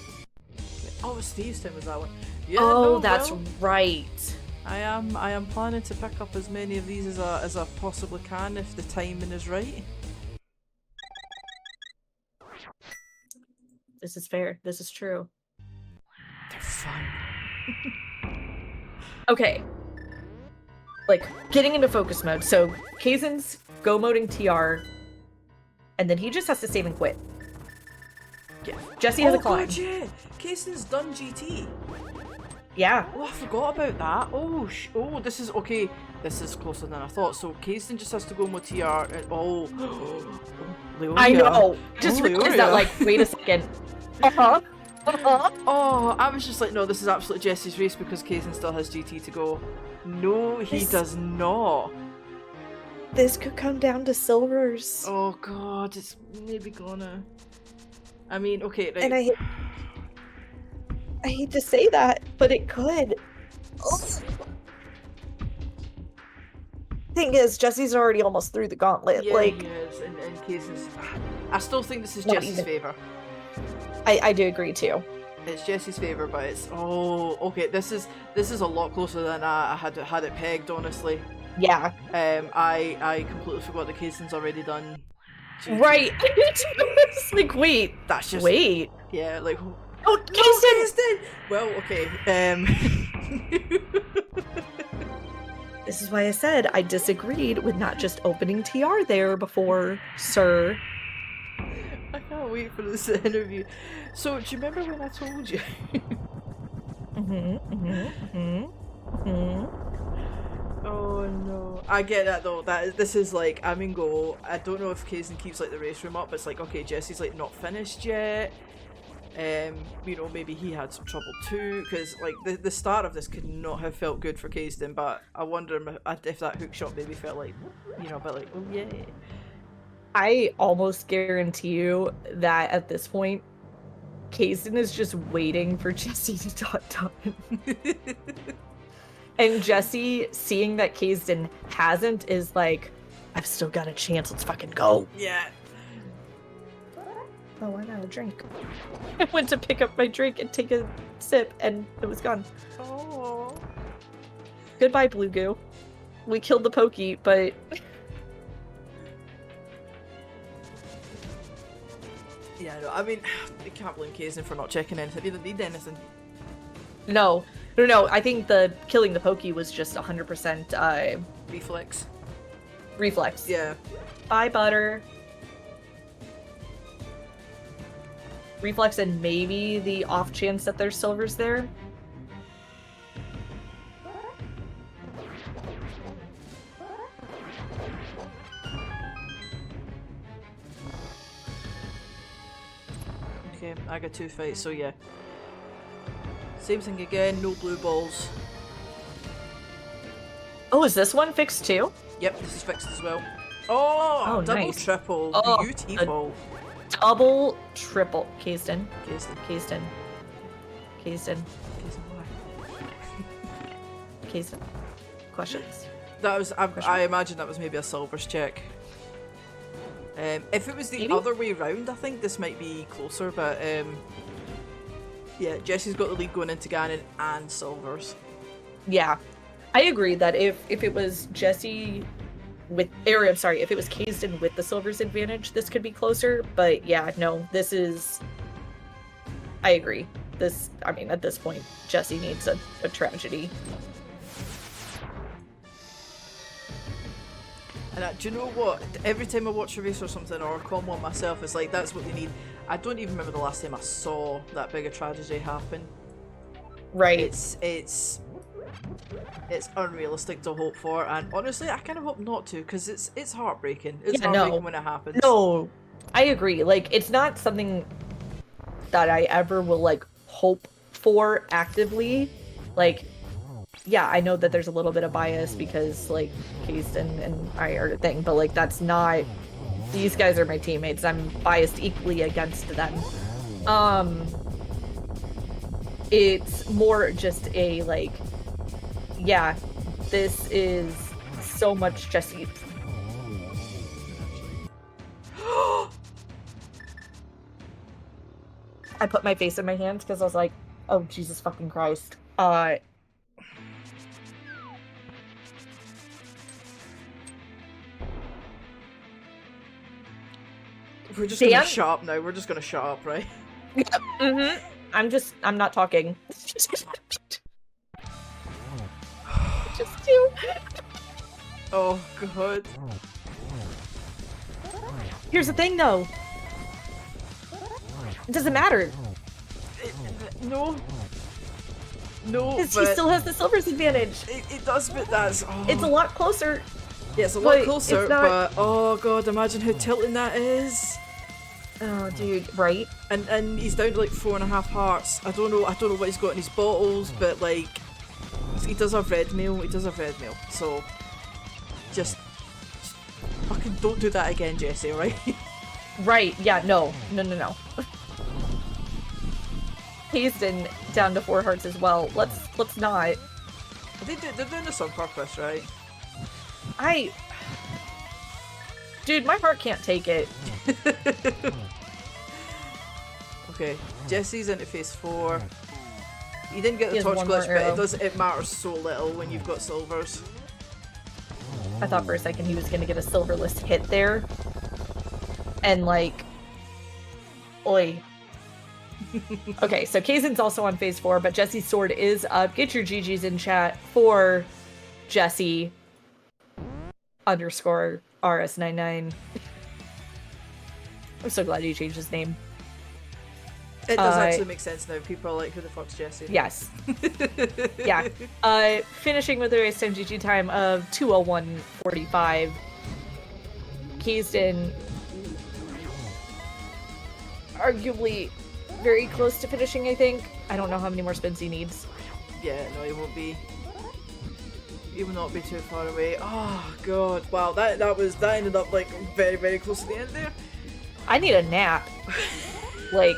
Speaker 1: Oh, Steve's time was that one. Yeah,
Speaker 2: Oh,
Speaker 1: no,
Speaker 2: that's
Speaker 1: well,
Speaker 2: right.
Speaker 1: I am planning to pick up as many of these as I possibly can if the timing is right.
Speaker 2: This is fair. This is true.
Speaker 1: They're fun.
Speaker 2: Okay. Like, getting into focus mode. So, Kaesden's go moding TR, and then he just has to save and quit.
Speaker 1: Yeah.
Speaker 2: Jesse has a climb.
Speaker 1: God, yeah! Kaesden's done GT.
Speaker 2: Yeah.
Speaker 1: Oh, I forgot about that. Oh, this is okay. This is closer than I thought. So Kaesden just has to go with TR. Oh, Leonia.
Speaker 2: I know. Just realized
Speaker 1: Leonia.
Speaker 2: that, like, wait a second.
Speaker 1: Oh, I was just like, no, this is absolutely Jesse's race because Kaesden still has GT to go. No, he does not.
Speaker 2: This could come down to silvers.
Speaker 1: Oh god, it's maybe gonna. I mean, okay, right.
Speaker 2: And I hate to say that, but it could. Thing is, Jesse's already almost through the gauntlet.
Speaker 1: Yeah,
Speaker 2: like,
Speaker 1: he is, and Kaesden's. I still think this is
Speaker 2: Not
Speaker 1: Jesse's
Speaker 2: even.
Speaker 1: favour.
Speaker 2: I do agree too.
Speaker 1: It's Jesse's favour, but it's okay. This is a lot closer than I had it pegged, honestly.
Speaker 2: Yeah.
Speaker 1: I completely forgot that Kaesden's already done. GT.
Speaker 2: Right. It's like, wait.
Speaker 1: That's just
Speaker 2: Wait.
Speaker 1: Yeah, like.
Speaker 2: Oh, Kaesden!
Speaker 1: Well, okay.
Speaker 2: This is why I said I disagreed with not just opening TR there before, sir.
Speaker 1: I can't wait for this interview. So, do you remember when I told you? Oh no. I get that though. This is like, I'm in goal. I don't know if Kaesden keeps like the race room up. It's like, okay, Jesse's like not finished yet. You know, maybe he had some trouble too, because like the start of this could not have felt good for Kaesden, but I wonder if that hook shot maybe felt like, you know, a bit like, oh yeah.
Speaker 2: I almost guarantee you that at this point, Kaesden is just waiting for Jesse to talk to him. And Jesse, seeing that Kaesden hasn't, is like, I've still got a chance, let's fucking go.
Speaker 1: Yeah.
Speaker 2: Oh, I got a drink. I went to pick up my drink and take a sip, and it was gone.
Speaker 1: Oh.
Speaker 2: Goodbye, Blue Goo. We killed the Pokey, but...
Speaker 1: Yeah, no, I mean, I can't blame Kaesden for not checking anything. He didn't need anything.
Speaker 2: No. I think the killing the Pokey was just 100%
Speaker 1: Reflex.
Speaker 2: reflex.
Speaker 1: Yeah.
Speaker 2: Bye, Butter. Reflex and maybe the off chance that there's silvers there.
Speaker 1: Okay, I got 2 fights, so yeah. Same thing again, no blue balls.
Speaker 2: Oh, is this one fixed too?
Speaker 1: Yep, this is fixed as well. Oh, double,
Speaker 2: nice.
Speaker 1: triple,
Speaker 2: Oh,
Speaker 1: beautiful.
Speaker 2: Double, triple. Kaesden.
Speaker 1: Kaesden.
Speaker 2: Kaesden. Kaesden.
Speaker 1: Kaesden, why?
Speaker 2: Kaesden. Questions?
Speaker 1: That was, I imagine that was maybe a silvers check. If it was the
Speaker 2: Maybe?
Speaker 1: other way round, I think this might be closer, but yeah, Jesse's got the lead going into Ganon and silvers.
Speaker 2: Yeah. I agree that if it was Jesse with, or I'm sorry, if it was Kaesden with the silvers advantage, this could be closer, but yeah, no, this is, I agree. This, I mean, at this point, Jesse needs a tragedy.
Speaker 1: And do you know what? Every time I watch a race or something, or Con one myself, it's like, that's what they need. I don't even remember the last time I saw that big a tragedy happen.
Speaker 2: Right.
Speaker 1: It's unrealistic to hope for, and honestly, I kind of hope not to, because it's heartbreaking. It's heartbreaking when it happens.
Speaker 2: No, I agree. Like, it's not something that I ever will, like, hope for actively. Like, yeah, I know that there's a little bit of bias because, like, Kaesden and I are a thing, but, like, that's not... These guys are my teammates. I'm biased equally against them. It's more just a, like... Yeah, this is so much Jesse. I put my face in my hands because I was like, oh, Jesus fucking Christ.
Speaker 1: We're just gonna shut up now. We're just gonna shut up, right?
Speaker 2: I'm not talking. Just you.
Speaker 1: Oh, God.
Speaker 2: Here's the thing, though. It doesn't matter.
Speaker 1: No. No,
Speaker 2: Because he still has the silvers advantage.
Speaker 1: It does, but that's... Oh.
Speaker 2: It's a lot closer.
Speaker 1: Yeah, it's a lot
Speaker 2: But
Speaker 1: closer,
Speaker 2: it's not...
Speaker 1: but... Oh, God, imagine how tilting that is.
Speaker 2: Oh, dude, right?
Speaker 1: And he's down to, like, 4.5 hearts. I don't know what he's got in his bottles, but, like... He does have red mail. So... Just fucking don't do that again, Jesse, alright?
Speaker 2: Right, yeah, no. Kaesden down to 4 hearts as well. Let's not.
Speaker 1: They're doing this on purpose, right?
Speaker 2: Dude, my heart can't take it.
Speaker 1: Okay, Jesse's into phase 4. He didn't get the torch glitch, but it matters so little when you've got silvers.
Speaker 2: I thought for a second he was gonna get a silverless hit there. And like... Oi. Okay, so Kaesden's also on phase 4, but Jesse's sword is up. Get your GGs in chat for Jesse _ RS99. I'm so glad he changed his name.
Speaker 1: It does actually make sense now. People are like, who the fuck's Jesse?
Speaker 2: Yes. Yeah. Finishing with a race time GG time of 2:01:45. Kaesden arguably very close to finishing, I think. I don't know how many more spins he needs.
Speaker 1: Yeah, no, he won't be. He will not be too far away. Oh god, wow, that ended up like very, very close to the end there.
Speaker 2: I need a nap. Like,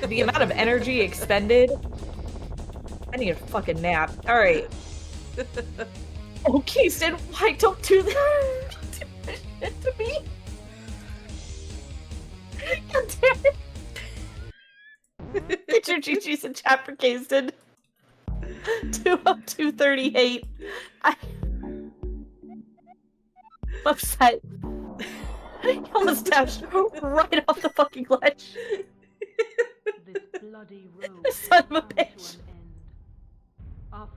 Speaker 2: the amount of energy expended. I need a fucking nap. Alright. Oh, Kaesden, why don't do that to me? God damn it. Get your GGs in chat for Kaesden. 2:02:38. I'm upset. He almost dashed right off the fucking ledge.
Speaker 3: This bloody road
Speaker 2: Son of a
Speaker 3: comes to
Speaker 2: bitch.
Speaker 3: an end. Our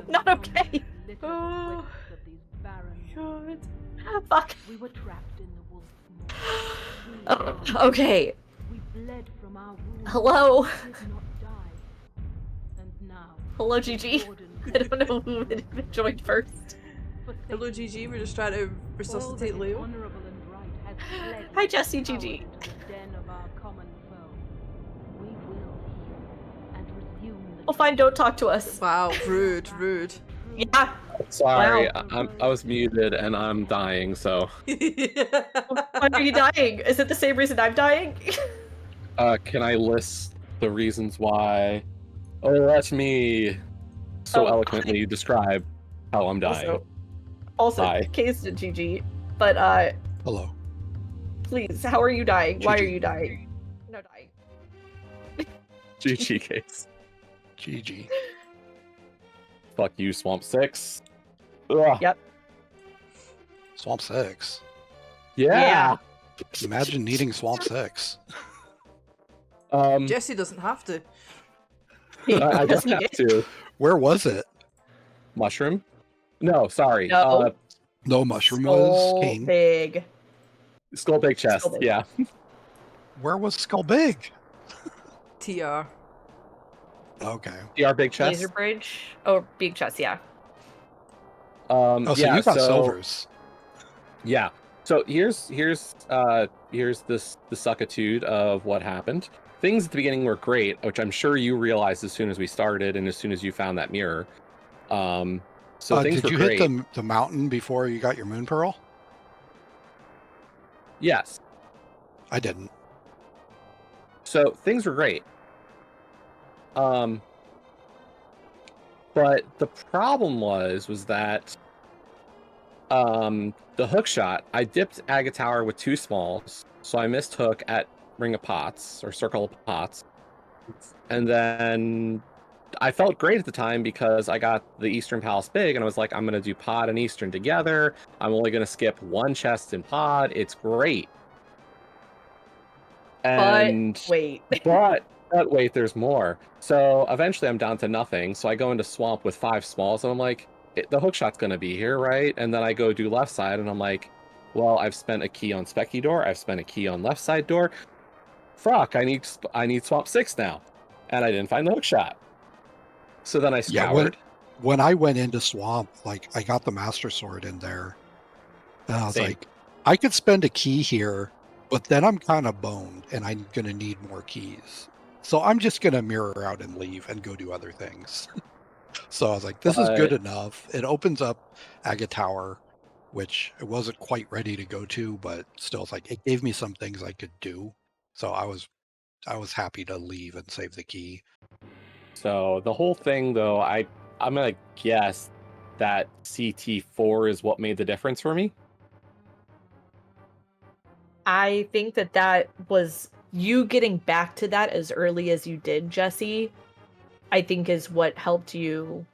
Speaker 2: Not okay.
Speaker 3: Oh, of these barren
Speaker 1: God.
Speaker 2: Fuck.
Speaker 3: we were trapped in the wolf moon.
Speaker 2: Okay.
Speaker 3: We bled from our wounds.
Speaker 2: Hello.
Speaker 3: Did not die. And now,
Speaker 2: Hello, GG. I don't know who joined first.
Speaker 1: Hello, GG. We're just trying to resuscitate Leo.
Speaker 2: Hi, Jesse, GG. Well, fine, don't talk to us.
Speaker 1: Wow, rude, rude.
Speaker 2: Yeah.
Speaker 4: Sorry,
Speaker 2: Wow.
Speaker 4: I was muted and I'm dying, so
Speaker 2: Why are you dying? Is it the same reason I'm dying?
Speaker 4: can I list the reasons why? Oh, let me so
Speaker 2: Oh,
Speaker 4: eloquently describe how I'm dying.
Speaker 2: Also,
Speaker 4: Hi.
Speaker 2: Kaesden GG. But
Speaker 5: Hello.
Speaker 2: please, how are you dying? Why are
Speaker 5: GG.
Speaker 2: you dying? No dying.
Speaker 4: GG case.
Speaker 5: GG.
Speaker 4: Fuck you, Swamp 6. Ugh.
Speaker 2: Yep.
Speaker 5: Swamp 6.
Speaker 4: Yeah.
Speaker 5: Imagine needing Swamp 6.
Speaker 1: Jesse doesn't have to.
Speaker 4: I
Speaker 2: Yes,
Speaker 4: don't
Speaker 2: he
Speaker 4: have
Speaker 2: did.
Speaker 4: to.
Speaker 5: Where was it?
Speaker 4: Mushroom? No, sorry.
Speaker 2: No.
Speaker 5: No, Mushroom was
Speaker 2: Skull
Speaker 5: Kane.
Speaker 2: big.
Speaker 4: Skull Big Chest.
Speaker 2: Skull Big.
Speaker 4: Yeah.
Speaker 5: Where was Skull Big?
Speaker 1: TR.
Speaker 5: Okay.
Speaker 4: TR Big Chest.
Speaker 2: Laser Bridge. Oh, big chest, yeah.
Speaker 5: Oh, so
Speaker 4: yeah,
Speaker 5: you got silvers.
Speaker 4: Yeah. So here's the suckitude of what happened. Things at the beginning were great, which I'm sure you realized as soon as we started and as soon as you found that mirror. So things
Speaker 5: Did
Speaker 4: were
Speaker 5: you
Speaker 4: great.
Speaker 5: hit the mountain before you got your moon pearl?
Speaker 4: Yes.
Speaker 5: I didn't.
Speaker 4: So things were great. But the problem was that the hook shot, I dipped Agate Tower with 2 smalls, so I missed hook at Ring of Pots or Circle of Pots. And then I felt great at the time because I got the Eastern Palace big and I was like, I'm gonna do pod and Eastern together. I'm only gonna skip 1 chest in pod. It's great. And
Speaker 2: But wait.
Speaker 4: but wait, there's more. So eventually I'm down to nothing. So I go into Swamp with 5 smalls and I'm like, the hook shot's gonna be here, right? And then I go do left side and I'm like, well, I've spent a key on Specky door. I've spent a key on left side door. Fuck, I need Swamp 6 now. And I didn't find the hook shot. So then I scoured.
Speaker 5: Yeah, when I went into Swamp, like I got the Master Sword in there. And I was
Speaker 4: Same.
Speaker 5: like, I could spend a key here, but then I'm kind of boned and I'm going to need more keys. So I'm just going to mirror out and leave and go do other things. So I was like, this is good enough. It opens up Agate Tower, which I wasn't quite ready to go to, but still, it's like it gave me some things I could do. So I was happy to leave and save the key.
Speaker 4: So the whole thing, though, I'm gonna guess that CT4 is what made the difference for me.
Speaker 2: I think that was you getting back to that as early as you did, Jesse. I think is what helped you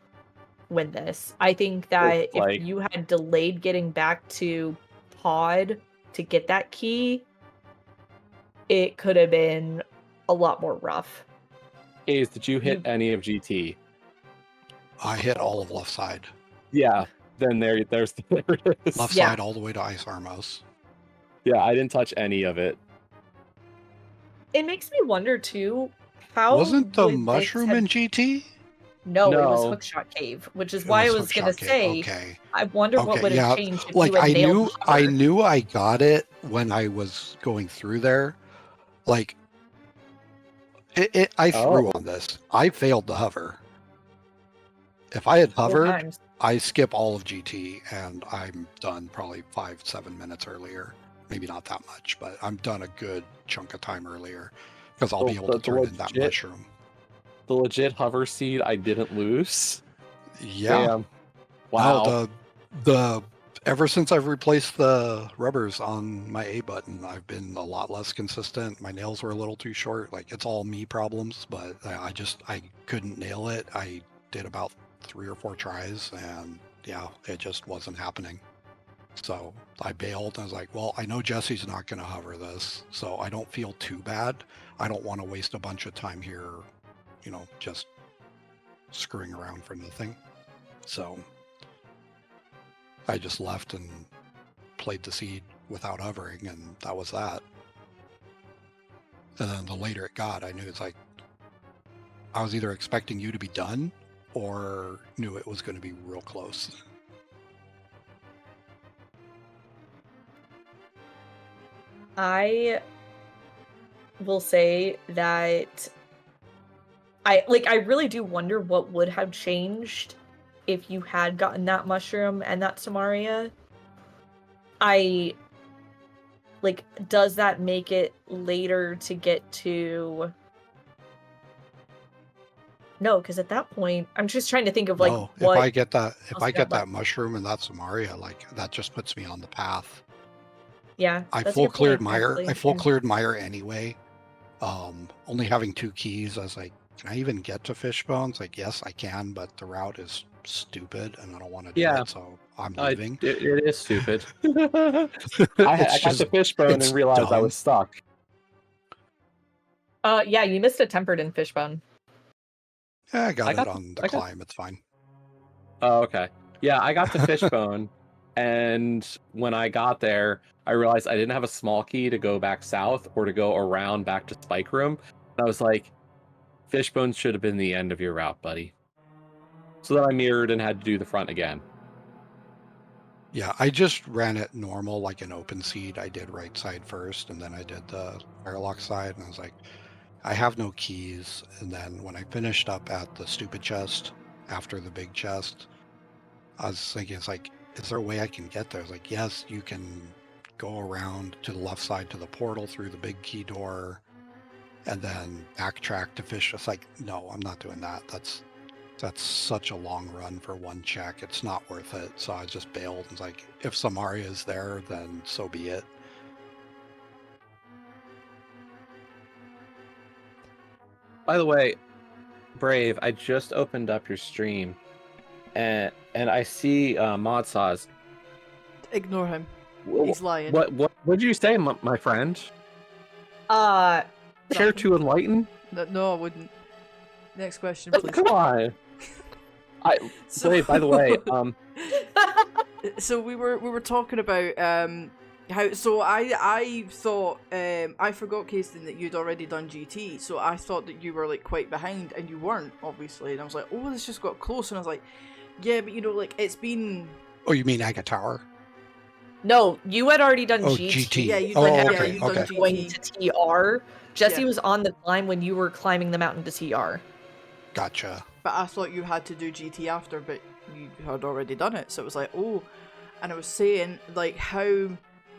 Speaker 2: win this. I think that if you had delayed getting back to pod to get that key, it could have been a lot more rough.
Speaker 4: Ace, did you hit any of GT?
Speaker 5: I hit all of left side.
Speaker 4: Yeah, then there it is.
Speaker 5: Left side all the way to Ice Armos.
Speaker 4: Yeah, I didn't touch any of it.
Speaker 2: It makes me wonder too, how
Speaker 5: wasn't the
Speaker 2: would
Speaker 5: mushroom in GT?
Speaker 2: No, it was Hookshot Cave, which is why I was gonna say.
Speaker 5: Okay.
Speaker 2: I wonder what would have changed if
Speaker 5: like
Speaker 2: you had
Speaker 5: I
Speaker 2: nailed
Speaker 5: knew I got it when I was going through there. Like I threw on this. I failed the hover. If I had hovered, I skip all of GT and I'm done probably 5-7 minutes earlier. Maybe not that much, but I'm done a good chunk of time earlier because I'll be able to turn in that mushroom.
Speaker 4: The legit hover seed I didn't lose.
Speaker 5: Yeah.
Speaker 4: Damn. Wow.
Speaker 5: No, ever since I've replaced the rubbers on my A button, I've been a lot less consistent. My nails were a little too short. Like it's all me problems, but I couldn't nail it. I did about 3 or 4 tries and yeah, it just wasn't happening. So I bailed. I was like, well, I know Jesse's not going to hover this, so I don't feel too bad. I don't want to waste a bunch of time here, just screwing around for nothing. So I just left and played the seed without hovering, and that was that. And then the later it got, I knew it's like I was either expecting you to be done or knew it was going to be real close.
Speaker 2: I will say that I really do wonder what would have changed if you had gotten that mushroom and that Samaria, does that make it later to get to... No, because at that point, I'm just trying to think of
Speaker 5: No,
Speaker 2: what...
Speaker 5: if I get
Speaker 2: else
Speaker 5: that mushroom and that Samaria, like that just puts me on the path.
Speaker 2: Yeah,
Speaker 5: I
Speaker 2: that's a
Speaker 5: full
Speaker 2: good
Speaker 5: cleared
Speaker 2: point,
Speaker 5: Mire.
Speaker 2: actually.
Speaker 5: I full
Speaker 2: And-
Speaker 5: cleared Mire anyway. Only having 2 keys, I was like, can I even get to Fishbones? Like, yes, I can, but the route is stupid, and I don't want to do
Speaker 4: Yeah.
Speaker 5: it, so I'm leaving.
Speaker 4: It is stupid. I got
Speaker 5: just-
Speaker 4: to Fishbone
Speaker 5: it's
Speaker 4: and realized I
Speaker 5: dumb.
Speaker 4: was stuck.
Speaker 2: yeah, you missed a tempered in Fishbone.
Speaker 5: Yeah, I got
Speaker 4: I
Speaker 5: it
Speaker 4: got-
Speaker 5: on the
Speaker 4: I got-
Speaker 5: climb. It's fine.
Speaker 4: Oh, okay. Yeah, I got to Fishbone, and when I got there, I realized I didn't have a small key to go back south or to go around back to Spike Room. And I was like, Fishbone should have been the end of your route, buddy. So then I mirrored and had to do the front again.
Speaker 5: Yeah, I just ran it normal, like an open seed. I did right side first, and then I did the firelock side, and I was like, I have no keys. And then when I finished up at the stupid chest, after the big chest, I was thinking, it's like, is there a way I can get there? I was like, yes, you can go around to the left side to the portal through the big key door, and then backtrack to fish. It's like, no, I'm not doing that. That's such a long run for one check. It's not worth it. So I just bailed. It's like, if Samaria is there, then so be it.
Speaker 4: By the way, Brave, I just opened up your stream, and I see Modsaw's.
Speaker 1: Ignore him. He's lying.
Speaker 4: What did you say, my friend? Care
Speaker 1: Nothing.
Speaker 4: to enlighten?
Speaker 1: No, I wouldn't. Next question, please.
Speaker 4: Come on. Brave, by the way,
Speaker 1: So we were talking about how. So I thought I forgot, Kaesden, that you'd already done GT. So I thought that you were like quite behind, and you weren't, obviously. And I was like, oh, this just got close. And I was like, yeah, but you know, like it's been.
Speaker 5: Oh, you mean Aga Tower?
Speaker 2: No, you had already done
Speaker 5: Oh,
Speaker 2: GT.
Speaker 5: GT.
Speaker 1: Yeah, you
Speaker 5: Oh,
Speaker 1: done,
Speaker 5: okay,
Speaker 1: yeah, you done
Speaker 5: okay.
Speaker 2: Going
Speaker 1: GT.
Speaker 2: to TR. Jesse
Speaker 1: Yeah.
Speaker 2: was on the climb when you were climbing the mountain to TR.
Speaker 5: Gotcha.
Speaker 1: But I thought you had to do GT after, but you had already done it. So it was like, oh. And I was saying, like, how...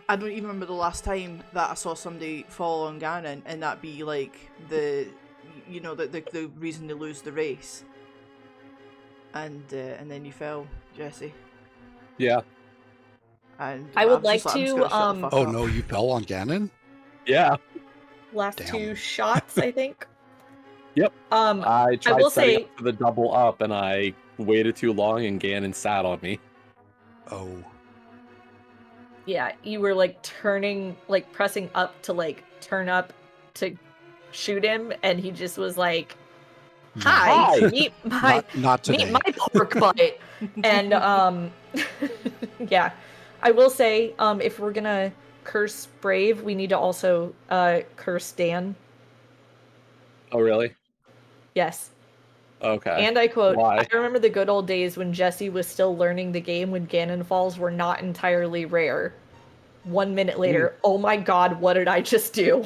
Speaker 1: I don't even remember the last time that I saw somebody fall on Ganon, and that be, like, the... You know, the reason they lose the race. And then you fell, Jesse.
Speaker 4: yeah,
Speaker 1: And
Speaker 2: I would
Speaker 1: was just
Speaker 2: like
Speaker 1: I'm just
Speaker 2: to,
Speaker 1: gonna shut the fuck
Speaker 5: Oh
Speaker 1: up.
Speaker 5: no, you fell on Ganon?
Speaker 4: yeah.
Speaker 2: Last
Speaker 5: Damn.
Speaker 2: 2 shots, I think.
Speaker 4: Yep. I tried
Speaker 2: will
Speaker 4: setting
Speaker 2: say-
Speaker 4: up for the double up, and I waited too long, and Ganon sat on me.
Speaker 5: Oh.
Speaker 2: Yeah, you were like turning, like pressing up to like turn up to shoot him, and he just was like, "Hi,
Speaker 4: Hi.
Speaker 2: meet my
Speaker 5: Not today.
Speaker 2: meet my pork butt." And yeah, I will say, if we're gonna curse Brave, we need to also curse Dan.
Speaker 4: Oh, really?
Speaker 2: Yes.
Speaker 4: Okay.
Speaker 2: And I quote,
Speaker 4: Why?
Speaker 2: I remember the good old days when Jesse was still learning the game when Ganon falls were not entirely rare. 1 minute later, oh my god, what did I just do?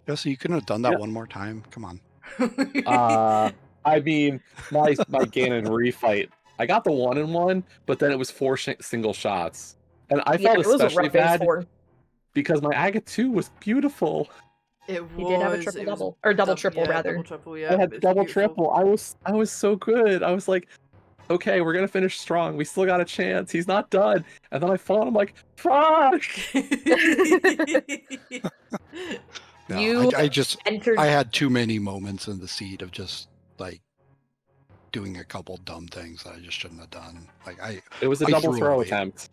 Speaker 5: Jesse, you couldn't have done that
Speaker 4: Yeah.
Speaker 5: one more time. Come on.
Speaker 4: I mean, my Ganon refight. I got the 1-in-1, but then it was 4 single shots, and I felt
Speaker 2: it was a
Speaker 4: especially
Speaker 2: rough base
Speaker 4: bad
Speaker 2: for.
Speaker 4: because my Aga 2 was beautiful.
Speaker 1: It
Speaker 2: He did have a
Speaker 1: was-
Speaker 2: triple
Speaker 1: it was
Speaker 2: double, or double triple
Speaker 1: yeah,
Speaker 2: rather.
Speaker 1: Double triple, yeah.
Speaker 4: I had
Speaker 1: it's
Speaker 4: double
Speaker 1: beautiful.
Speaker 4: triple. I was so good. I was like, okay, we're gonna finish strong. We still got a chance. He's not done. And then I fall, and I'm like, fuck.
Speaker 5: No,
Speaker 2: You
Speaker 5: I just
Speaker 2: entered.
Speaker 5: I had too many moments in the seat of just like doing a couple dumb things that I just shouldn't have done. Like
Speaker 4: It was a
Speaker 5: I
Speaker 4: double
Speaker 5: threw
Speaker 4: throw
Speaker 5: away.
Speaker 4: attempt.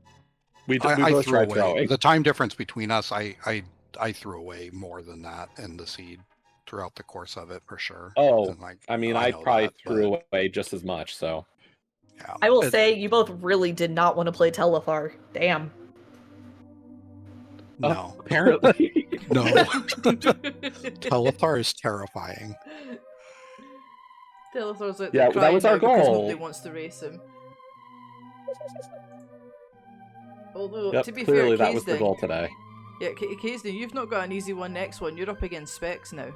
Speaker 4: We
Speaker 5: I
Speaker 4: both
Speaker 5: threw
Speaker 4: tried
Speaker 5: away
Speaker 4: throwing.
Speaker 5: the time difference between us. I threw away more than that in the seed throughout the course of it for sure.
Speaker 4: Oh,
Speaker 5: And, like,
Speaker 4: I mean, I
Speaker 5: know
Speaker 4: probably
Speaker 5: that,
Speaker 4: threw
Speaker 5: but,
Speaker 4: away just as much. So
Speaker 5: yeah.
Speaker 2: I will say, you both really did not want to play Telethar. Damn.
Speaker 5: No,
Speaker 4: apparently.
Speaker 5: no. Telethar is terrifying.
Speaker 1: Telethor's like,
Speaker 4: Yeah,
Speaker 1: they're
Speaker 4: that was
Speaker 1: crying
Speaker 4: our
Speaker 1: now because
Speaker 4: goal.
Speaker 1: nobody wants to race him. Although,
Speaker 4: Yep,
Speaker 1: to be
Speaker 4: clearly
Speaker 1: fair,
Speaker 4: that was the
Speaker 1: Kaesden,
Speaker 4: goal today.
Speaker 1: yeah, Kaesden, you've not got an easy one next one. You're up against Specs now.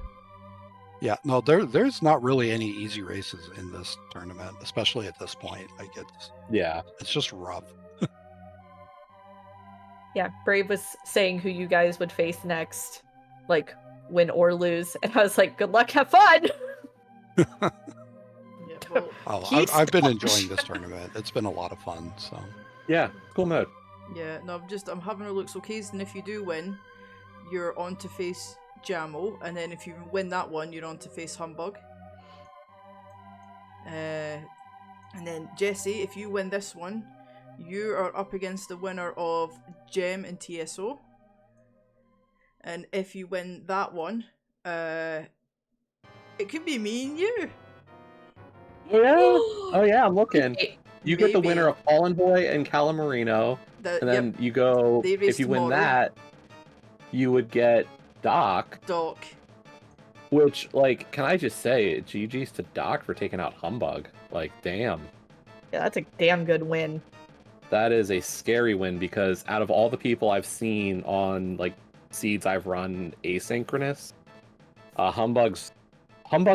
Speaker 5: Yeah, no, there's not really any easy races in this tournament, especially at this point. Like it's just rough.
Speaker 2: Yeah, Brave was saying who you guys would face next, like win or lose, and I was like, "Good luck, have fun."
Speaker 1: Yeah, well,
Speaker 5: I've been enjoying this tournament. It's been a lot of fun. So
Speaker 4: Yeah, cool mode.
Speaker 1: yeah, no, I'm having a look. So Kaesden, if you do win, you're on to face Jammo, and then if you win that one, you're on to face Humbug. And then Jesse, if you win this one, you are up against the winner of Gem and TSO. And if you win that one, it could be me and you.
Speaker 4: Oh yeah, oh yeah, I'm looking.
Speaker 2: Okay,
Speaker 4: You get the
Speaker 1: Maybe.
Speaker 4: winner of Fallen Boy and Calamarino, and then you go.
Speaker 1: They race
Speaker 4: If you win
Speaker 1: tomorrow.
Speaker 4: that, you would get Doc.
Speaker 1: Doc.
Speaker 4: Which, like, can I just say, GG's to Doc for taking out Humbug. Like, damn.
Speaker 2: Yeah, that's a damn good win.
Speaker 4: That is a scary win because out of all the people I've seen on, like, seeds I've run asynchronous, Humbug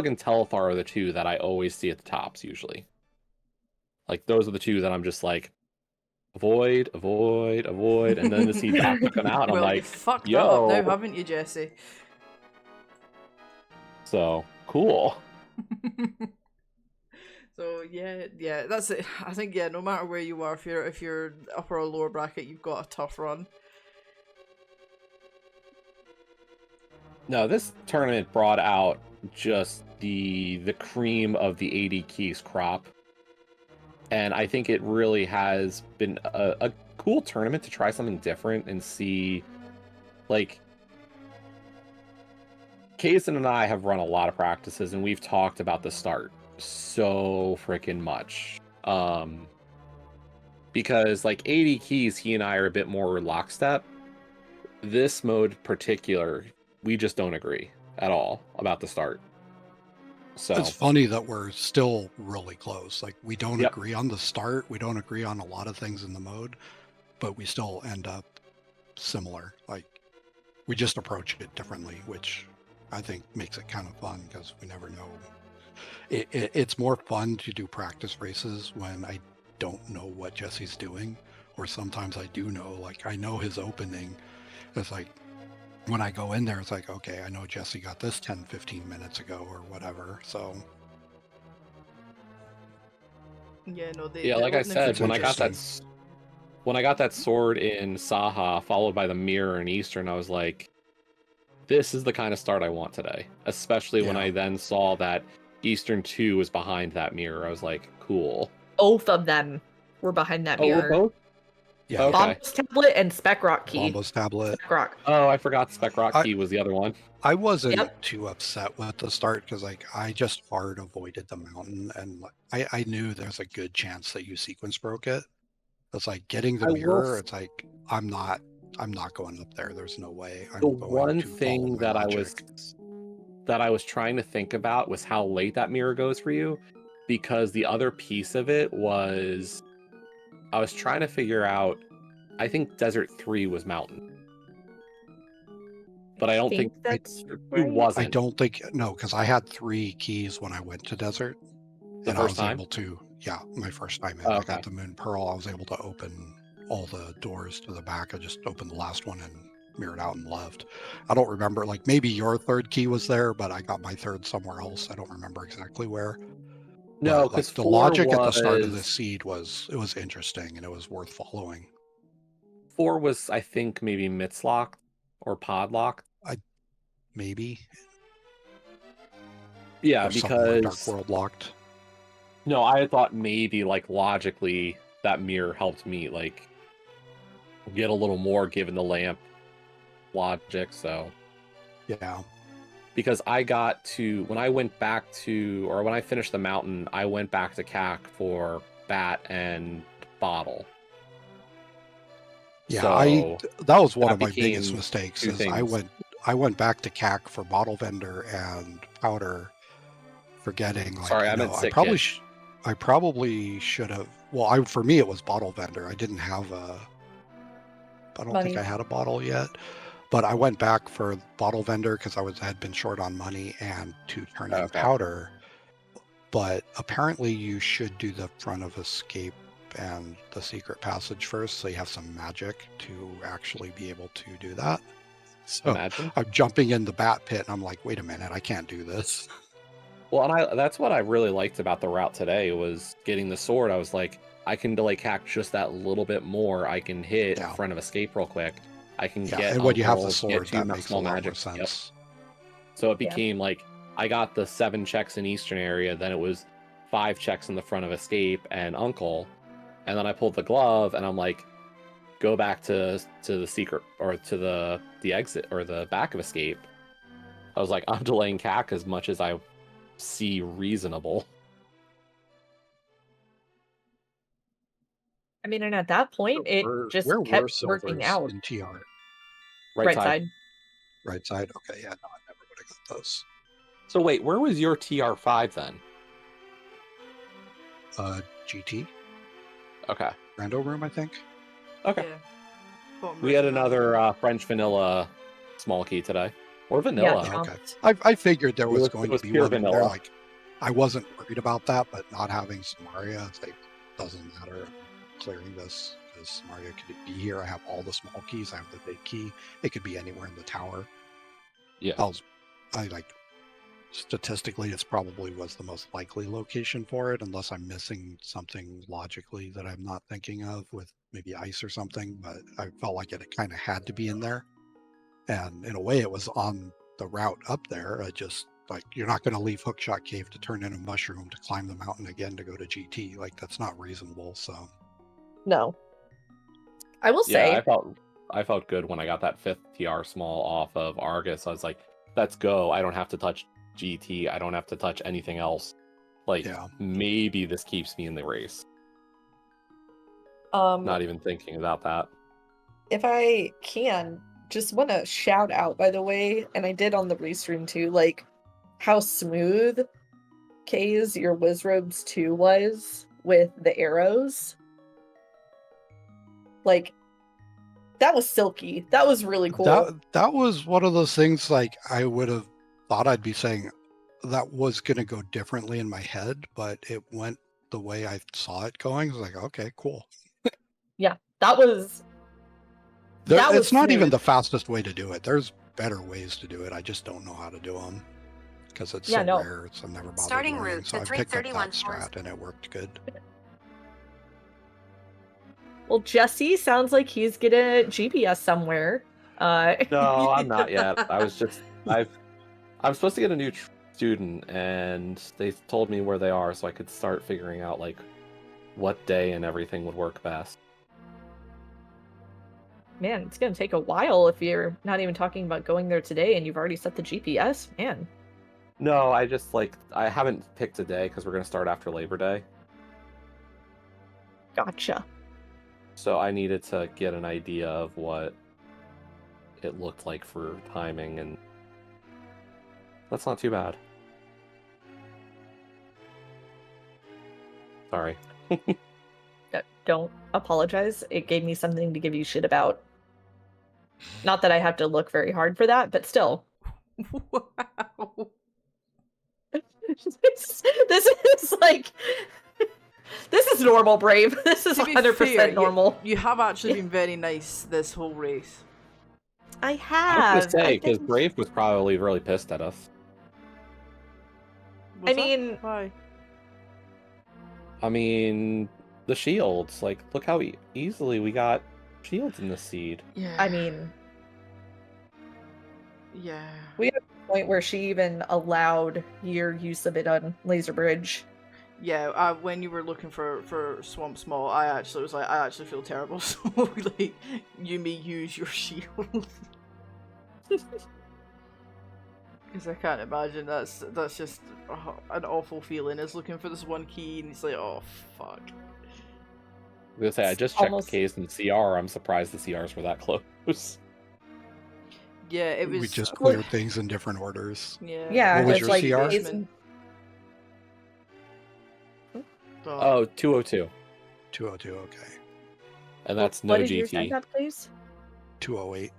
Speaker 4: and Telethar are the two that I always see at the tops, usually. Like, those are the two that I'm just like, avoid, avoid, avoid, and then to see Doc come out,
Speaker 1: Well,
Speaker 4: I'm
Speaker 1: you
Speaker 4: like,
Speaker 1: fucked that
Speaker 4: yo.
Speaker 1: up now, haven't you, Jesse?
Speaker 4: So, cool.
Speaker 1: So yeah, that's it. I think no matter where you are, if you're upper or lower bracket, you've got a tough run.
Speaker 4: No, this tournament brought out just the cream of the 80 keys crop. And I think it really has been a cool tournament to try something different and see, like, Kaesden and I have run a lot of practices and we've talked about the start so freaking much. Because, like, 80 keys, he and I are a bit more lockstep. This mode particular, we just don't agree at all about the start. So
Speaker 5: it's funny that we're still really close. Like we don't
Speaker 4: Yep.
Speaker 5: agree on the start. We don't agree on a lot of things in the mode, but we still end up similar. Like we just approach it differently, which I think makes it kind of fun because we never know. It's more fun to do practice races when I don't know what Jesse's doing, or sometimes I do know. Like I know his opening. It's like when I go in there, it's like, okay, I know Jesse got this 10, 15 minutes ago or whatever. So
Speaker 1: Yeah, no,
Speaker 4: like I said,
Speaker 5: It's
Speaker 4: when I got that sword in Saha, followed by the mirror in Eastern, I was like, this is the kind of start I want today. Especially when
Speaker 5: Yeah.
Speaker 4: I then saw that Eastern 2 was behind that mirror. I was like, cool.
Speaker 2: Both of them were behind that mirror.
Speaker 4: Both?
Speaker 5: yeah,
Speaker 4: Okay.
Speaker 2: Bomba's tablet and Spec Rock key.
Speaker 5: Bomba's tablet.
Speaker 2: Spec Rock.
Speaker 4: Oh, I forgot Spec Rock Key was the other one.
Speaker 5: I wasn't
Speaker 2: Yep.
Speaker 5: too upset with the start because like I just hard avoided the mountain and I knew there's a good chance that you sequence broke it. It's like getting the
Speaker 4: I will
Speaker 5: mirror.
Speaker 4: s-
Speaker 5: It's like I'm not going up there. There's no way. I'm
Speaker 4: The
Speaker 5: going
Speaker 4: one
Speaker 5: to follow
Speaker 4: thing
Speaker 5: my
Speaker 4: that
Speaker 5: logic.
Speaker 4: I was trying to think about was how late that mirror goes for you, because the other piece of it was I was trying to figure out. I think Desert 3 was mountain, but I don't think
Speaker 2: that's
Speaker 4: Desert 2
Speaker 2: right.
Speaker 4: wasn't.
Speaker 5: I don't think no, because I had 3 keys when I went to Desert.
Speaker 4: The
Speaker 5: and
Speaker 4: first
Speaker 5: I was
Speaker 4: time?
Speaker 5: able to, yeah, my first time in.
Speaker 4: Oh,
Speaker 5: I
Speaker 4: okay.
Speaker 5: got the Moon Pearl. I was able to open all the doors to the back. I just opened the last one and mirrored out and left. I don't remember, like maybe your third key was there, but I got my third somewhere else. I don't remember exactly where.
Speaker 4: No,
Speaker 5: But,
Speaker 4: because
Speaker 5: like, the logic at the start of this seed was interesting and it was worth following.
Speaker 4: 4 was, I think, maybe Mitzlock or Podlock.
Speaker 5: Maybe.
Speaker 4: Yeah,
Speaker 5: Or something like Dark
Speaker 4: because
Speaker 5: World locked.
Speaker 4: no, I had thought maybe like logically that mirror helped me like get a little more given the lamp logic. So
Speaker 5: Yeah.
Speaker 4: because I got to when I went back to or when I finished the mountain, I went back to CAC for Bat and Bottle.
Speaker 5: Yeah,
Speaker 4: So
Speaker 5: that was one
Speaker 4: that
Speaker 5: of my biggest
Speaker 4: became
Speaker 5: mistakes.
Speaker 4: two
Speaker 5: Is
Speaker 4: things.
Speaker 5: I went back to CAC for Bottle Vendor and Powder, forgetting like
Speaker 4: Sorry,
Speaker 5: you
Speaker 4: I
Speaker 5: know,
Speaker 4: meant
Speaker 5: I
Speaker 4: Sick
Speaker 5: probably
Speaker 4: Kid.
Speaker 5: I probably should have. Well, for me it was Bottle Vendor. I didn't have a. I don't
Speaker 2: Money.
Speaker 5: think I had a bottle yet. But I went back for bottle vendor because had been short on money and to turn in
Speaker 4: Okay.
Speaker 5: powder. But apparently you should do the front of escape and the secret passage first, so you have some magic to actually be able to do that. So
Speaker 4: Imagine.
Speaker 5: I'm jumping in the bat pit and I'm like, wait a minute, I can't do this.
Speaker 4: Well, and that's what I really liked about the route today was getting the sword. I was like, I can delay hack just that little bit more. I can hit
Speaker 5: Yeah.
Speaker 4: front of escape real quick. I can
Speaker 5: Yeah,
Speaker 4: get
Speaker 5: and when you have the
Speaker 4: uncles,
Speaker 5: sword,
Speaker 4: get two
Speaker 5: that makes a
Speaker 4: small
Speaker 5: lot
Speaker 4: magic.
Speaker 5: more
Speaker 4: Yep.
Speaker 5: sense.
Speaker 4: So it became like I got the 7 checks in Eastern area, then it was 5 checks in the front of escape and uncle, and then I pulled the glove and I'm like, go back to the secret or to the exit or the back of escape. I was like, I'm delaying CAC as much as I see reasonable.
Speaker 2: I mean, and at that point, it just
Speaker 5: where
Speaker 2: kept
Speaker 5: were
Speaker 2: working
Speaker 5: silvers
Speaker 2: out.
Speaker 5: in TR?
Speaker 2: Right side.
Speaker 5: Right side? Okay, yeah, no, I never would have got those.
Speaker 4: So wait, where was your TR5 then?
Speaker 5: GT?
Speaker 4: Okay.
Speaker 5: Rando room, I think.
Speaker 4: Okay.
Speaker 1: Yeah. Bottom
Speaker 4: We
Speaker 1: right
Speaker 4: had
Speaker 1: of that.
Speaker 4: another French vanilla small key today. Or vanilla.
Speaker 2: Yeah,
Speaker 5: Okay.
Speaker 2: chomped.
Speaker 5: I figured there
Speaker 4: It
Speaker 5: was
Speaker 4: was-
Speaker 5: going
Speaker 4: it was
Speaker 5: to be
Speaker 4: pure
Speaker 5: one in there.
Speaker 4: vanilla.
Speaker 5: Like, I wasn't worried about that, but not having Samaria, it's like, doesn't matter. I'm clearing this because Samaria could be here. I have all the small keys. I have the big key. It could be anywhere in the tower.
Speaker 4: Yeah.
Speaker 5: I like, statistically, it's probably was the most likely location for it, unless I'm missing something logically that I'm not thinking of with maybe ice or something. But I felt like it kind of had to be in there. And in a way, it was on the route up there. I just, like, you're not going to leave Hookshot Cave to turn in a mushroom to climb the mountain again to go to GT. Like, that's not reasonable. So,
Speaker 2: No. I will say,
Speaker 4: Yeah, I felt good when I got that 5th TR small off of Argus. I was like, let's go. I don't have to touch GT. I don't have to touch anything else. Like,
Speaker 5: yeah.
Speaker 4: maybe this keeps me in the race.
Speaker 2: Not
Speaker 4: Not even thinking about that.
Speaker 2: if I can, just want to shout out, by the way, and I did on the restream too, like how smooth K's your Wizrobes 2 was with the arrows. Like, that was silky. That was really cool.
Speaker 5: That was one of those things, like, I would have thought I'd be saying that was going to go differently in my head, but it went the way I saw it going. I was like, okay, cool.
Speaker 2: That was
Speaker 5: It's not even
Speaker 2: smooth.
Speaker 5: the fastest way to do it. There's better ways to do it. I just don't know how to do them because it's
Speaker 2: Yeah,
Speaker 5: so
Speaker 2: no.
Speaker 5: rare. I've never bothered
Speaker 6: Starting
Speaker 5: learning.
Speaker 6: route
Speaker 5: So
Speaker 6: to
Speaker 5: I picked up
Speaker 6: 331
Speaker 5: that strat and it worked good.
Speaker 2: Well, Jesse sounds like he's gonna GPS somewhere.
Speaker 4: No, I'm not yet. I'm supposed to get a new student, and they told me where they are, so I could start figuring out like what day and everything would work best.
Speaker 2: Man, it's gonna take a while if you're not even talking about going there today and you've already set the GPS. Man.
Speaker 4: No, I haven't picked a day because we're gonna start after Labor Day.
Speaker 2: Gotcha.
Speaker 4: So I needed to get an idea of what it looked like for timing, and that's not too bad. Sorry.
Speaker 2: Don't apologize. It gave me something to give you shit about. Not that I have to look very hard for that, but still.
Speaker 1: Wow.
Speaker 2: this is like this is normal, Brave. This is
Speaker 1: To be
Speaker 2: 100%
Speaker 1: fair,
Speaker 2: normal.
Speaker 1: You have actually been very nice this whole race.
Speaker 2: I
Speaker 4: I
Speaker 2: have.
Speaker 4: was gonna say,
Speaker 2: I've
Speaker 4: because
Speaker 2: been-
Speaker 4: Brave was probably really pissed at us.
Speaker 1: Was
Speaker 2: I
Speaker 1: that?
Speaker 2: mean-
Speaker 1: Why?
Speaker 4: I mean, the shields. Like, look how easily we got shields in this seed.
Speaker 1: Yeah.
Speaker 2: I mean,
Speaker 1: yeah.
Speaker 2: point where she even allowed your use of it on Laser Bridge.
Speaker 1: Yeah, when you were looking for Swamp Small, I actually was like, I actually feel terrible, so like, you may use your shield. Because I can't imagine that's just an awful feeling, is looking for this one key and it's like, oh fuck.
Speaker 4: I was gonna say, I just checked
Speaker 2: Almost-
Speaker 4: the case in CR. I'm surprised the CRs were that close.
Speaker 1: Yeah, it was.
Speaker 5: We just cleared things in different orders.
Speaker 1: Yeah.
Speaker 2: Yeah,
Speaker 5: What was
Speaker 2: it's
Speaker 5: your
Speaker 2: like
Speaker 5: CR?
Speaker 2: it's-
Speaker 4: Oh, 202.
Speaker 5: 202, okay.
Speaker 4: And that's
Speaker 2: what
Speaker 4: no
Speaker 2: did yours
Speaker 4: GT.
Speaker 2: end up, please?
Speaker 5: 208.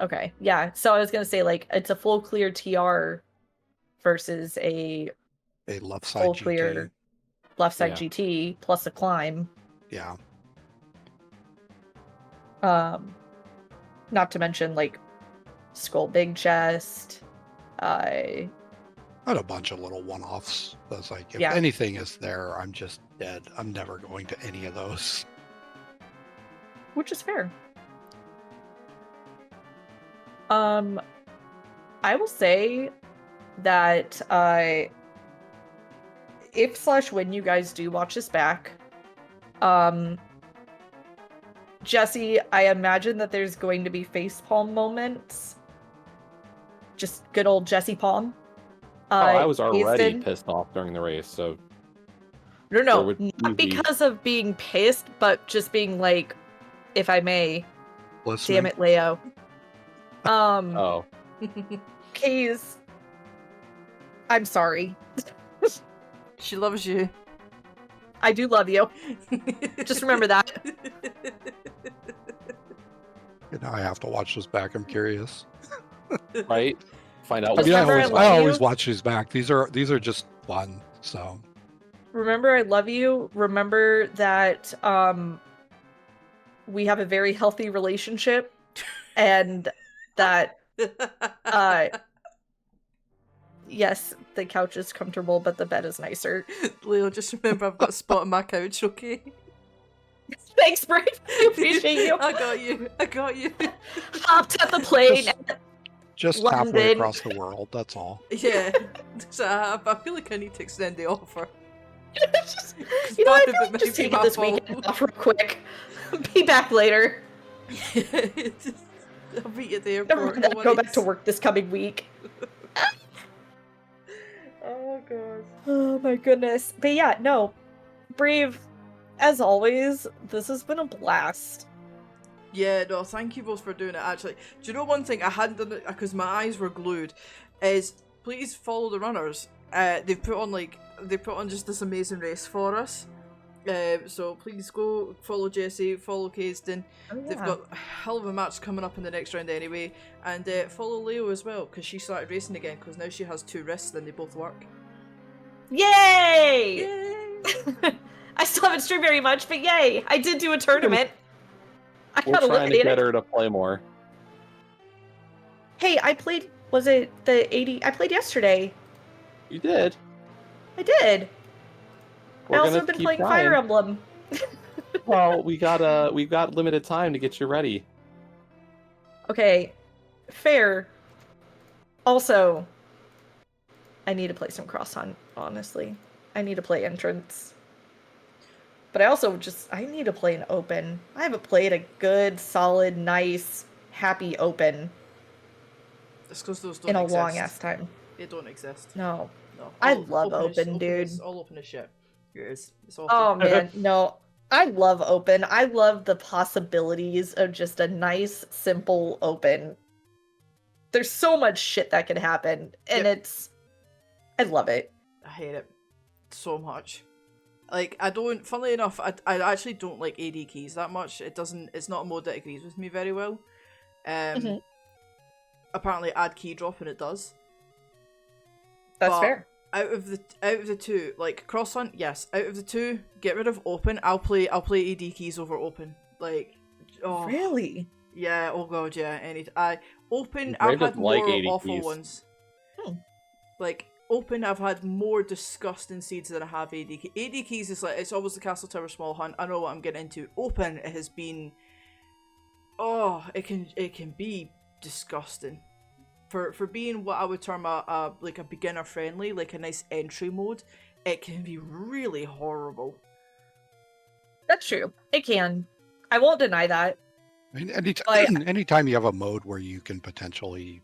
Speaker 2: Okay, yeah. So I was gonna say, like, it's a full clear TR versus a
Speaker 5: left side
Speaker 2: full
Speaker 5: GT.
Speaker 2: clear left side
Speaker 4: Yeah.
Speaker 2: GT plus a climb.
Speaker 5: Yeah.
Speaker 2: Not to mention like skull big chest.
Speaker 5: I had a bunch of little one-offs. That's like, if
Speaker 2: Yeah.
Speaker 5: anything is there, I'm just dead. I'm never going to any of those.
Speaker 2: Which is fair. I will say that if/when you guys do watch this back, Jesse, I imagine that there's going to be facepalm moments. Just good old Jesse Palm.
Speaker 4: I was already
Speaker 2: Kaesden-
Speaker 4: pissed off during the race, so
Speaker 2: No,
Speaker 4: there would
Speaker 2: not
Speaker 4: be-
Speaker 2: because of being pissed, but just being like, if I may,
Speaker 5: Listening.
Speaker 2: damn it, Leo.
Speaker 4: oh,
Speaker 2: Kays, I'm sorry.
Speaker 1: She loves you.
Speaker 2: I do love you. Just remember that.
Speaker 5: Now I have to watch this back. I'm curious.
Speaker 4: right? Find out
Speaker 5: I
Speaker 4: what's
Speaker 5: mean, I
Speaker 2: Remember, I
Speaker 5: always,
Speaker 2: love
Speaker 5: I always
Speaker 2: you.
Speaker 5: watch these back. These are just fun. So
Speaker 2: Remember, I love you. Remember that we have a very healthy relationship, and that yes, the couch is comfortable, but the bed is nicer.
Speaker 1: Leo, just remember I've got a spot on my couch, okay?
Speaker 2: Thanks, Brave. I appreciate you.
Speaker 1: I got you. I got you.
Speaker 2: Hopped at the plane.
Speaker 5: just
Speaker 2: London.
Speaker 5: halfway across the world. That's all.
Speaker 1: Yeah. So I feel like I need to extend the offer.
Speaker 2: You know, I
Speaker 1: Part of
Speaker 2: feel
Speaker 1: it
Speaker 2: like just
Speaker 1: may be
Speaker 2: take it
Speaker 1: my
Speaker 2: this
Speaker 1: fault.
Speaker 2: weekend off real quick. Be back later.
Speaker 1: I'll meet you at the
Speaker 2: Never
Speaker 1: airport.
Speaker 2: mind
Speaker 1: no
Speaker 2: that. Go back
Speaker 1: worries.
Speaker 2: to work this coming week.
Speaker 1: Oh god.
Speaker 2: Oh my goodness. But yeah, no. Brave, as always, this has been a blast.
Speaker 1: Yeah, no, thank you both for doing it, actually. Do you know one thing I hadn't done it because my eyes were glued, is please follow the runners. They've put on just this amazing race for us. So please go follow Jesse, follow Kaesden.
Speaker 2: Oh,
Speaker 1: They've got a hell of a match coming up in the next round anyway. And follow Leo as well, because she started racing again, because now she has 2 wrists and they both work.
Speaker 2: Yay!
Speaker 1: Yay!
Speaker 2: I still haven't streamed very much, but yay! I did do a tournament. I
Speaker 4: we're
Speaker 2: got
Speaker 4: trying to
Speaker 2: eliminated.
Speaker 4: get her to play more.
Speaker 2: Hey, I played. Was it the 80? I played yesterday.
Speaker 4: You did.
Speaker 2: I did.
Speaker 4: We're
Speaker 2: I also
Speaker 4: gonna
Speaker 2: have been
Speaker 4: keep
Speaker 2: playing
Speaker 4: trying.
Speaker 2: Fire Emblem.
Speaker 4: Well, we've got limited time to get you ready.
Speaker 2: Okay, fair. Also, I need to play some cross hunt. Honestly, I need to play entrance. But I also I need to play an open. I haven't played a good, solid, nice, happy open
Speaker 1: It's because those don't
Speaker 2: in a
Speaker 1: exist.
Speaker 2: long ass time.
Speaker 1: They don't exist.
Speaker 2: No.
Speaker 1: No.
Speaker 2: I love open,
Speaker 1: is,
Speaker 2: dude.
Speaker 1: all open as shit. It is. It's awful.
Speaker 2: Oh man, no. I love open. I love the possibilities of just a nice, simple open. There's so much shit that could happen, and
Speaker 1: Yep.
Speaker 2: I love it.
Speaker 1: I hate it so much. Like, I don't, funnily enough, I actually don't like AD keys that much. It's not a mode that agrees with me very well.
Speaker 2: Mhm.
Speaker 1: Apparently add Keydrop and it does.
Speaker 2: That's
Speaker 1: But
Speaker 2: fair.
Speaker 1: Out of the two, like cross hunt, yes. Out of the two, get rid of open. I'll play AD keys over open. Like, oh
Speaker 2: Really?
Speaker 1: yeah, oh god, yeah. Open.
Speaker 4: Brave
Speaker 1: I've had
Speaker 4: doesn't like
Speaker 1: more
Speaker 4: AD
Speaker 1: awful
Speaker 4: keys.
Speaker 1: ones.
Speaker 2: Hmm.
Speaker 1: Like open, I've had more disgusting seeds than I have AD keys. AD keys is like, it's always the Castle Tower small hunt. I know what I'm getting into. Open, it has been. Oh, it can be disgusting. For being what I would term a beginner friendly, like a nice entry mode, it can be really horrible.
Speaker 2: That's true. It can. I won't deny that.
Speaker 5: I mean,
Speaker 2: Like-
Speaker 5: anytime you have a mode where you can potentially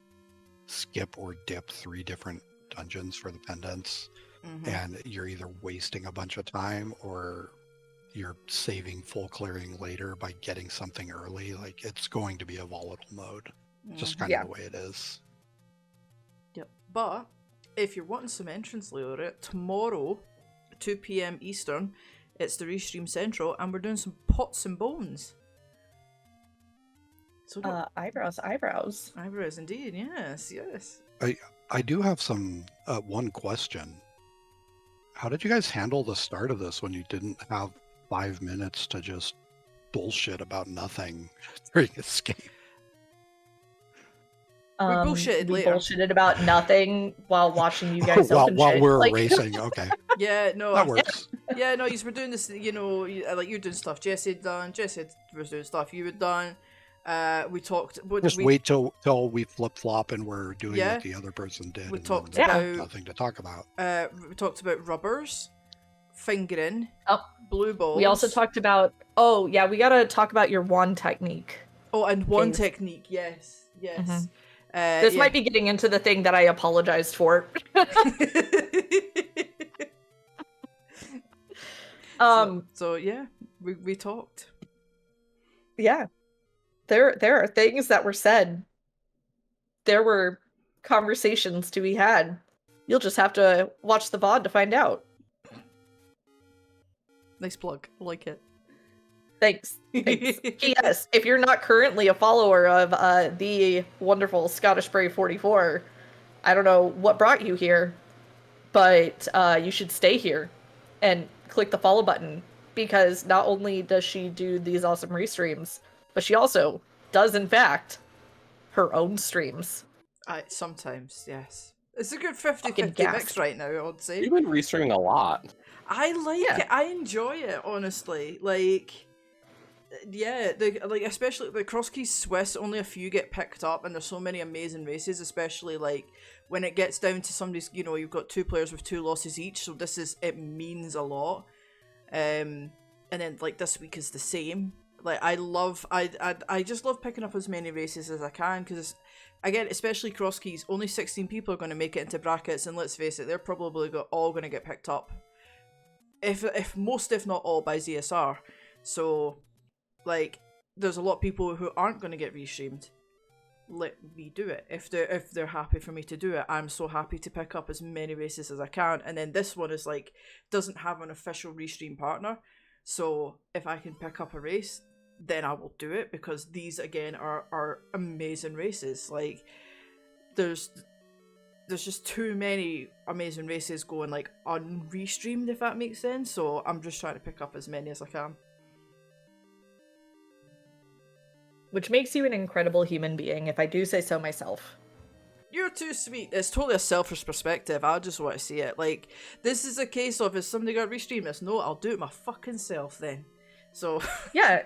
Speaker 5: skip or dip 3 different dungeons for the pendants,
Speaker 1: Mhm.
Speaker 5: and you're either wasting a bunch of time or you're saving full clearing later by getting something early, like it's going to be a volatile mode. Just kind
Speaker 2: Yeah.
Speaker 5: of the way it is.
Speaker 1: Yep. But if you're wanting some entrance layer, tomorrow, 2 PM Eastern, it's the Restream Central, and we're doing some pots and bones. So
Speaker 2: Eyebrows.
Speaker 1: eyebrows, indeed. Yes, yes.
Speaker 5: I do have some one question. How did you guys handle the start of this when you didn't have 5 minutes to just bullshit about nothing during escape?
Speaker 1: bullshitted
Speaker 2: we
Speaker 1: later.
Speaker 2: bullshitted about nothing while watching you guys
Speaker 5: while
Speaker 2: open shit.
Speaker 5: we're
Speaker 2: Like,
Speaker 5: erasing, okay,
Speaker 1: Yeah, no,
Speaker 5: that works.
Speaker 1: yeah, no, you were doing this, you know, like you're doing stuff. Jesse had done. Jesse was doing stuff you had done. We talked.
Speaker 5: Just wait till we flip flop and we're doing
Speaker 1: Yeah.
Speaker 5: what the other person did.
Speaker 1: We
Speaker 5: and
Speaker 1: talked
Speaker 5: then
Speaker 1: about
Speaker 5: nothing to talk about.
Speaker 1: we talked about rubbers, fingering,
Speaker 2: Oh,
Speaker 1: blue balls.
Speaker 2: we also talked about. Oh yeah, we gotta talk about your wand technique.
Speaker 1: Oh, and one
Speaker 2: Things.
Speaker 1: technique. Yes, yes.
Speaker 2: This might be getting into the thing that I apologized for.
Speaker 1: So yeah, we talked.
Speaker 2: Yeah. There are things that were said. There were conversations to be had. You'll just have to watch the VOD to find out.
Speaker 1: Nice plug. I like it.
Speaker 2: Thanks. P.S. If you're not currently a follower of the wonderful Scottish Brave 44, I don't know what brought you here, but you should stay here and click the follow button, because not only does she do these awesome restreams, but she also does, in fact, her own streams.
Speaker 1: Sometimes, yes. It's a good 50-50
Speaker 2: Fucking
Speaker 1: mix
Speaker 2: gasp.
Speaker 1: right now, I would say.
Speaker 4: You've been restreaming a lot.
Speaker 1: I like
Speaker 2: Yeah.
Speaker 1: it. I enjoy it, honestly. Like, yeah, especially the Cross Keys Swiss, only a few get picked up, and there's so many amazing races, especially like when it gets down to somebody's, you know, you've got 2 players with 2 losses each, so it means a lot. And then like this week is the same. Like I just love picking up as many races as I can, because again, especially Cross Keys, only 16 people are going to make it into brackets, and let's face it, they're probably all going to get picked up. If most, if not all, by ZSR. So, like, there's a lot of people who aren't going to get restreamed. Let me do it. If they're happy for me to do it, I'm so happy to pick up as many races as I can. And then this one is like, doesn't have an official restream partner. So if I can pick up a race, then I will do it, because these again are amazing races. Like, there's just too many amazing races going like unrestreamed, if that makes sense. So I'm just trying to pick up as many as I can.
Speaker 2: Which makes you an incredible human being, if I do say so myself.
Speaker 1: You're too sweet. It's totally a selfish perspective. I just want to see it. Like, this is a case of, is somebody got to restream this? No, I'll do it my fucking self then. So
Speaker 2: Yeah.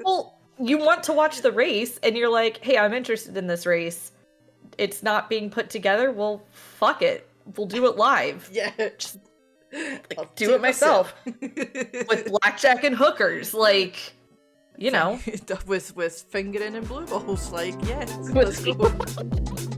Speaker 2: Well, you want to watch the race, and you're like, hey, I'm interested in this race. It's not being put together. Well, fuck it. We'll do it live.
Speaker 1: yeah,
Speaker 2: Just like, do it myself. With blackjack and hookers. Like, you know.
Speaker 1: with fingering and blue balls. Like, yes,
Speaker 2: With
Speaker 1: let's go.